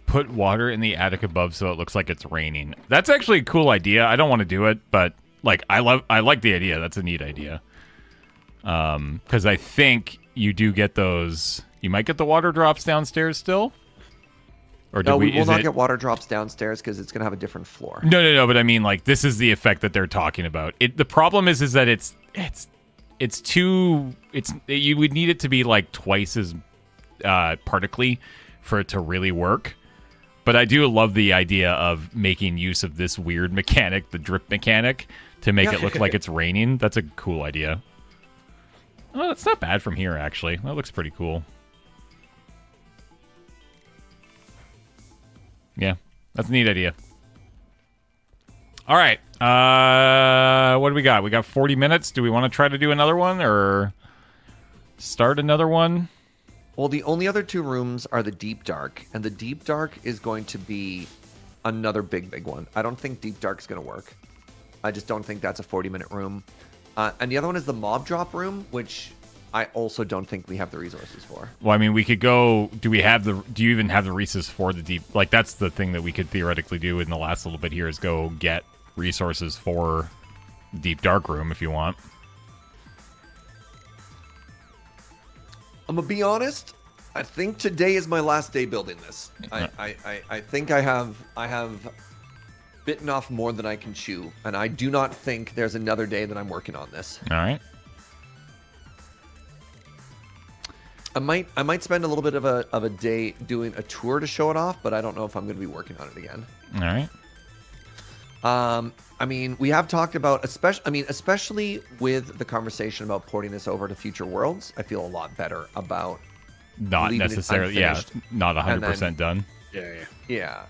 Put water in the attic above so it looks like it's raining. That's actually a cool idea. I don't want to do it, but like I like the idea. That's a neat idea. Because I think you do get those. You might get the water drops downstairs still. Or do No, we will is not it- get water drops downstairs because it's gonna have a different floor. No. But I mean, like, this is the effect that they're talking about. The problem is that it's too. You would need it to be like twice as particly for it to really work. But I do love the idea of making use of this weird mechanic, the drip mechanic, to make it look like it's raining. That's a cool idea. Oh, it's not bad from here, actually. That looks pretty cool. Yeah, that's a neat idea. All right. What do we got? We got 40 minutes. Do we want to try to do another one or start another one? Well, the only other 2 rooms are the Deep Dark, and the Deep Dark is going to be another big one. I don't think Deep Dark is going to work. I just don't think that's a 40-minute room. And the other one is the Mob Drop room, which I also don't think we have the resources for. Well, I mean, we could go. Do you even have the resources for the deep? Like, that's the thing that we could theoretically do in the last little bit here is go get resources for Deep Dark room if you want. I'm gonna be honest. I think today is my last day building this. I think I have bitten off more than I can chew, and I do not think there's another day that I'm working on this. All right. I might spend a little bit of a day doing a tour to show it off, but I don't know if I'm going to be working on it again. All right. I mean, we have talked about especially with the conversation about porting this over to future worlds. I feel a lot better about Not leaving it necessarily. Yeah, unfinished. not And 100% then- done. Yeah. Yeah.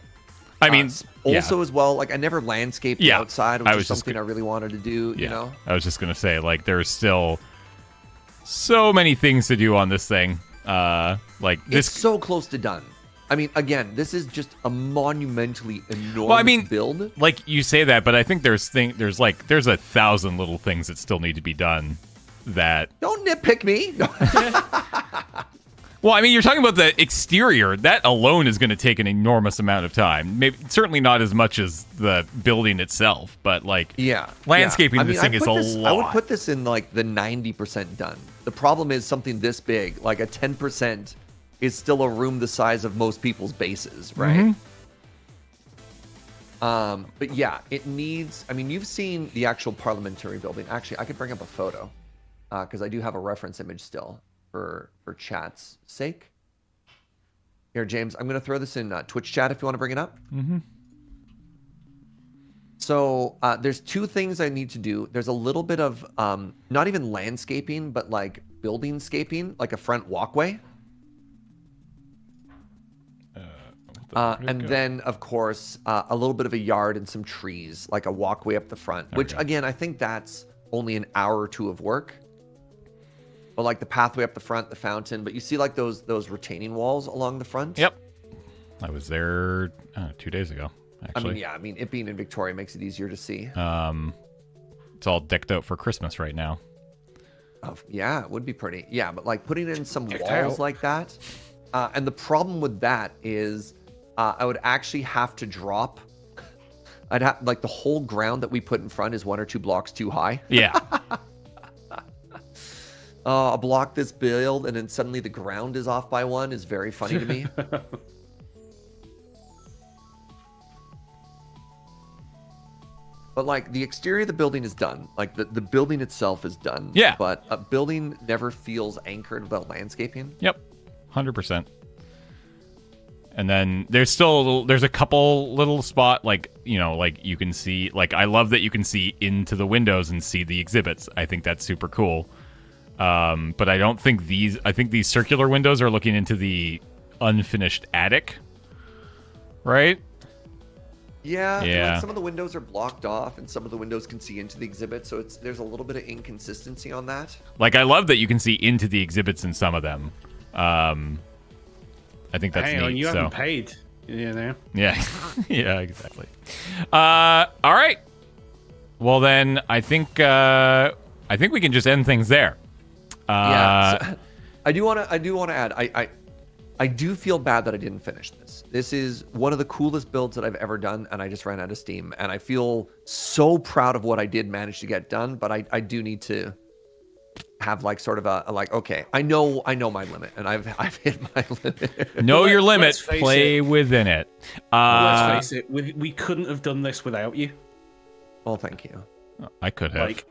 I mean, also as well, like I never landscaped the Yeah, outside, I which was is just something I really wanted to do. Yeah. You know. I was just gonna say, like, there's still so many things to do on this thing. Like this. It's so close to done. I mean, again, this is just a monumentally enormous build. Like you say that, but I think there's 1,000 little things that still need to be done. That Don't nitpick me. No. well, I mean, you're talking about the exterior. That alone is going to take an enormous amount of time. Maybe certainly not as much as the building itself, but like Yeah. landscaping yeah. I mean, this thing is a lot. I would put this in like the 90% done. The problem is something this big, like a 10%, is still a room the size of most people's bases, right? But yeah, it needs. I mean, you've seen the actual parliamentary building. Actually, I could bring up a photo because I do have a reference image still for chat's sake. Here, James, I'm going to throw this in Twitch chat if you want to bring it up. So there's 2 things I need to do. There's a little bit of not even landscaping, but like buildingscaping, like a front walkway. And then, of course, a little bit of a yard and some trees, like a walkway up the front, which, again, I think that's only an hour or 2 of work. But like the pathway up the front, the fountain. But you see like those retaining walls along the front? Yep. I was there 2 days ago, actually. I mean, it being in Victoria makes it easier to see. It's all decked out for Christmas right now. Oh, yeah, it would be pretty. Yeah, but like putting in some Decked walls out. like that. And the problem with that is I would actually have to drop. I'd have like the whole ground that we put in front is 1 or 2 blocks too high. Yeah. A block this build and then suddenly the ground is off by 1 is very funny to me. But like the exterior of the building is done. Like the building itself is done. Yeah. But a building never feels anchored without landscaping. Yep. 100%. And then there's a couple little spot, like, you know, like you can see, like, I love that you can see into the windows and see the exhibits. I think that's super cool. But I don't think I think these circular windows are looking into the unfinished attic, right? Yeah. Yeah. And, like, some of the windows are blocked off, and some of the windows can see into the exhibit. So there's a little bit of inconsistency on that. Like, I love that you can see into the exhibits in some of them. I think that's Hang neat. on, you so. haven't paid. You know. Yeah. Yeah, exactly. All right. Well, then I think we can just end things there. So, I do want to add. I do feel bad that I didn't finish this. This is one of the coolest builds that I've ever done, and I just ran out of steam. And I feel so proud of what I did manage to get done, but I do need to have like sort of a like, okay, I know my limit, and I've hit my limit. Know your limit, let's face play within it. Let's face it, we couldn't have done this without you. Well, thank you. I could have. Like,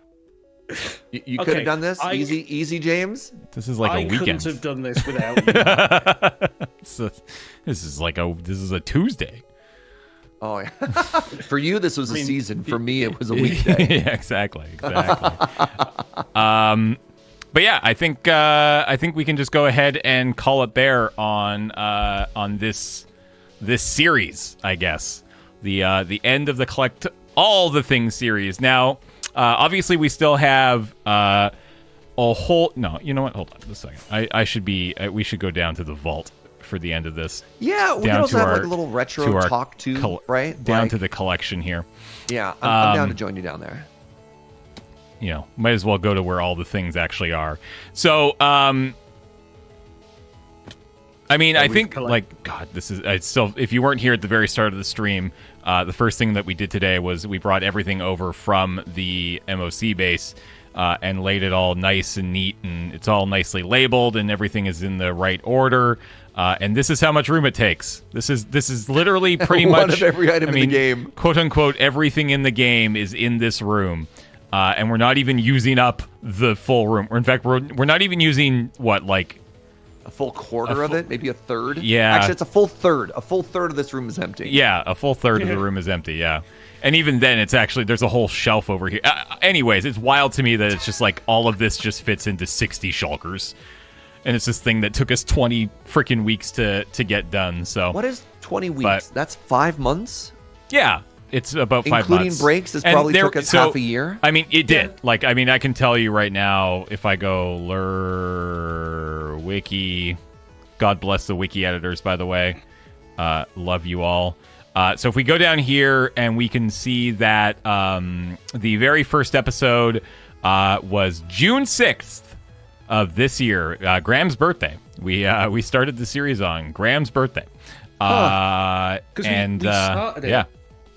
You could have done this easy, James. This is like a weekend. I couldn't have done this without you. This is a Tuesday. Oh yeah. For you, this was a season. For me, it was a weekday. Yeah, exactly. But yeah, I think we can just go ahead and call it there on this series, I guess. The end of the Collect All the Things series. Now, obviously, we still have a whole. No, you know what? Hold on a second. We should go down to the vault for the end of this. Yeah, we can also have like a little retro talk too, right? Down to the collection here. Yeah, I'm down to join you down there. You know, might as well go to where all the things actually are. So, I mean, I think, like, God, this is, it's still, if you weren't here at the very start of the stream, the first thing that we did today was we brought everything over from the MOC base and laid it all nice and neat, and it's all nicely labeled, and everything is in the right order. And this is how much room it takes. This is literally pretty much of every item in the game. Quote unquote, everything in the game is in this room. And we're not even using up the full room. Or in fact, we're not even using a full quarter of it, maybe a third. Yeah, actually, it's a full third. A full third of this room is empty. Yeah, a full third of the room is empty. Yeah, and even then, it's actually there's a whole shelf over here. Anyways, it's wild to me that it's just like all of this just fits into 60 shulkers, and it's this thing that took us 20 freaking weeks to get done. So what is 20 weeks? That's 5 months. Yeah. It's about 5 months. Including breaks, this probably took us half a year. I mean, it did. Like, I mean, I can tell you right now, if I go wiki, God bless the wiki editors, by the way. Love you all. So if we go down here and we can see that the very first episode was June 6th of this year, Graham's birthday. We started the series on Graham's birthday. Because we started it. Yeah.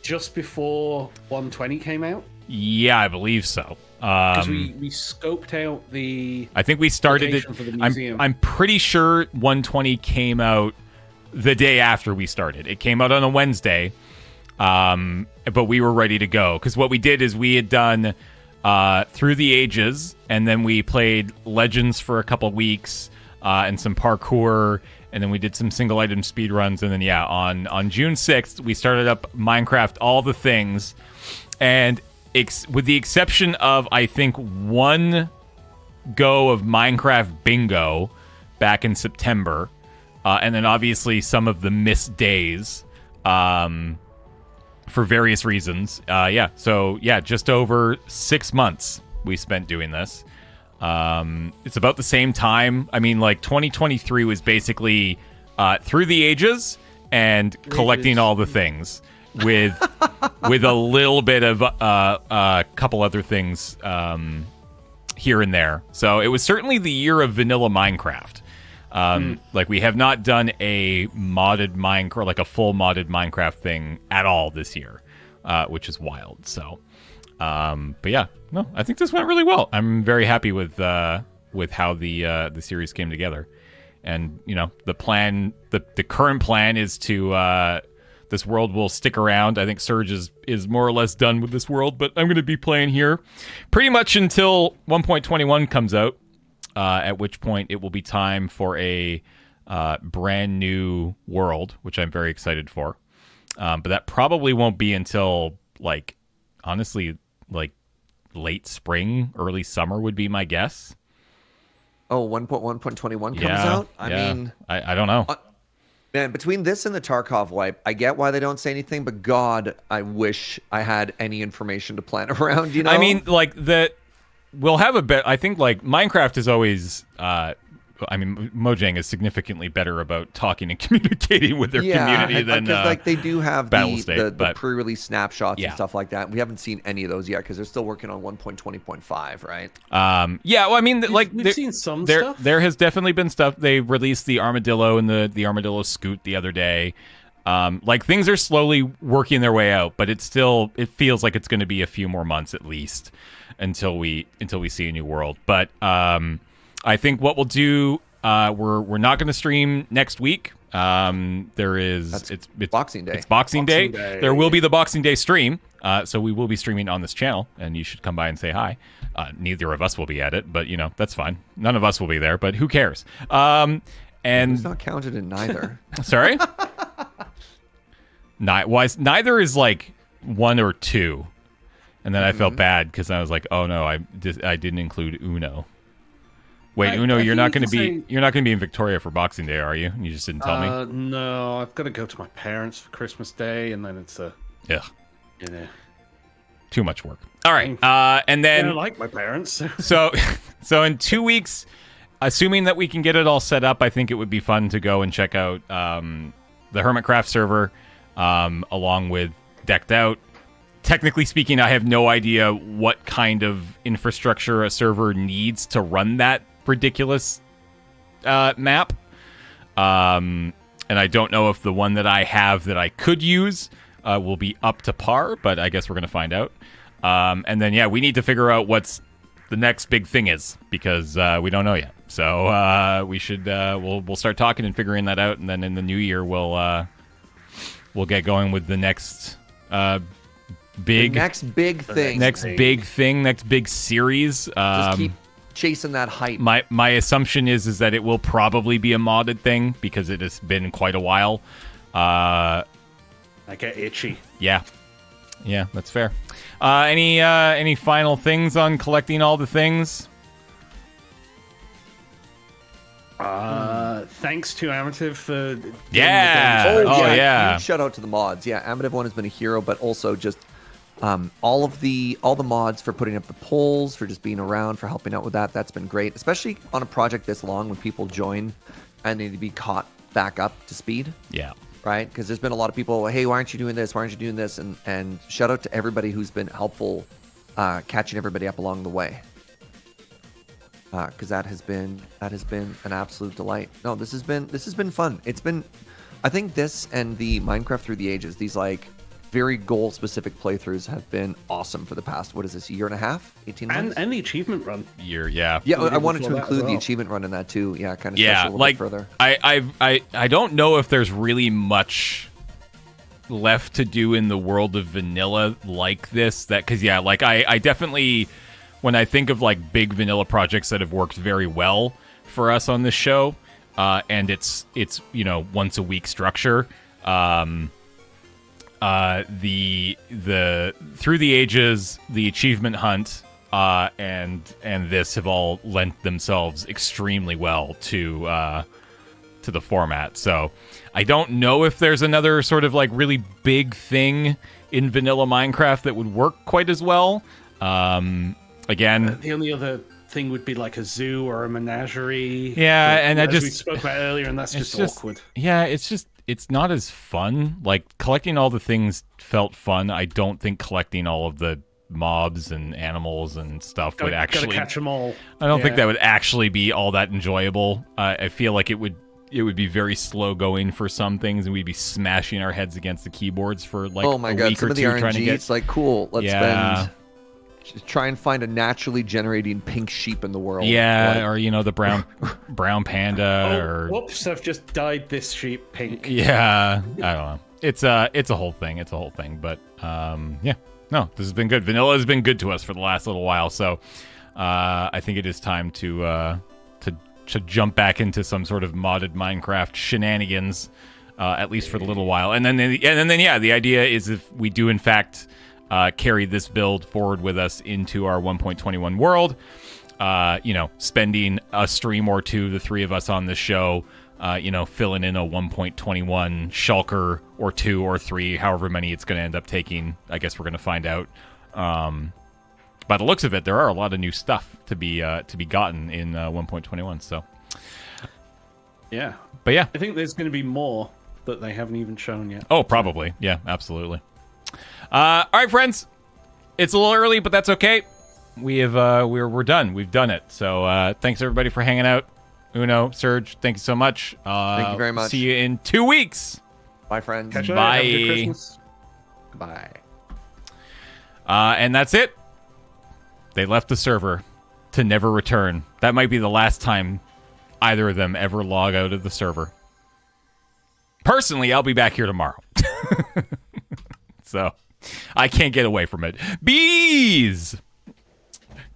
Just before 120 came out? Yeah, I believe so. Because we scoped out the. I think we started it. For the museum. I'm pretty sure 120 came out the day after we started. It came out on a Wednesday, but we were ready to go. Because what we did is we had done Through the Ages, and then we played Legends for a couple weeks and some parkour. And then we did some single item speed runs. And then, yeah, on June 6th, we started up Minecraft All the Things. And with the exception of, I think, one go of Minecraft Bingo back in September. And then, obviously, some of the missed days for various reasons. So, just over 6 months we spent doing this. It's about the same time. I mean, like 2023 was basically Through the Ages and collecting all the things with a little bit of a couple other things here and there. So it was certainly the year of vanilla Minecraft. Like we have not done a modded Minecraft, like a full modded Minecraft thing at all this year, which is wild. So. But yeah, no, I think this went really well. I'm very happy with how the series came together, and you know the plan, the current plan is to this world will stick around. I think Surge is more or less done with this world, but I'm going to be playing here pretty much until 1.21 comes out, at which point it will be time for a brand new world, which I'm very excited for. But that probably won't be until like, honestly, like late spring, early summer would be my guess. Oh, 1.1.21 comes Yeah, out? I mean, I don't know. man, between this and the Tarkov wipe, I get why they don't say anything, but God, I wish I had any information to plan around, you know? I mean, like we'll have a bit. I think like Minecraft is always. Mojang is significantly better about talking and communicating with their community than because like they do have the pre-release snapshots and stuff like that. We haven't seen any of those yet because they're still working on 1.20.5, right? Yeah, well, I mean, we've seen some there, stuff. There has definitely been stuff. They released the Armadillo and the Armadillo Scoot the other day. Like things are slowly working their way out, but it feels like it's going to be a few more months at least until we see a new world. But I think what we'll do, we're not going to stream next week. It's Boxing Day. It's Boxing Day. There will be the Boxing Day stream, so we will be streaming on this channel, and you should come by and say hi. Neither of us will be at it, but that's fine. None of us will be there, but who cares? And it's not counted in neither. Sorry. Neither is like 1 or 2, and then I felt bad because I was like, oh no, I didn't include Uno. Wait, Uno, you're not going to be in Victoria for Boxing Day, are you? You just didn't tell me. No, I've got to go to my parents for Christmas Day, and then it's too much work. All right, and then I don't like my parents. so in 2 weeks, assuming that we can get it all set up, I think it would be fun to go and check out the Hermitcraft server, along with Decked Out. Technically speaking, I have no idea what kind of infrastructure a server needs to run that ridiculous map. And I don't know if the one that I have that I could use will be up to par, but I guess we're going to find out. And then, we need to figure out what's the next big thing is, because we don't know yet. So we should we'll start talking and figuring that out, and then in the new year we'll get going with the next next big thing, next big series. Just keep chasing that hype. My assumption is that it will probably be a modded thing because it has been quite a while. I get itchy. Yeah, that's fair. Any final things on collecting all the things? Thanks to Amative for yeah. Huge shout out to the mods. Yeah, Amative 1 has been a hero, but also just all the mods for putting up the polls, for just being around, for helping out with that. That's been great, especially on a project this long when people join and need to be caught back up to speed. Yeah. Right? Because there's been a lot of people, hey, why aren't you doing this? Why aren't you doing this? And shout out to everybody who's been helpful catching everybody up along the way. Because that has been an absolute delight. No, this has been fun. It's been, I think this and the Minecraft Through the Ages, these like very goal specific playthroughs have been awesome for the past, what is this, a year and a half, 18 months, and the achievement run. Yeah. I wanted to include the achievement run in that too. Yeah, kind of stretch a little bit further. I don't know if there's really much left to do in the world of vanilla like this. Because I definitely, when I think of like big vanilla projects that have worked very well for us on this show, and it's once a week structure, the Through the Ages, the achievement hunt, and this have all lent themselves extremely well to the format. So I don't know if there's another sort of like really big thing in vanilla Minecraft that would work quite as well. Again, the only other thing would be like a zoo or a menagerie. Yeah, and we spoke about earlier, and that's just awkward. Yeah, it's not as fun. Like collecting all the things felt fun. I don't think collecting all of the mobs and animals and stuff would actually gotta catch them all. I don't think that would actually be all that enjoyable. I feel like it would be very slow going for some things, and we'd be smashing our heads against the keyboards for like oh my a god, week some or of the two RNG, trying to get. It's like cool. Let's spend. Just try and find a naturally generating pink sheep in the world. Yeah, or the brown panda. Or whoops! I've just dyed this sheep pink. Yeah, I don't know. It's a whole thing. It's a whole thing. But yeah, no, this has been good. Vanilla has been good to us for the last little while. So I think it is time to to jump back into some sort of modded Minecraft shenanigans, at least for the little while. And then the idea is if we do in fact carry this build forward with us into our 1.21 world, spending a stream or two, the three of us on the show, filling in a 1.21 shulker or 2 or 3, however many it's going to end up taking. I guess we're going to find out. By the looks of it, there are a lot of new stuff to be gotten in 1.21. So, yeah. But yeah, I think there's going to be more that they haven't even shown yet. Oh, probably. Yeah, absolutely. All right, friends. It's a little early, but that's okay. We're done. We've done it. So thanks everybody for hanging out. Uno, Serge, thank you so much. Thank you very much. See you in 2 weeks. Bye, friends. Catch you Bye. later. Have a good Christmas. Bye. And that's it. They left the server to never return. That might be the last time either of them ever log out of the server. Personally, I'll be back here tomorrow. So, I can't get away from it. Bees!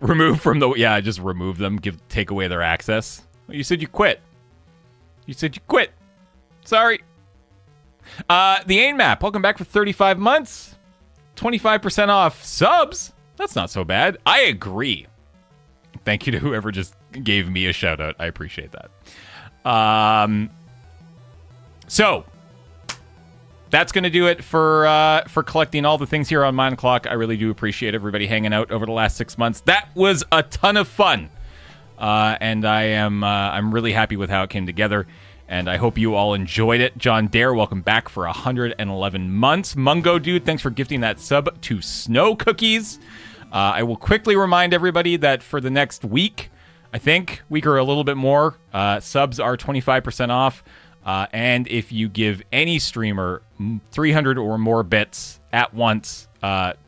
Remove from the... Yeah, just remove them. Take away their access. You said you quit. You said you quit. Sorry. The AIM map. Welcome back for 35 months. 25% off subs. That's not so bad. I agree. Thank you to whoever just gave me a shout out. I appreciate that. So that's going to do it for collecting all the things here on Mine O'Clock. I really do appreciate everybody hanging out over the last 6 months. That was a ton of fun. And I'm really happy with how it came together. And I hope you all enjoyed it. John Dare, welcome back for 111 months. Mungo Dude, thanks for gifting that sub to Snow Cookies. I will quickly remind everybody that for the next week, I think, week or a little bit more, subs are 25% off. And if you give any streamer 300 or more bits at once,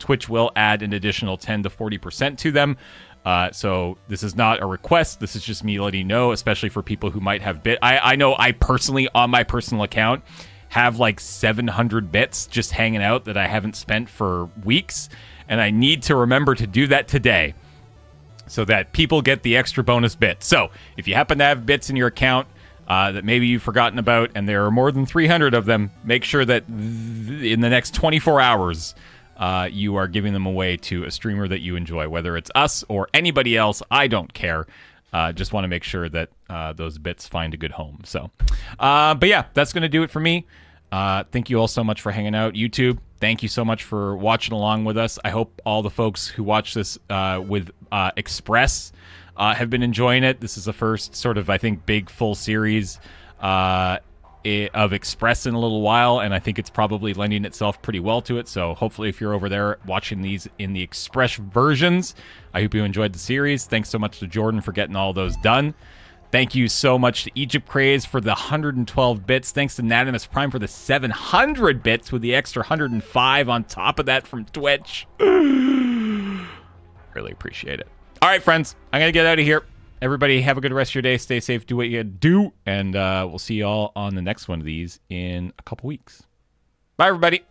Twitch will add an additional 10 to 40% to them. So this is not a request. This is just me letting you know, especially for people who might have bit. I know I personally, on my personal account, have like 700 bits just hanging out that I haven't spent for weeks. And I need to remember to do that today so that people get the extra bonus bit. So if you happen to have bits in your account that maybe you've forgotten about, and there are more than 300 of them, make sure that in the next 24 hours, you are giving them away to a streamer that you enjoy, whether it's us or anybody else. I don't care. Just want to make sure that those bits find a good home. So, but yeah, that's going to do it for me. Thank you all so much for hanging out. YouTube, thank you so much for watching along with us. I hope all the folks who watch this with Express have been enjoying it. This is the first sort of, I think, big full series of Express in a little while, and I think it's probably lending itself pretty well to it. So hopefully if you're over there watching these in the Express versions, I hope you enjoyed the series. Thanks so much to Jordan for getting all those done. Thank you so much to Egypt Craze for the 112 bits. Thanks to Nadimus Prime for the 700 bits with the extra 105 on top of that from Twitch. Really appreciate it. All right, friends, I'm going to get out of here. Everybody have a good rest of your day. Stay safe. Do what you do. And we'll see you all on the next one of these in a couple weeks. Bye, everybody.